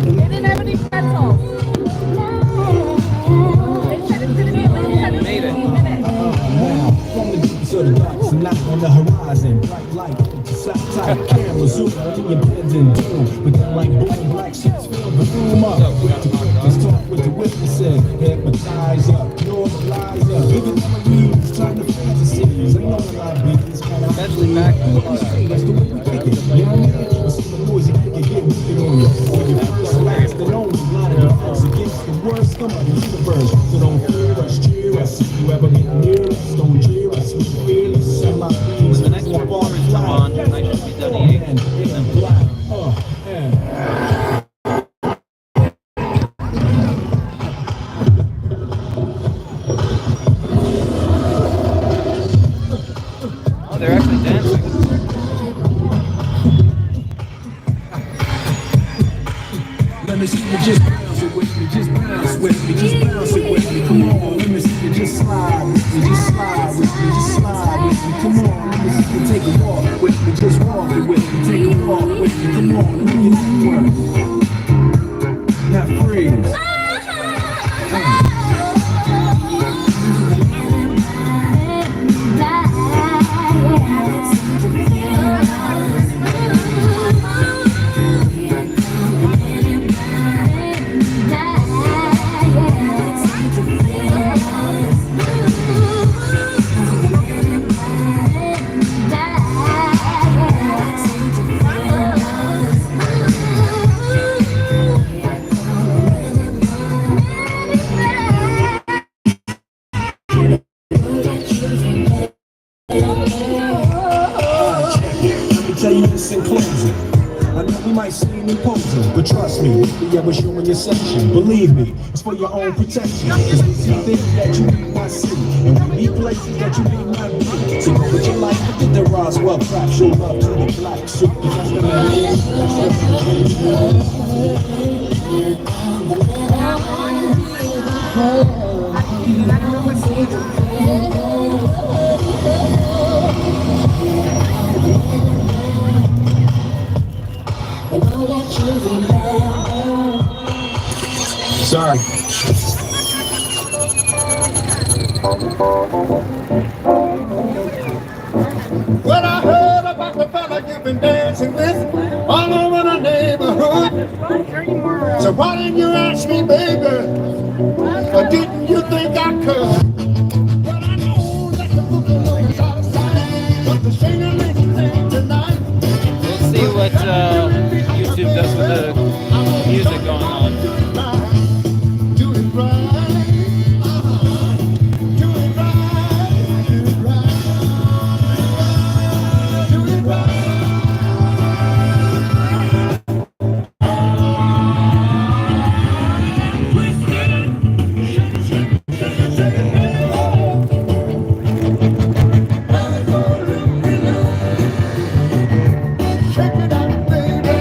They didn't have any pencils. soon. Independent doom. But then like boom, black sheets fill the room up. With the witness, talk with the witnesses. Hypnotize up, normalize up. Living memories, turn to fantasies. I know what I be. This kind of especially back that's the way we think it. You know what I mean? Some of the noisy can get wicked on you. When you first last, then only line of defense against the worst scum of the universe. So don't fear us, cheer us. If you ever get near us, don't jeer us. We feel us. Send my beams. When the next performers come on, I should be done eating. And black. Oh, they're actually dancing. Let me see you just bounce it with me, just bounce with me, just bounce it with me. Come on, let me see you just slide with me, just slide with me, just slide with me. Come on, let me see you take a walk with me, just walk it with me, take a walk with me. Come on, let me get you work. Now freeze. Tell you this in closing. I know we might seem imposing, but trust me, we ever showing your section. Believe me, it's for your own protection. Cause we see things that you need not see, and we meet places that you need not be. So go with your life, forget the Roswell crap. Show love to the black suit. That's the sorry. What I heard about the fella you've been dancing with all over the neighborhood. So why didn't you ask me, baby? Or didn't you think I could? Well, I know that the boogaloo is outside, but the singer is there tonight. We'll see what YouTube does with the music going on. Do it right. Do it right. Do it right. Do it right. Check it out, baby.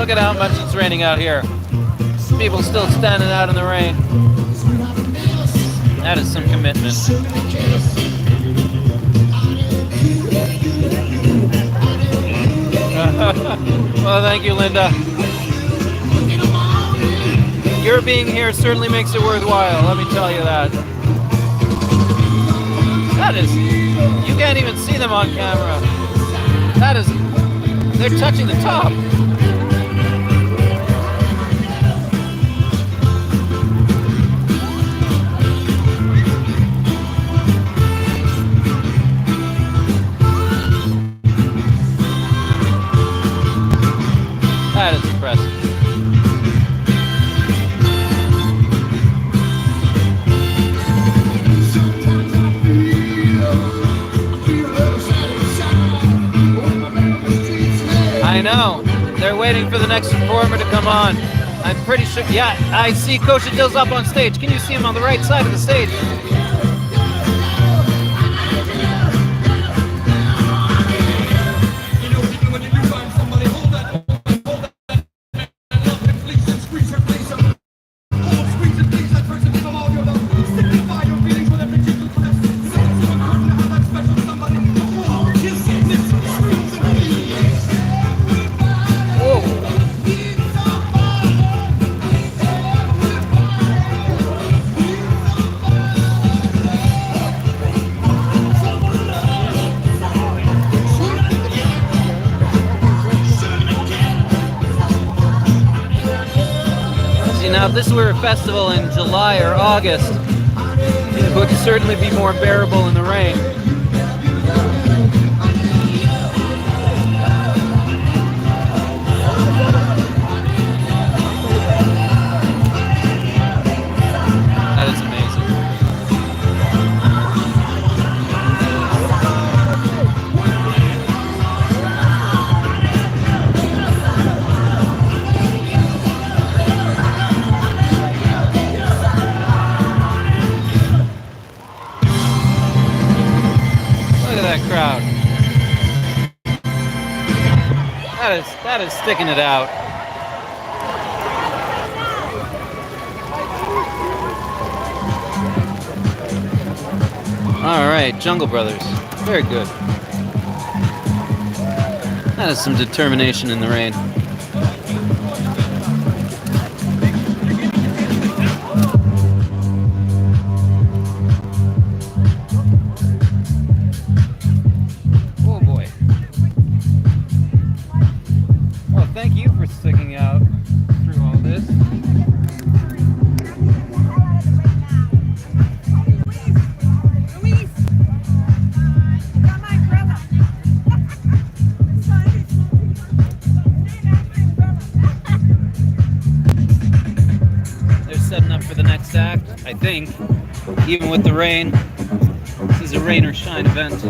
Look at how much it's raining out here. People still standing out in the rain. That is some commitment. Well, thank you, Linda. Your being here certainly makes it worthwhile, let me tell you that. That is, you can't even see them on camera. That is, they're touching the top. That is impressive. I know. They're waiting for the next performer to come on. I'm pretty sure. Yeah, I see Coach Adil's up on stage. Can you see him on the right side of the stage? Now, if this were a festival in July or August, it would certainly be more bearable in the rain. That is amazing. Crowd. That is sticking it out. All right, Jungle Brothers. Very good. That is some determination in the rain. Thank you for sticking out through all this. They're setting up for the next act, I think, even with the rain. This is a rain or shine event.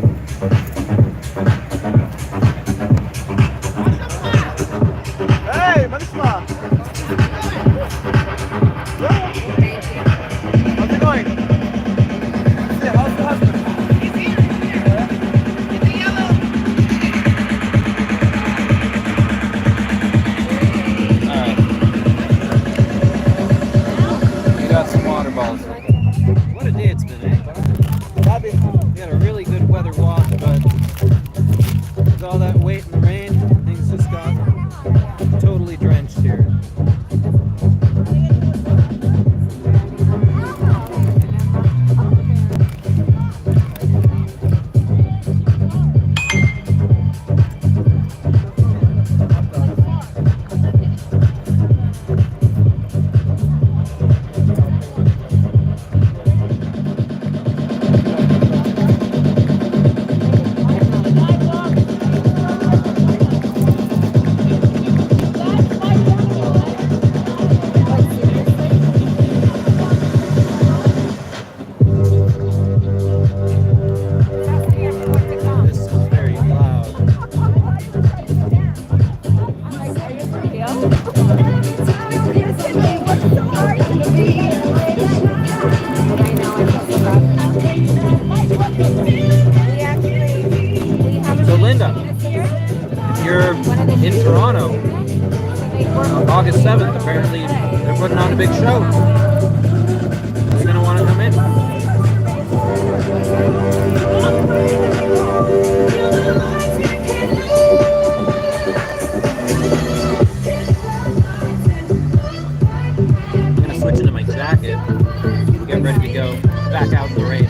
Hey, Manisma! How's it going? Yeah, how's the husband? He's here. In the yellow. Alright. We got some water balls. What a day it's been, eh? We had a really good weather walk, but with all that weight and rain, things just got totally drenched here. So Linda, you're in Toronto on August 7th. Apparently they're putting on a big show. You're gonna want to come in. I'm gonna switch into my jacket and get ready to go back out in the rain.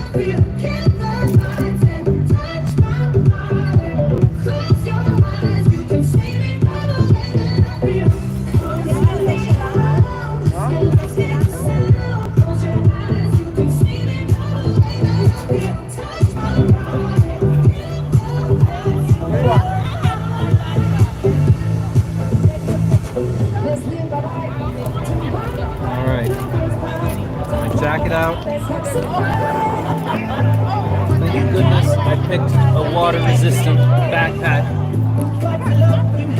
Alright, my jacket out. Thank goodness I picked a water-resistant backpack.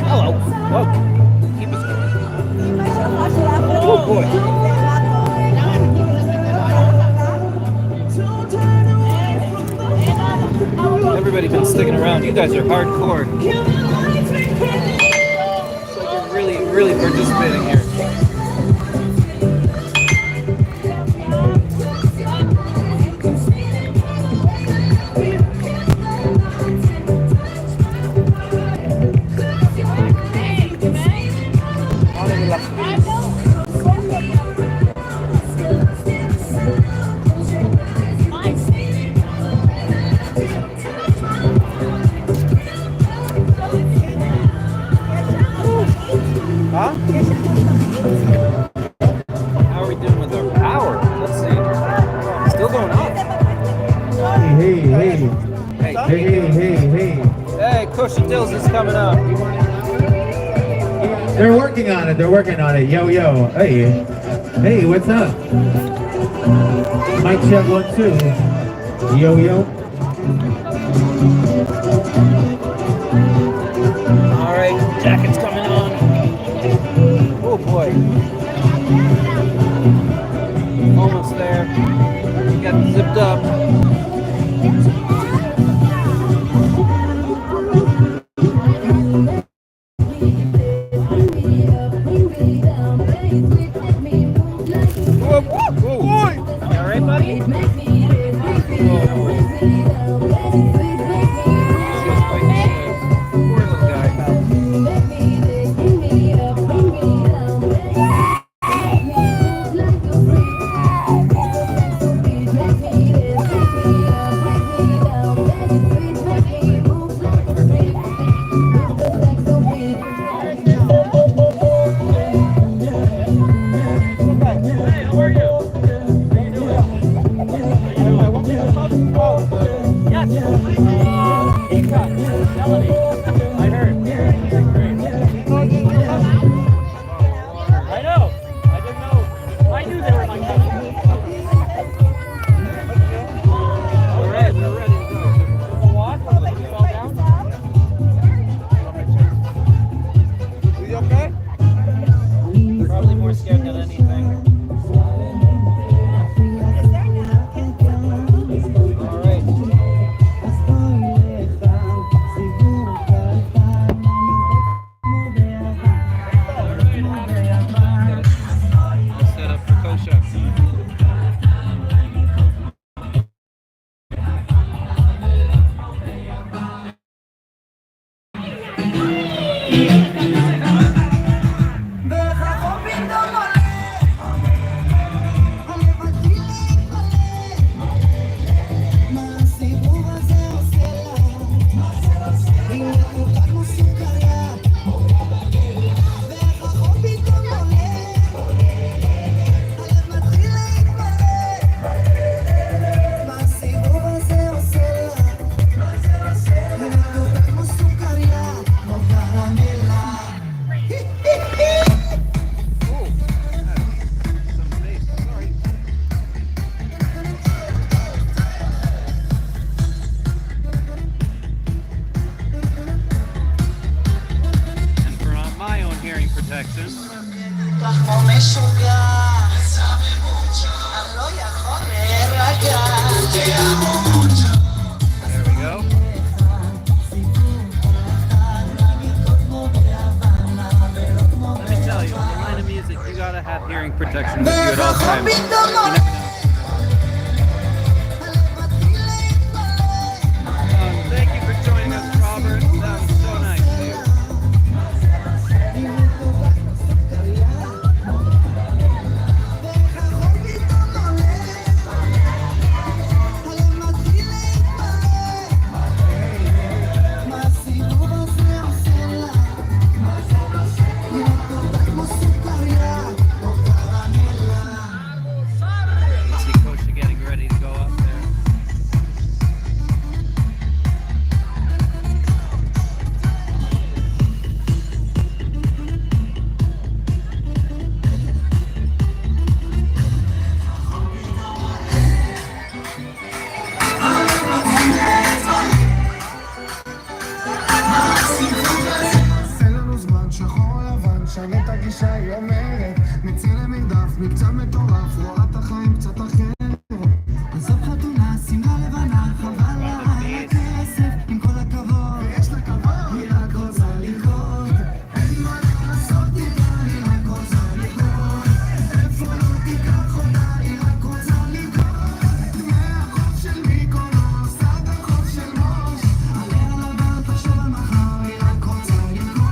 Hello. Whoa. Keep us oh boy. Everybody been sticking around. You guys are hardcore. So you're really participating here. Huh? How are we doing with our power? Let's see. Still going up. Hey. Hey, Cushion Dills is coming up. They're working on it. Yo. Hey, what's up? Mic check 1, 2. Yo. All right, jacket's coming on. Oh boy. Almost there. Got it zipped up. Whoa. You all right, buddy? Poor little guy. There we go. Let me tell you, in the line of music, you gotta have hearing protection with you at all times. You never know. Thank you for joining us, Robert. That was so nice, dude. See Kosha getting ready to go up there. שנה את הגישה היא אומרת מצלם מדף, מקצת מטורף רואה את החיים קצת אחרת עזוב חתונה, שמלה לבנה חבל לה על הכסף עם כל הכבוד ויש לה כבוד היא רק רוצה לרקוד אין מה לעשות איתה היא רק רוצה לרקוד איפה לא תיקח אותה היא רק רוצה לרקוד מהחוף של מיקונוס עד החוף של מוש עליה לבן תחשוב על מחר היא רק רוצה לרקוד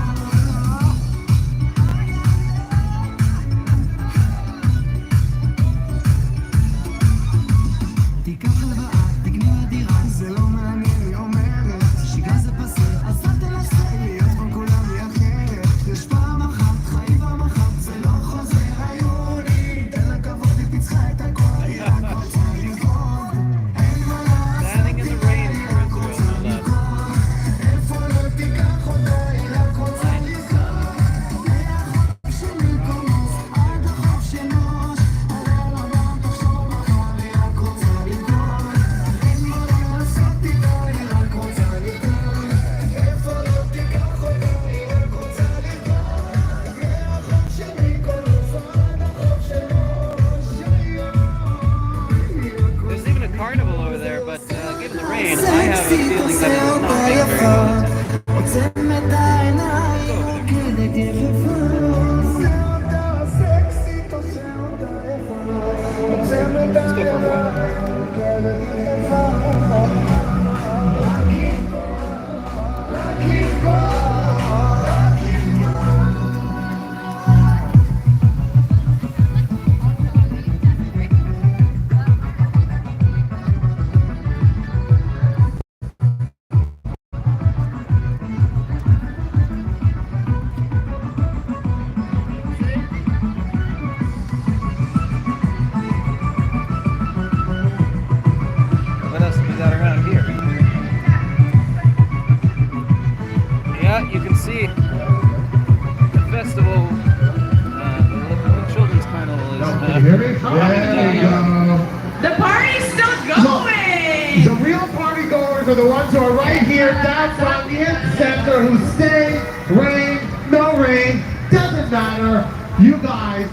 The party's still going! The real party goers are the ones who are right here down front in the center who stay, rain, no rain, doesn't matter. You guys,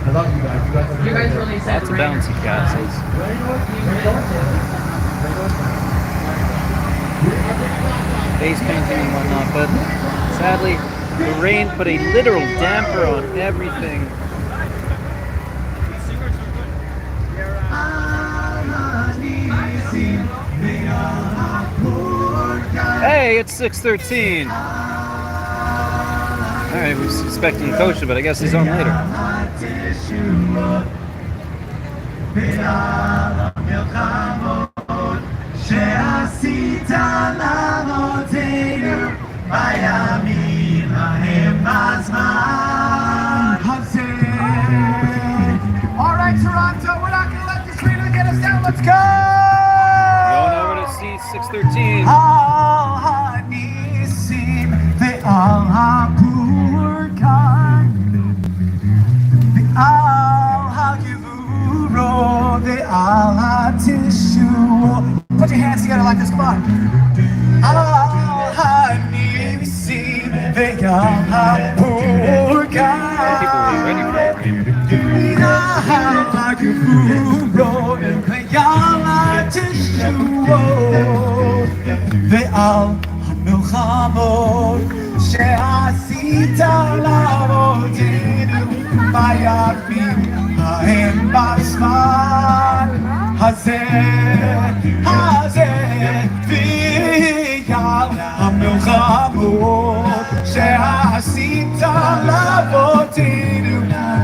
I love you guys. You guys really said lots of bouncy castles. Face painting and whatnot, but sadly the rain put a literal damper on everything. Hey, it's 6:13. Alright, we was expecting Kosha, but I guess he's on later. Alright, Toronto, we're not gonna let this reader get us down. Let's go! Going over to see 613. ועל הפורקן ועל הגבורות ועל התשוע. Put your hands together like this, come on. על הניסים ועל הפורקן יבורו ויאללה תשועות ועל המלחמות שעשית לאבותינו בימים ההם בזמן הזה ועל המלחמות שעשית לאבותינו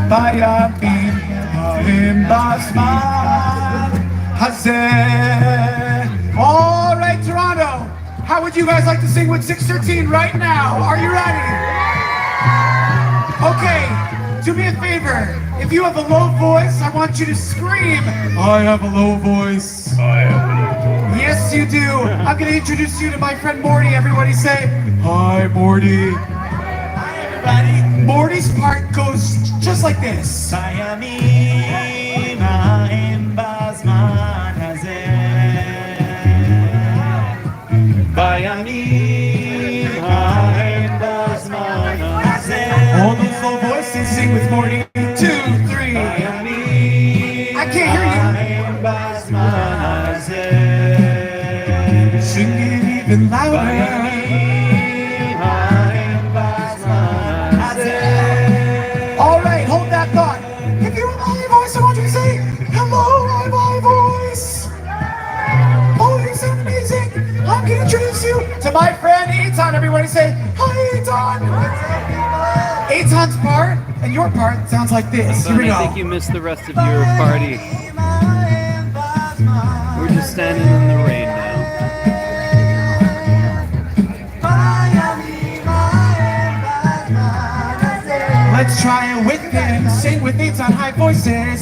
בימים ההם בזמן הזה. All right, Toronto, how would you guys like to sing with 613 right now? Are you ready? Okay, do me a favor. If you have a low voice, I want you to scream, I have a low voice. I have a low voice. Yes, you do. I'm going to introduce you to my friend Morty. Everybody say, hi, Morty. Hi, everybody. Morty's part goes just like this. All those low voices, sing with Morty. 2, 3. I can't hear you. Sing it even louder. All right, hold that thought. If you have my voice, I want you to say, hello, I'm my voice. Oh, you sound amazing. I'm going to introduce you to my friend Eitan. Everybody say, hi, Eitan. Eitan's part and your part sounds like this. Here we go. I think you missed the rest of your party. We're just standing in the rain now. Let's try it with him. Sing with Eitan high voices.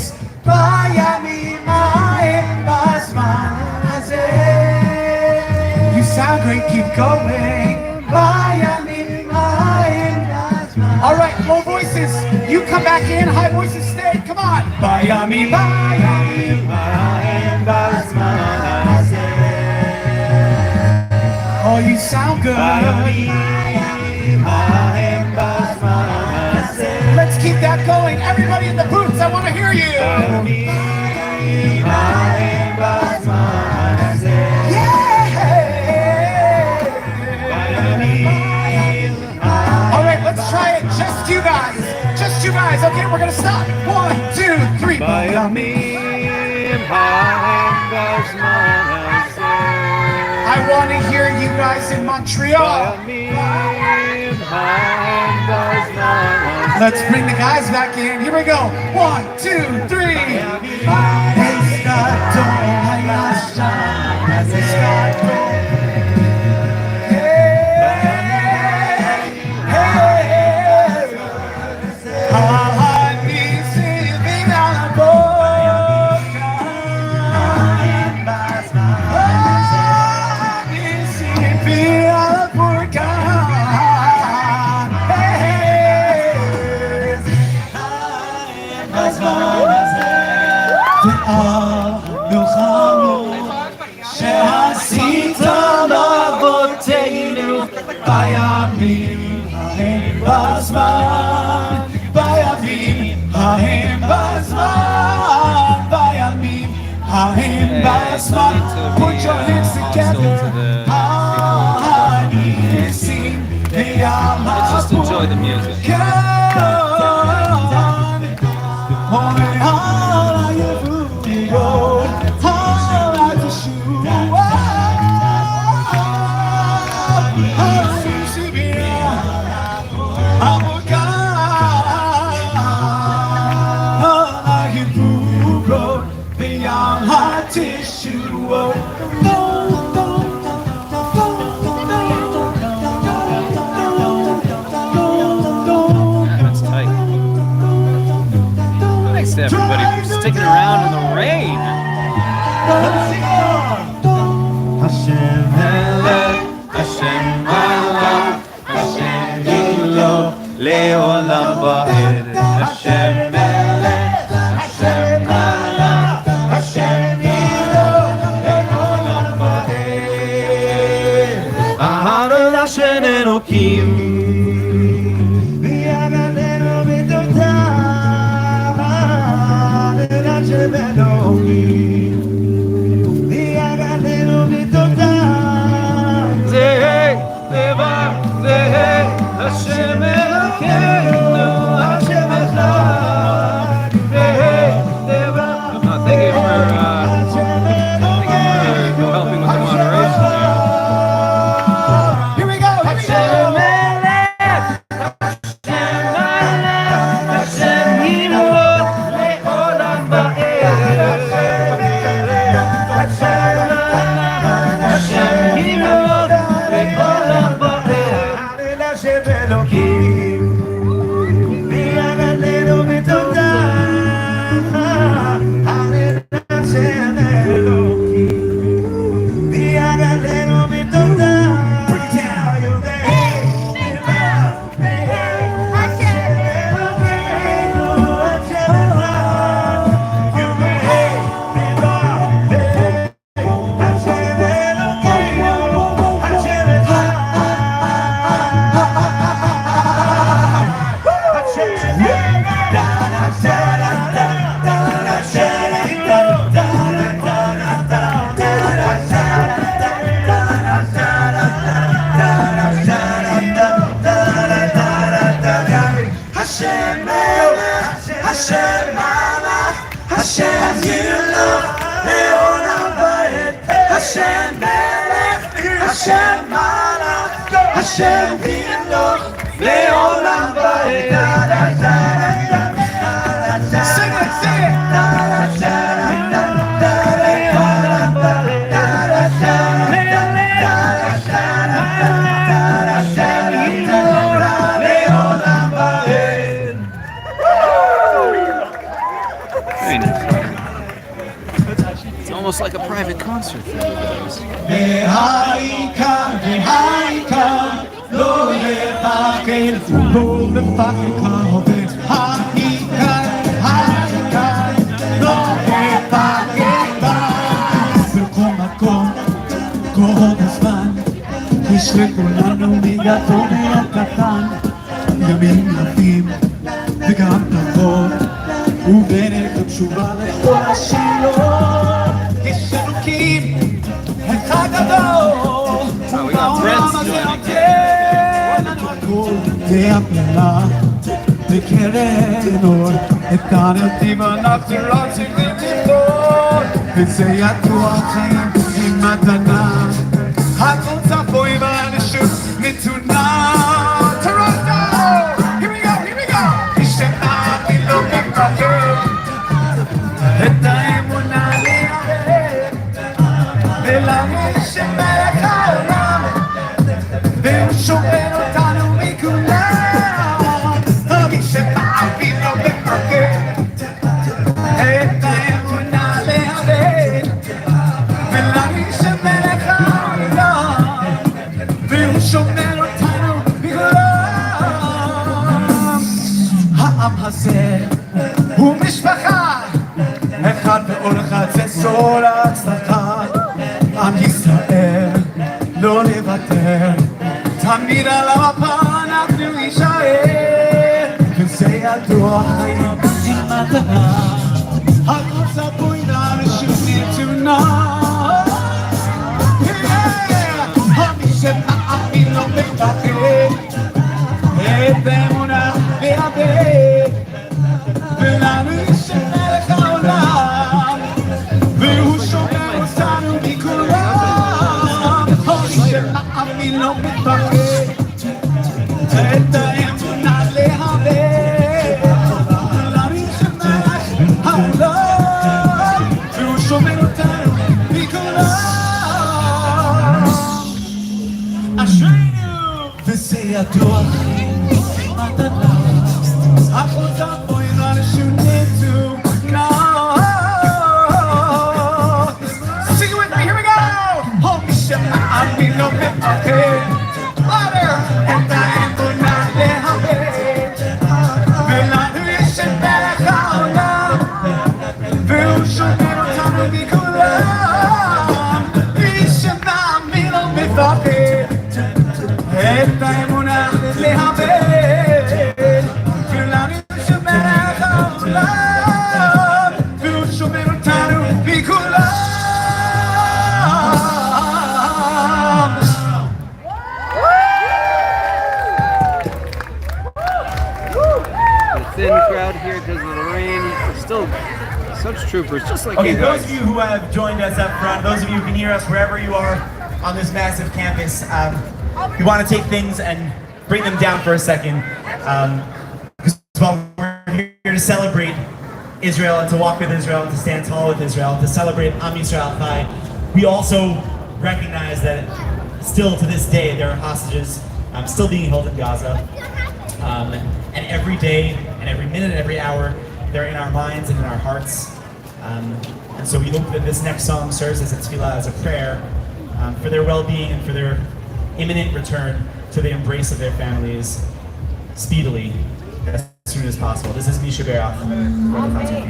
You sound great, keep going. All right, low voices, you come back in, high voices stay, come on. Oh, you sound good. Let's keep that going. Everybody in the booths, I want to hear you. All right, let's try it. Just you guys. Just you guys. Okay, we're going to stop. 1, 2, 3. I want to hear you guys in Montreal. Let's bring the guys back in. Here we go. 1, 2, 3. שעשית לאבותינו בימים ההם בזמן, בימים ההם בזמן, בימים ההם בזמן. Put your hands together. Let's just enjoy the music. Everybody for sticking around in the rain. Hashem Melech, Hashem Malach, Hashem Yilo, Leolam Va'ed. Hashem Melech, Hashem Malach, Hashem Yilo, Leolam Va'ed. Ahar Hashem Elokim. Hashem Melech, Hashem Malach, Hashem Yilach, Leolam Va'ed. Hashem Melech, Hashem Malach, Hashem Yilach, Leolam Va'ed. Sing it, sing it. It's almost like a private concert for you guys. יש לכולנו מגדול מהקטן, ימים יפים וגם פחות, ובדרך התשובה לכל השאלות. יש אלוקים אחד גדול, ובעולם הזה נותן לנו הכל, והפללה בקרן אור, את הנתיב אנחנו לא צריכים לפתור, וזה ידוע חיים עם מתנה. הכל צפוי באנושות נתונה. טורונטו! Here we go, here we go! השתנעתי לא מתפקד, את האמונה להיאבד, ולהבין שמלך העולם, והוא שומר אותנו מכולם. השתנעתי לא מתפקד, את האמונה להיאבד, ולהבין שמלך העולם, והוא שומר אותנו מכולם. העם הזה הוא משפחה, אחד ועוד אחד זה סוד ההצלחה. עם ישראל לא נוותר, תמיד על המפה אנחנו נישאר, וזה ידוע חיים עם מתנה. הכל צפוי לאנושות נתונה. שמאמין לא מפחד, את האמונה להיאבד, ולנו יש מלך העולם, והוא שומר אותנו מכולם. מי שמאמין לא מפחד, את האמונה להיאבד, ולנו יש מלך העולם, והוא שומר אותנו מכולם. אשרינו, וזה ידוע מתנה, הכל צפוי לאנושות נתונה. Sing it with me, here we go! מי שמאמין לא מפחד, את האמונה להאבד, ולנו יש את מלך העולם, והוא שומר אותנו מכולם. מי שמאמין לא מפחד, את האמונה להאבד, ולנו יש את מלך העולם, והוא שומר אותנו מכולם. The thin crowd here because of the rain. Still such troopers, just like okay, you guys. those of you who have joined us up front, those of you who can hear us wherever you are on this massive campus, we want to take things and bring them down for a second. Because while we're here to celebrate Israel and to walk with Israel and to stand tall with Israel, to celebrate Am Yisrael Chai, we also recognize that still to this day there are hostages still being held in Gaza. And every day and every minute and every hour they're in our minds and in our hearts. And so we hope that this next song serves as a tefillah, as a prayer for their well-being and for their imminent return to the embrace of their families speedily, as soon as possible. This is Misha Berach for the concert.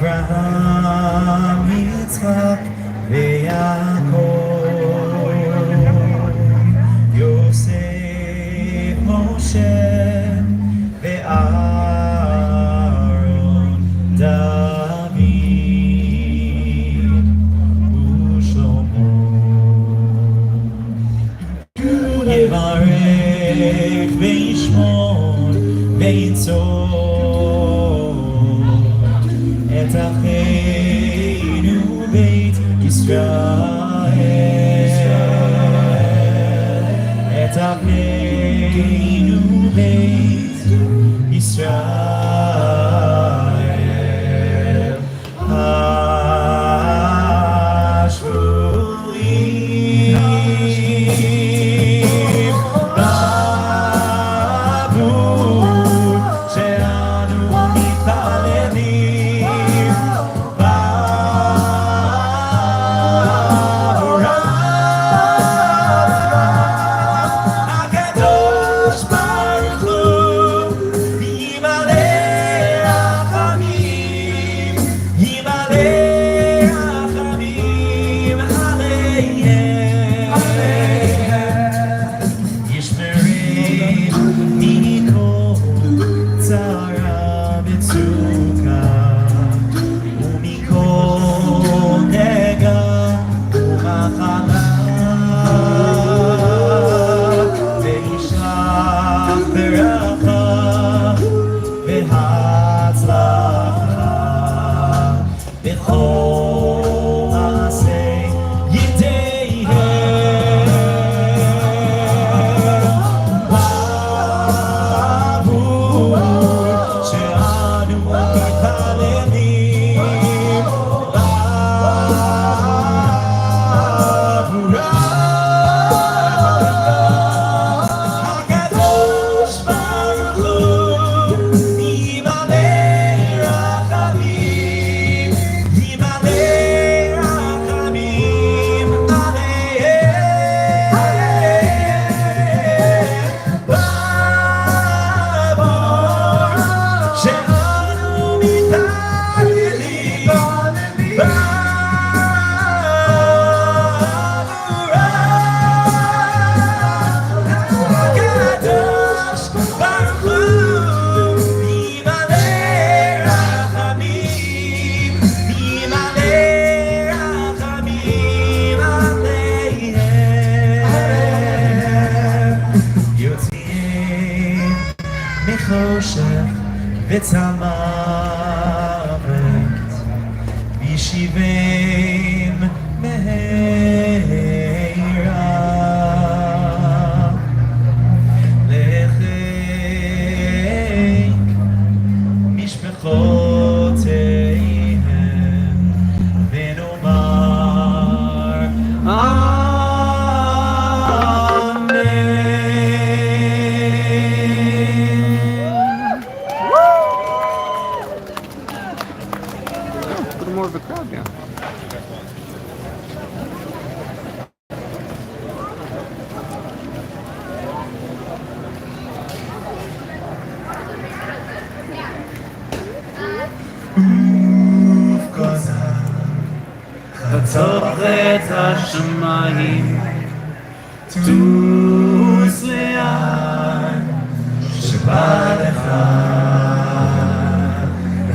Abraham יצחק ויעקב, יוסף, משה ואהרון, דוד ושלמה. יברך וישמור וינצור את אחינו בית ישראל, את אחינו בית ישראל השבויים בעבור שאנו מתפללים הקדוש ברוך הוא ימלא רחמים, ימלא רחמים עליהם, ישמרם מכל צרה וצוקה ומכל נגע ומחלה, וישלח ברכה והצלחה בכל מעשה ידיהם. בעבור שאנו מתפללים הקדוש ברוך הוא ימלא רחמים, ימלא רחמים עליהם, בעבור שאנו מתפללים הקדוש ברוך הוא ימלא רחמים, ימלא רחמים עליהם, יוציאם מחושך וצמרת, ישיבם מהרה לחיק משפחותיהם, ונאמר Put more of a crowd down. חצוך את השמיים, טוס לאן שבא לך,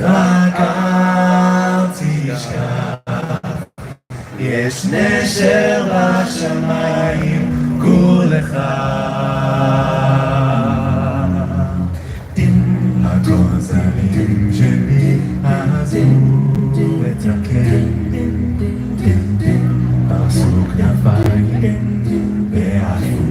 רק אל תשכח, יש נשר בשמיים, גור לך. הגוזלים שלי עזבו את הקן, פרסו כנפיים ועפו,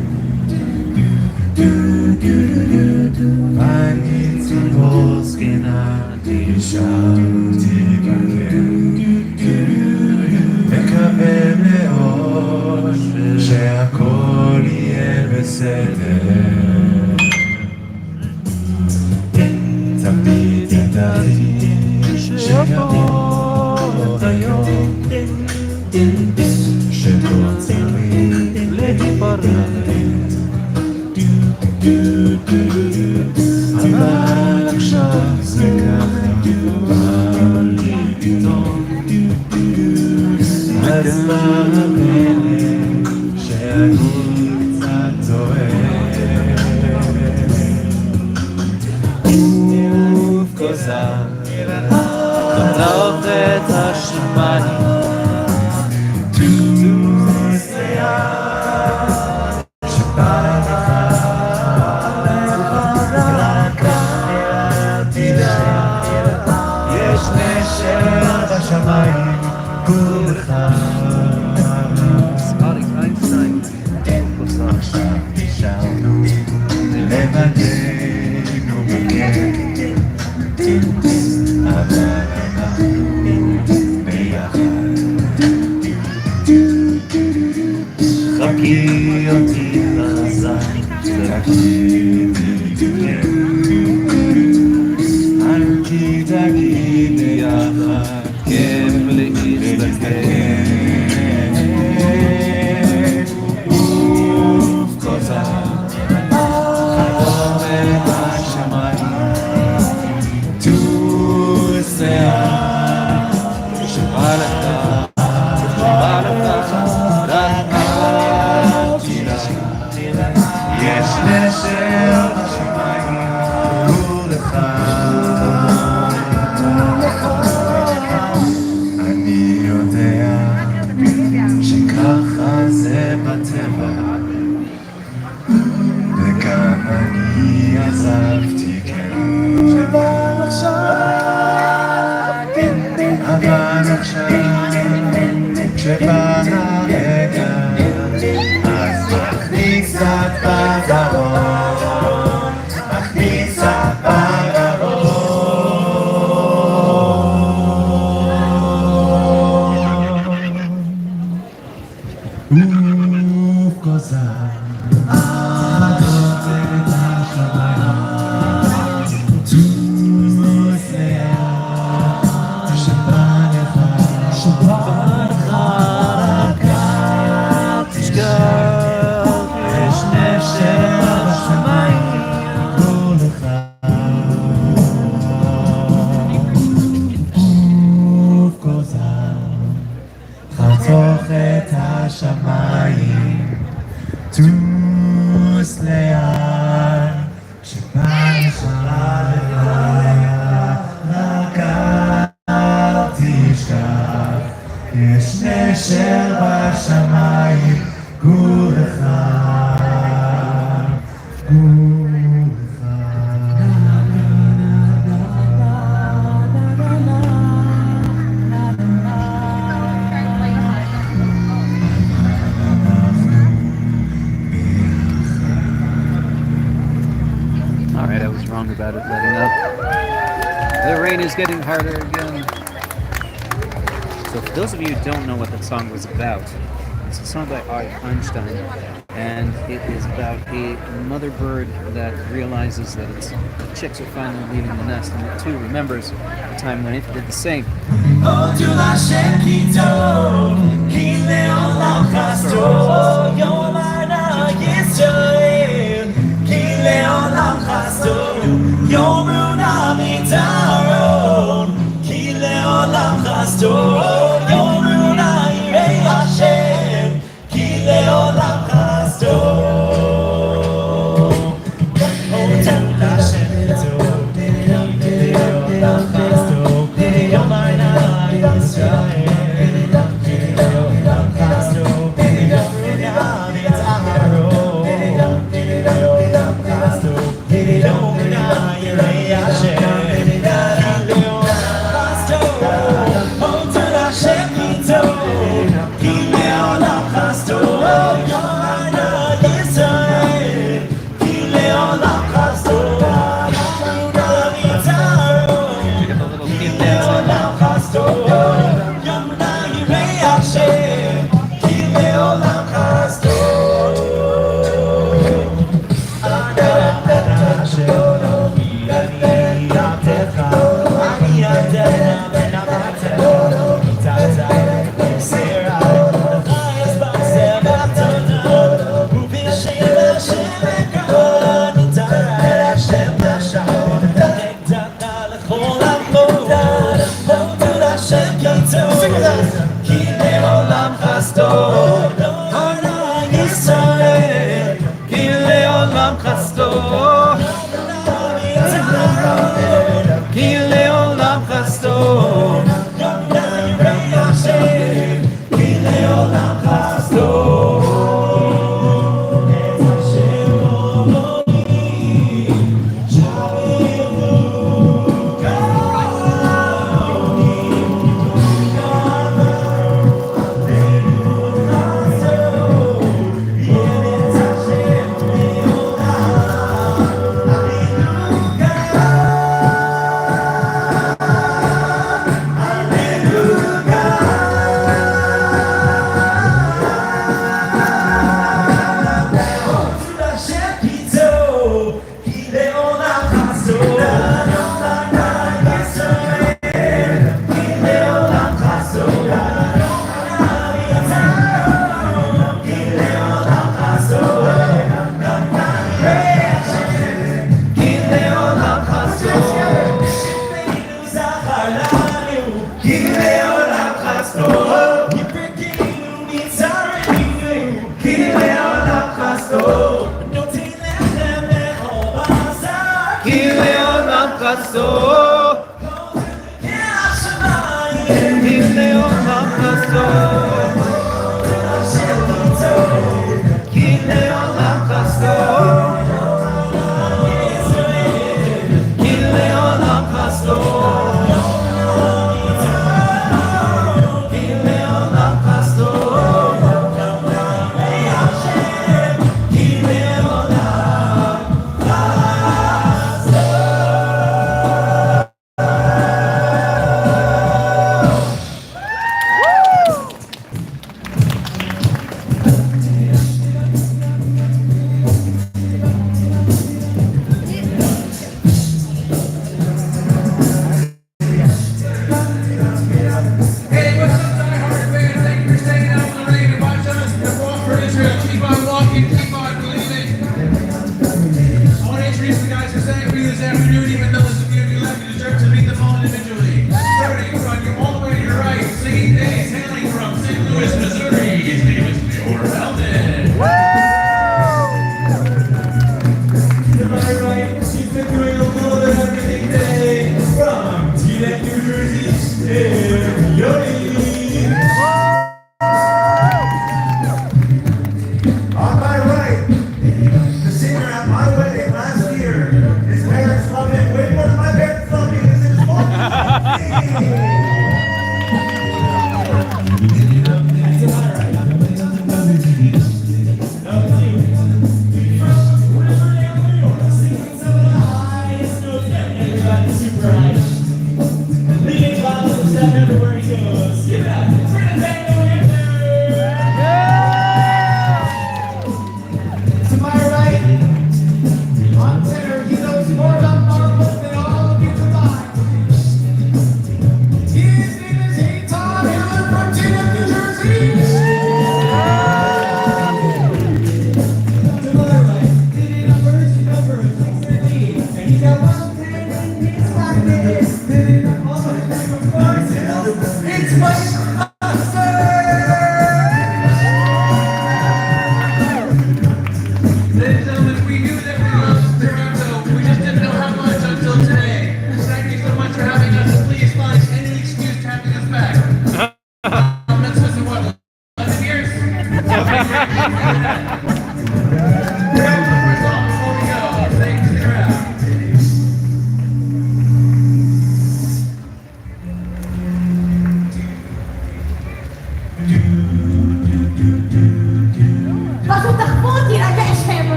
ואני ציפור זקנה תשארתי בקן, מקווה מאוד שהכל יהיה בסדר. תמיד ידעתי שיבוא היום שלא צריך להתפרד, אבל עכשיו זה ככה בא לי פתאום, Getting harder again. So for those of you who don't know what that song was about, it's a song by Einstein, and it is about a mother bird that realizes that its chicks are finally leaving the nest, and it too remembers the time when it did the same. Sing with us. לעולם חסדו, אדוני ישראל, כי לעולם חסדו, כי לעולם חסדו, כי לעולם חסדו.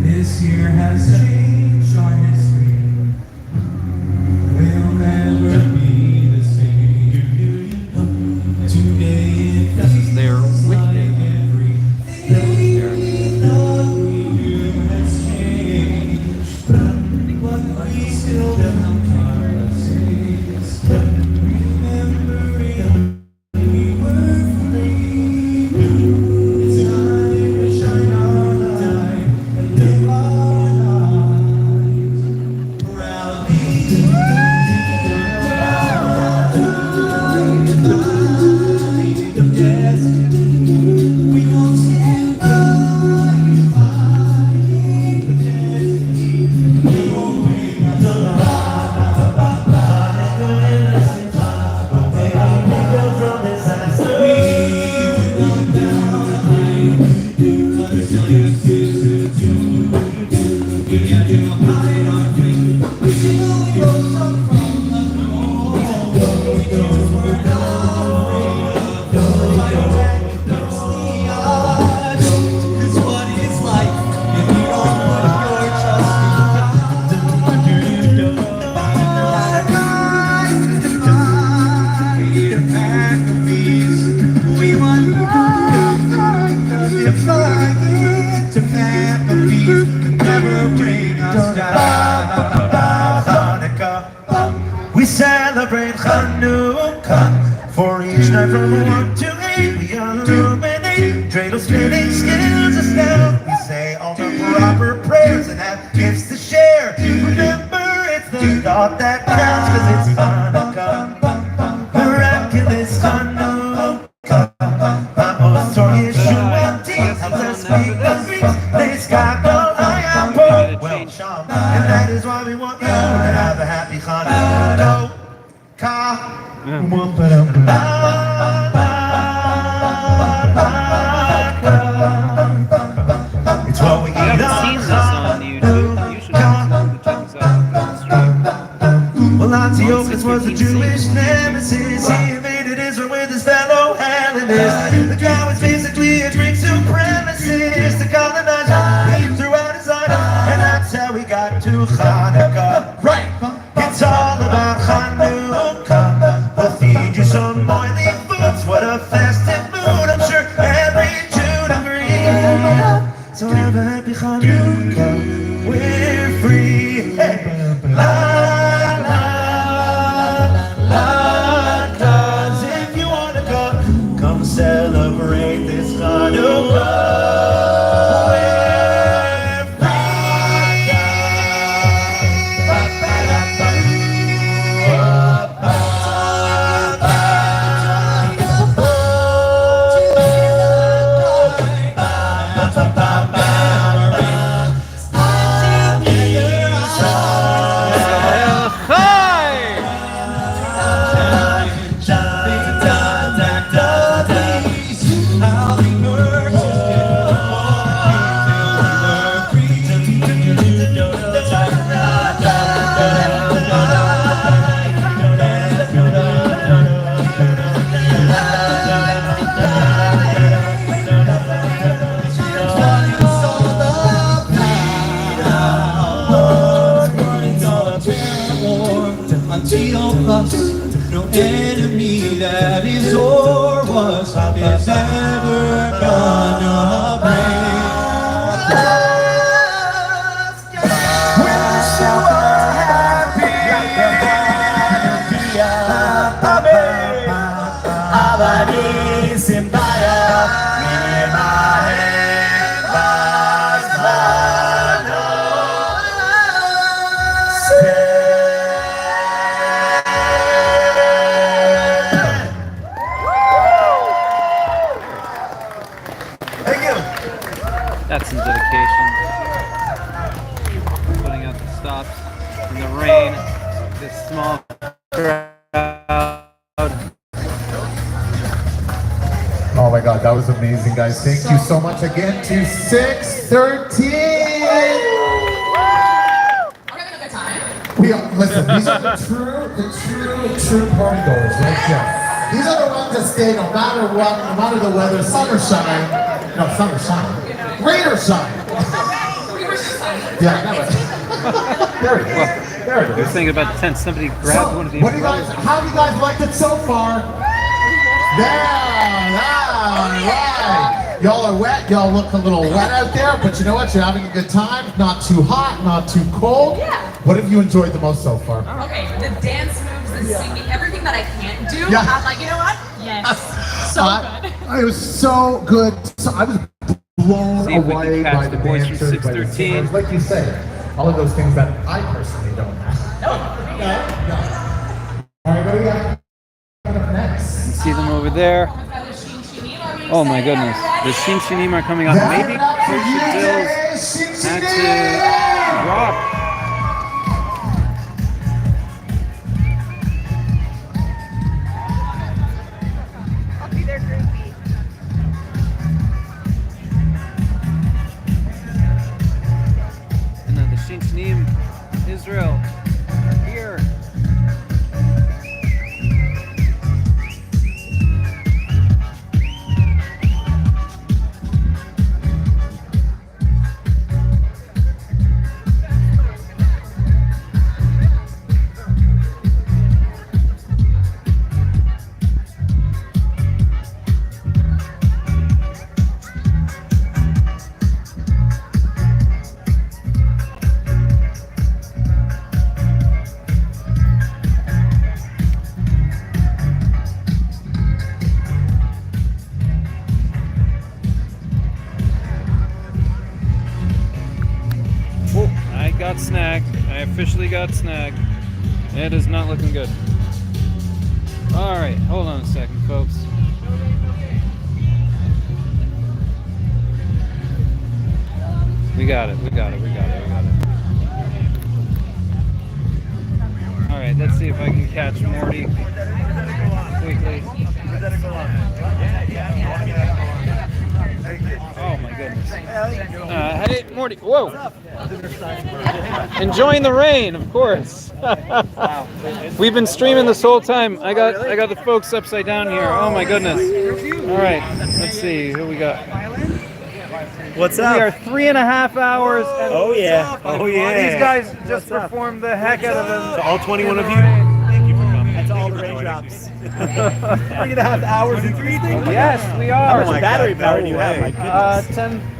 This year has changed our history. We'll never be the same. Today This is their weekday. Dreidel spinning skills astound. We say all the proper prayers and have gifts to share. Remember, it's the thought that counts, cause it's Hanukkah. Miraculous Hanukkah. Amos Tor Yeshuati helps us speak the dreams. This God will I am well, Sham. And that is why we want you to have a happy Hanukkah. It's what we eat on Hanukkah. You should check this out on the stream. Well, Antiochus was a Jewish nemesis. He invaded Israel with his fellow Hellenists. The guy was basically a Greek supremacist. To colonize him throughout his life. And that's how we got to Hanukkah. Right! It's all about Hanukkah. We'll feed you some oily foods. What a festive mood. I'm sure every Jew agrees. So have a happy Hanukkah. We're free. Hey. La la la, cause if you wanna come celebrate this Hanukkah. No enemy that is or was is ever gonna break. Wish you were happy. Abadi Simbaya That's some dedication. Putting out the stops in the rain. This small crowd. Oh my God, that was amazing, guys. Thank you so much again to 613. Listen, these are the true party goers, right here. These are the ones that stay no matter what, no matter the weather, sun or shine. No, sun or shine. Rain or shine. Yeah, there it is. There it is. You're thinking about the tent. Somebody grabbed one of these. What do you guys? How have you guys liked it so far? There, right. Y'all are wet. Y'all look a little wet out there, but you know what? You're having a good time. Not too hot, not too cold. Yeah. What have you enjoyed the most so far? Okay, the dance moves, the singing, everything that I can't do. Yeah. I'm like, you know what? Yes. So good. It was so good. So I was blown away by the dancers, by the singers. Like you said, all of those things that I personally don't have. No. All right, what do we got up next? You see them over there. Oh my goodness. The Shinshinim are coming up. Maybe Dills had to drop. I'll be there, Gracie. And then the Shinshinim, Israel, are here. snagged. I officially got snagged. It is not looking good. Alright, hold on a second, folks. We got it. Alright, let's see if I can catch Morty quickly. Oh my goodness. Hey, Morty, whoa! Enjoying the rain, of course. We've been streaming this whole time. I got the folks upside down here. Oh my goodness. Alright, let's see who we got. What's up? We are 3.5 hours. And Oh yeah. Oh yeah. These guys just performed the heck out of them. To all 21 of you, thank you for coming. And to all the raindrops. 3.5 hours and 3 things? Yes, we are. How much battery power do you have? My goodness.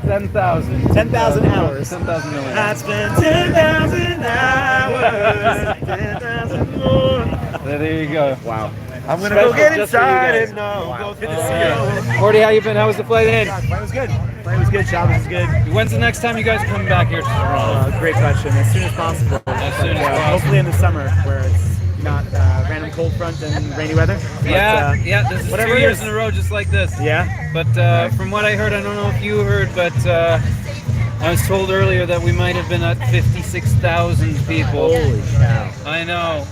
10,000. 10,000 hours. 10,000 million. I spent 10,000 hours. 10,000 more. There you go. Wow. I'm gonna go get inside and go to the sea. Morty, how you been? How was the flight in? Flight was good. Flight was good. Shabbos was good. When's the next time you guys come back here? Great question. As soon as possible. Hopefully in the summer where it's not random cold front and rainy weather. Yeah, this is 2 years in a row just like this. Yeah. But from what I heard, I don't know if you heard, but I was told earlier that we might have been at 56,000 people. Holy cow. I know.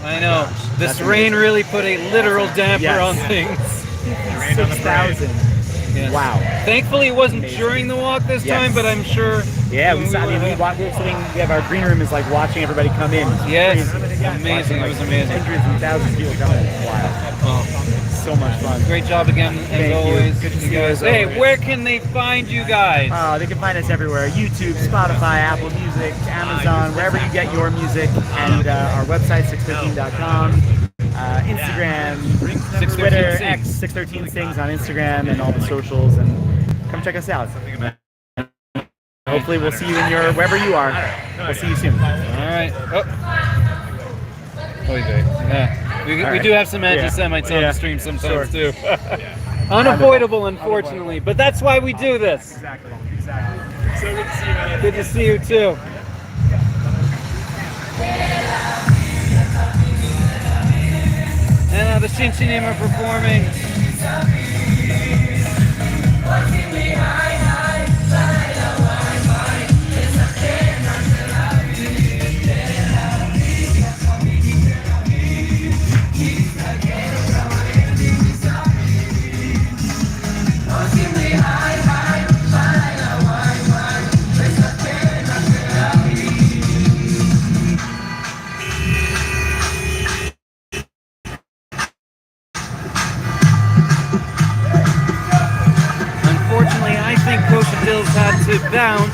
This rain really put a literal damper on things. 6,000. Yes. Wow. Thankfully, it wasn't during the walk this time, but I'm sure. Yeah, we have our green room is like watching everybody come in. Yes, amazing. It was amazing. Hundreds and thousands of people coming in. Wow. So much fun. Great job again, as always. Good to see you guys. Hey, where can they find you guys? They can find us everywhere. YouTube, Spotify, Apple Music, Amazon, wherever you get your music. And our website, 613.com. Instagram, Twitter, X, 613 Sings on Instagram and all the socials, and come check us out. Hopefully we'll see you in your, wherever you are. We'll see you soon. All right. Yeah. We do have some anti-Semites on the stream sometimes too. Unavoidable, unfortunately, but that's why we do this. Exactly. So good to see you, man. Good to see you too. And the Shinchinim are performing. Had to bounce,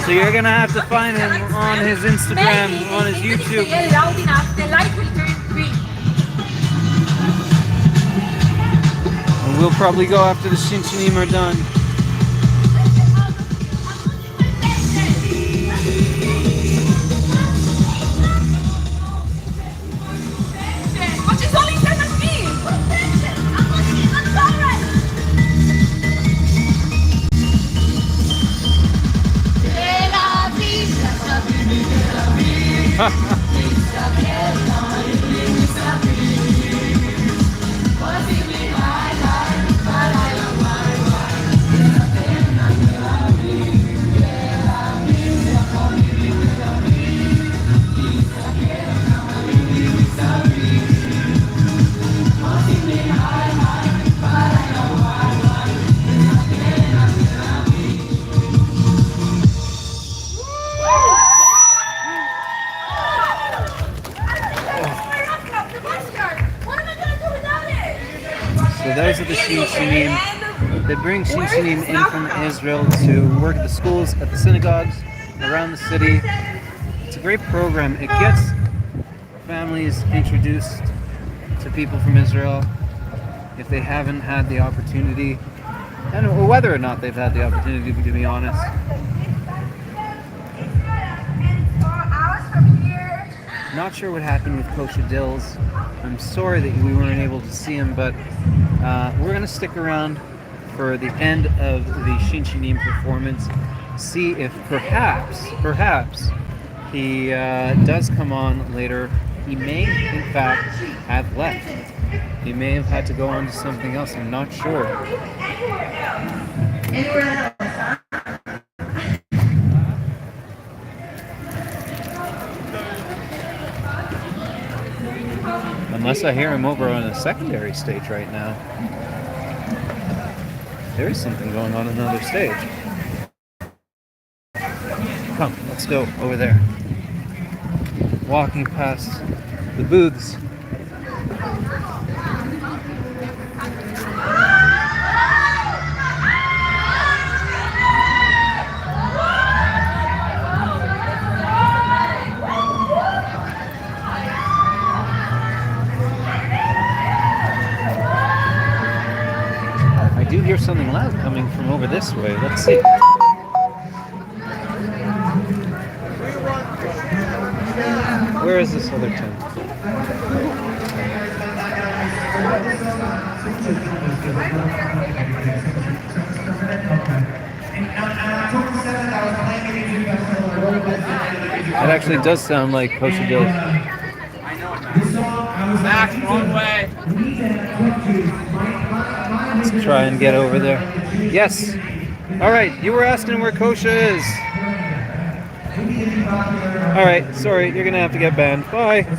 so you're gonna have to find him on his Instagram, on his YouTube. Loud enough, the light will turn green. And we'll probably go after the Shinchinim are done. Those are the Shinchinim. They bring Shinchinim in from Israel to work at the schools, at the synagogues, around the city. It's a great program. It gets families introduced to people from Israel if they haven't had the opportunity, and whether or not they've had the opportunity, to be honest. Not sure what happened with Kosher Dills. I'm sorry that we weren't able to see him, but we're going to stick around for the end of the Shinchinim performance, see if perhaps he does come on later, he may in fact have left. He may have had to go on to something else. I'm not sure. Unless I hear him over on a secondary stage right now. There is something going on another stage. Come, let's go over there. Walking past the booths. I do hear something loud coming from over this way. Let's see. Where is this other tent? That actually does sound like Kosher Dills. Max, wrong way. Let's try and get over there. Yes. All right. You were asking where Kosher is. All right. Sorry. You're going to have to get banned. Bye. Oh,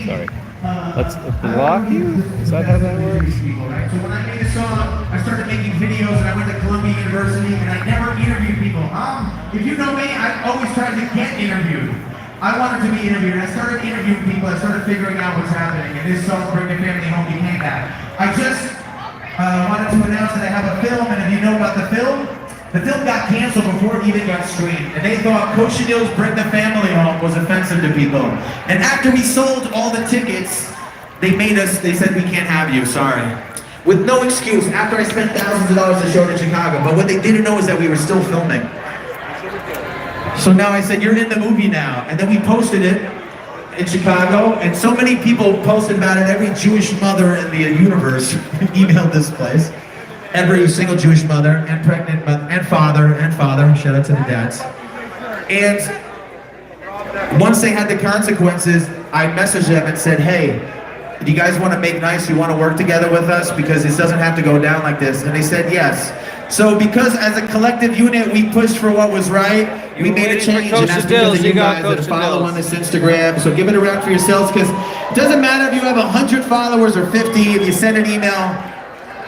sorry. Let's block you? Is that how that works? So when I made a song, I started making videos and I went to Columbia University and I never interviewed people. If you know me, I always tried to get interviewed. I wanted to be interviewed. I started interviewing people. I started figuring out what's happening. And this song, Bring the Family Home, became that. I just wanted to announce that I have a film, and if you know about the film got canceled before it even got screened. And they thought Kosher Dills Bring the Family Home was offensive to people. And after we sold all the tickets, they said we can't have you, sorry. With no excuse, after I spent thousands of dollars to show it in Chicago. But what they didn't know is that we were still filming. So now I said, you're in the movie now. And then we posted it in Chicago, and so many people posted about it. Every Jewish mother in the universe emailed this place. Every single Jewish mother, and pregnant mother, and father, shout out to the dads. And once they had the consequences, I messaged them and said, hey, do you guys want to make nice? You want to work together with us? Because this doesn't have to go down like this. And they said yes. So because as a collective unit, we pushed for what was right, we made a change, and that's because of you guys that follow on this Instagram. So give it a round for yourselves, because it doesn't matter if you have 100 followers or 50, if you send an email,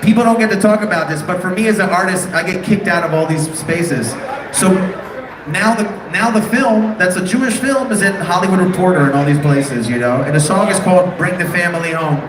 people don't get to talk about this, but for me as an artist, I get kicked out of all these spaces. So now the film, that's a Jewish film, is in Hollywood Reporter and all these places, you know? And the song is called Bring the Family Home.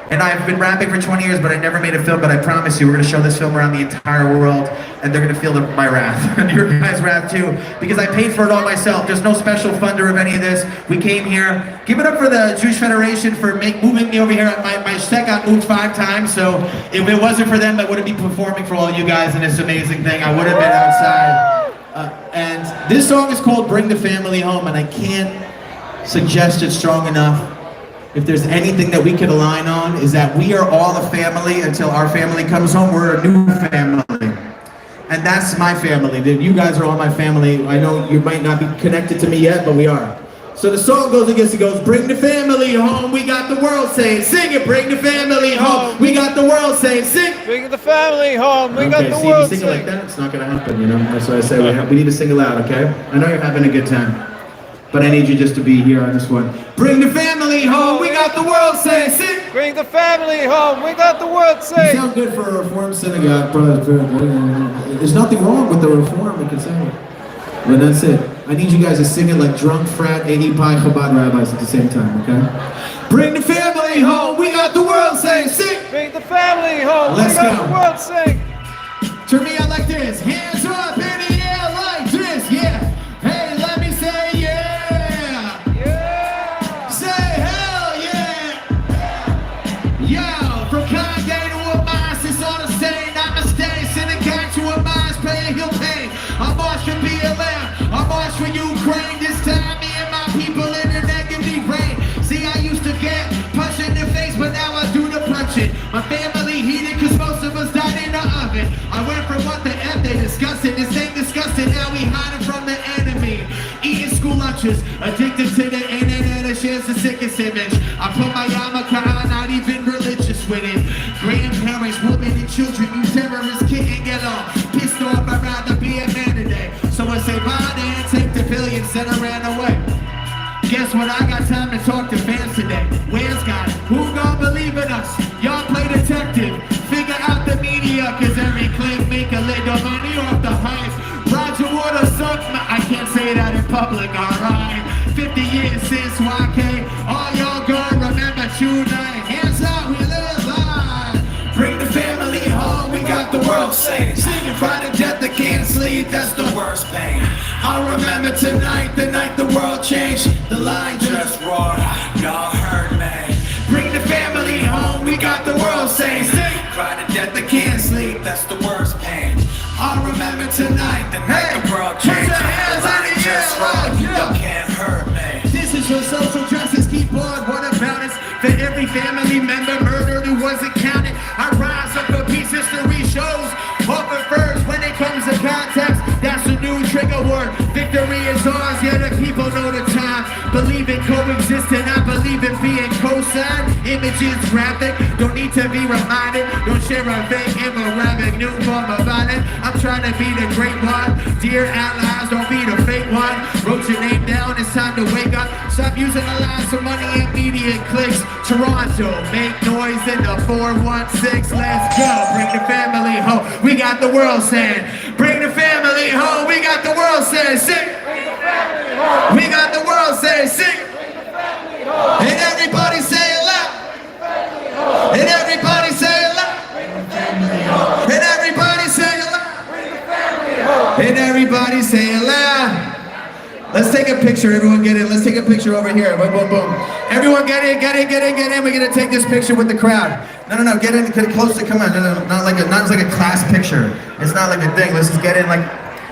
And I've been rapping for 20 years, but I never made a film, but I promise you, we're gonna show this film around the entire world, and they're gonna feel my wrath, and your guys' wrath too, because I paid for it all myself. There's no special funder of any of this. We came here. Give it up for the Jewish Federation for moving me over here. My set got moved 5 times, so if it wasn't for them, I wouldn't be performing for all you guys in this amazing thing. I would have been outside. And this song is called Bring the Family Home, and I can't suggest it strong enough. If there's anything that we could align on, is that we are all a family until our family comes home. We're a new family. And that's my family. You guys are all my family. I know you might not be connected to me yet, but we are. So the song goes, bring the family home, we got the world saying, sing it, bring the family home, we got the world saying, sing. Bring the family home, we got the world saying. If you sing it like that, it's not gonna happen, you know? That's why I say we need to sing it loud, okay? I know you're having a good time, but I need you just to be here on this one. Bring the family home, we got the world saying, sing. Bring the family home, we got the world saying. You sound good for a Reformed synagogue, brother. There's nothing wrong with the Reform, we can sing it. But that's it. I need you guys to sing it like drunk frat 80 pi Chabad rabbis at the same time, okay? Bring the family home, we got the world saying, sing. Bring the family home, Let's we got go. the world saying. Turn me out like this, hands up in the air like this, yeah. Hey, let me say yeah. Yeah. Say hell yeah. Yo, from Kanye to a Mars, it's all the same, not mistakes. Send a guy to a Mars, pay he'll pay. I march for BLM, I march for Ukraine. This time me and my people in the negative rain. See, I used to get punched in the face, but now I do the punching. My family heated cause most of us died in the oven. I went from what the F malicious. Addicted to the internet, it shares the sickest image. I put my yarmulke on, not even religious with it. Grandparents, women and children, you terrorists can't get off. Pissed off, I'd rather be a man today. Someone say bye and take the billions, then I ran away. Guess what, I got time to talk to fans today. Where's God? Who gon' believe in us? Y'all play detective. Figure out the media, cause every clip make a little money off the hype. Roger Waters sucks, I can't say that in public, alright. 50 years since YK, all y'all gonna remember tonight. Hands up, we live live. Bring the family home, we got the world saved. Singing Friday death, they can't sleep, that's the worst pain. I'll remember tonight, the night the world changed. The line just roared, y'all heard me. Bring the family home, we got the world saved. Cry to death, they can't sleep, that's the worst pain. I'll remember tonight, the night the world changed. Put your hands on the just roared, y'all can't hurt me. This is your social justice keyboard, what about us? For every family member murdered who wasn't counted. I rise up for peace, history shows. Often first, when it comes to context, that's a new trigger word. Victory is ours, yeah, the people know the time. Believe in coexisting, I believe in being co-signed. Images graphic, don't need to be reminded. Don't share a vague infographic, new form of violence. I'm trying to be the great one. Dear allies, don't be the fake one. Wrote your name down, it's time to wake up. Stop using the lies for money and media clicks. Toronto, make noise in the 416. Let's go, bring the family home. We got the world saying, bring the family home. We got the world saying, sing. We got the world saying, sing. And everybody say it loud. And everybody say it loud. And everybody say it loud. And everybody say it loud. Let's take a picture, everyone get in. Let's take a picture over here. Boom, boom, boom. Everyone get in, get in, get in, get in. We're gonna take this picture with the crowd. No, get in, get close to, come on. No, not like a class picture. It's not like a thing. Let's just get in like,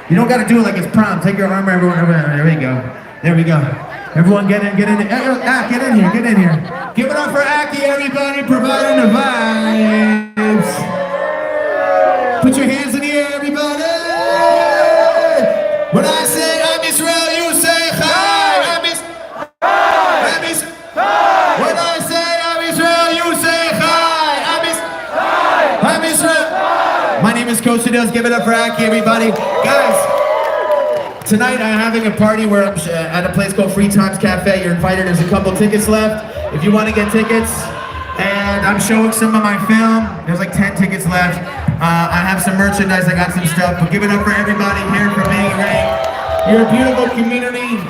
you don't gotta do it like it's prom. Take your arm, everyone, there we go. There we go. Everyone get in, get in. Ak, get in here, get in here. Give it up for Aki, everybody, providing the vibes. Put your hands in the air, everybody. When I say I'm Israel, you say Chai. When I say I'm Israel, you say Chai. I'm Israel. My name is Coach Adels. Give it up for Aki, everybody. Guys, tonight I'm having a party where I'm at a place called Free Times Cafe. You're invited. There's a couple tickets left if you want to get tickets. And I'm showing some of my film. There's like 10 tickets left. I have some merchandise, I got some stuff, but give it up for everybody here for being great. You're a beautiful community.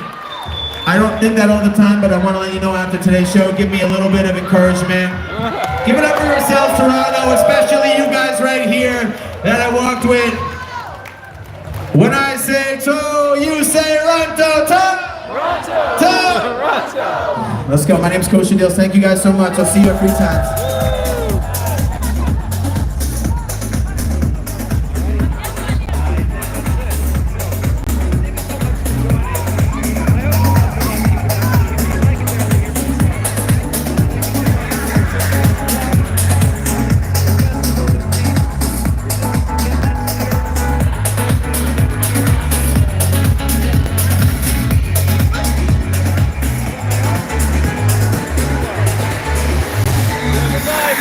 I don't think that all the time, but I want to let you know after today's show, give me a little bit of encouragement. Give it up for yourselves, Toronto, especially you guys right here that I walked with. When I say to, you say Ronto, Ronto. Let's go, my name's Coach Adils. Thank you guys so much. I'll see you at Free Times.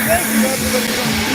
Thank you, everybody.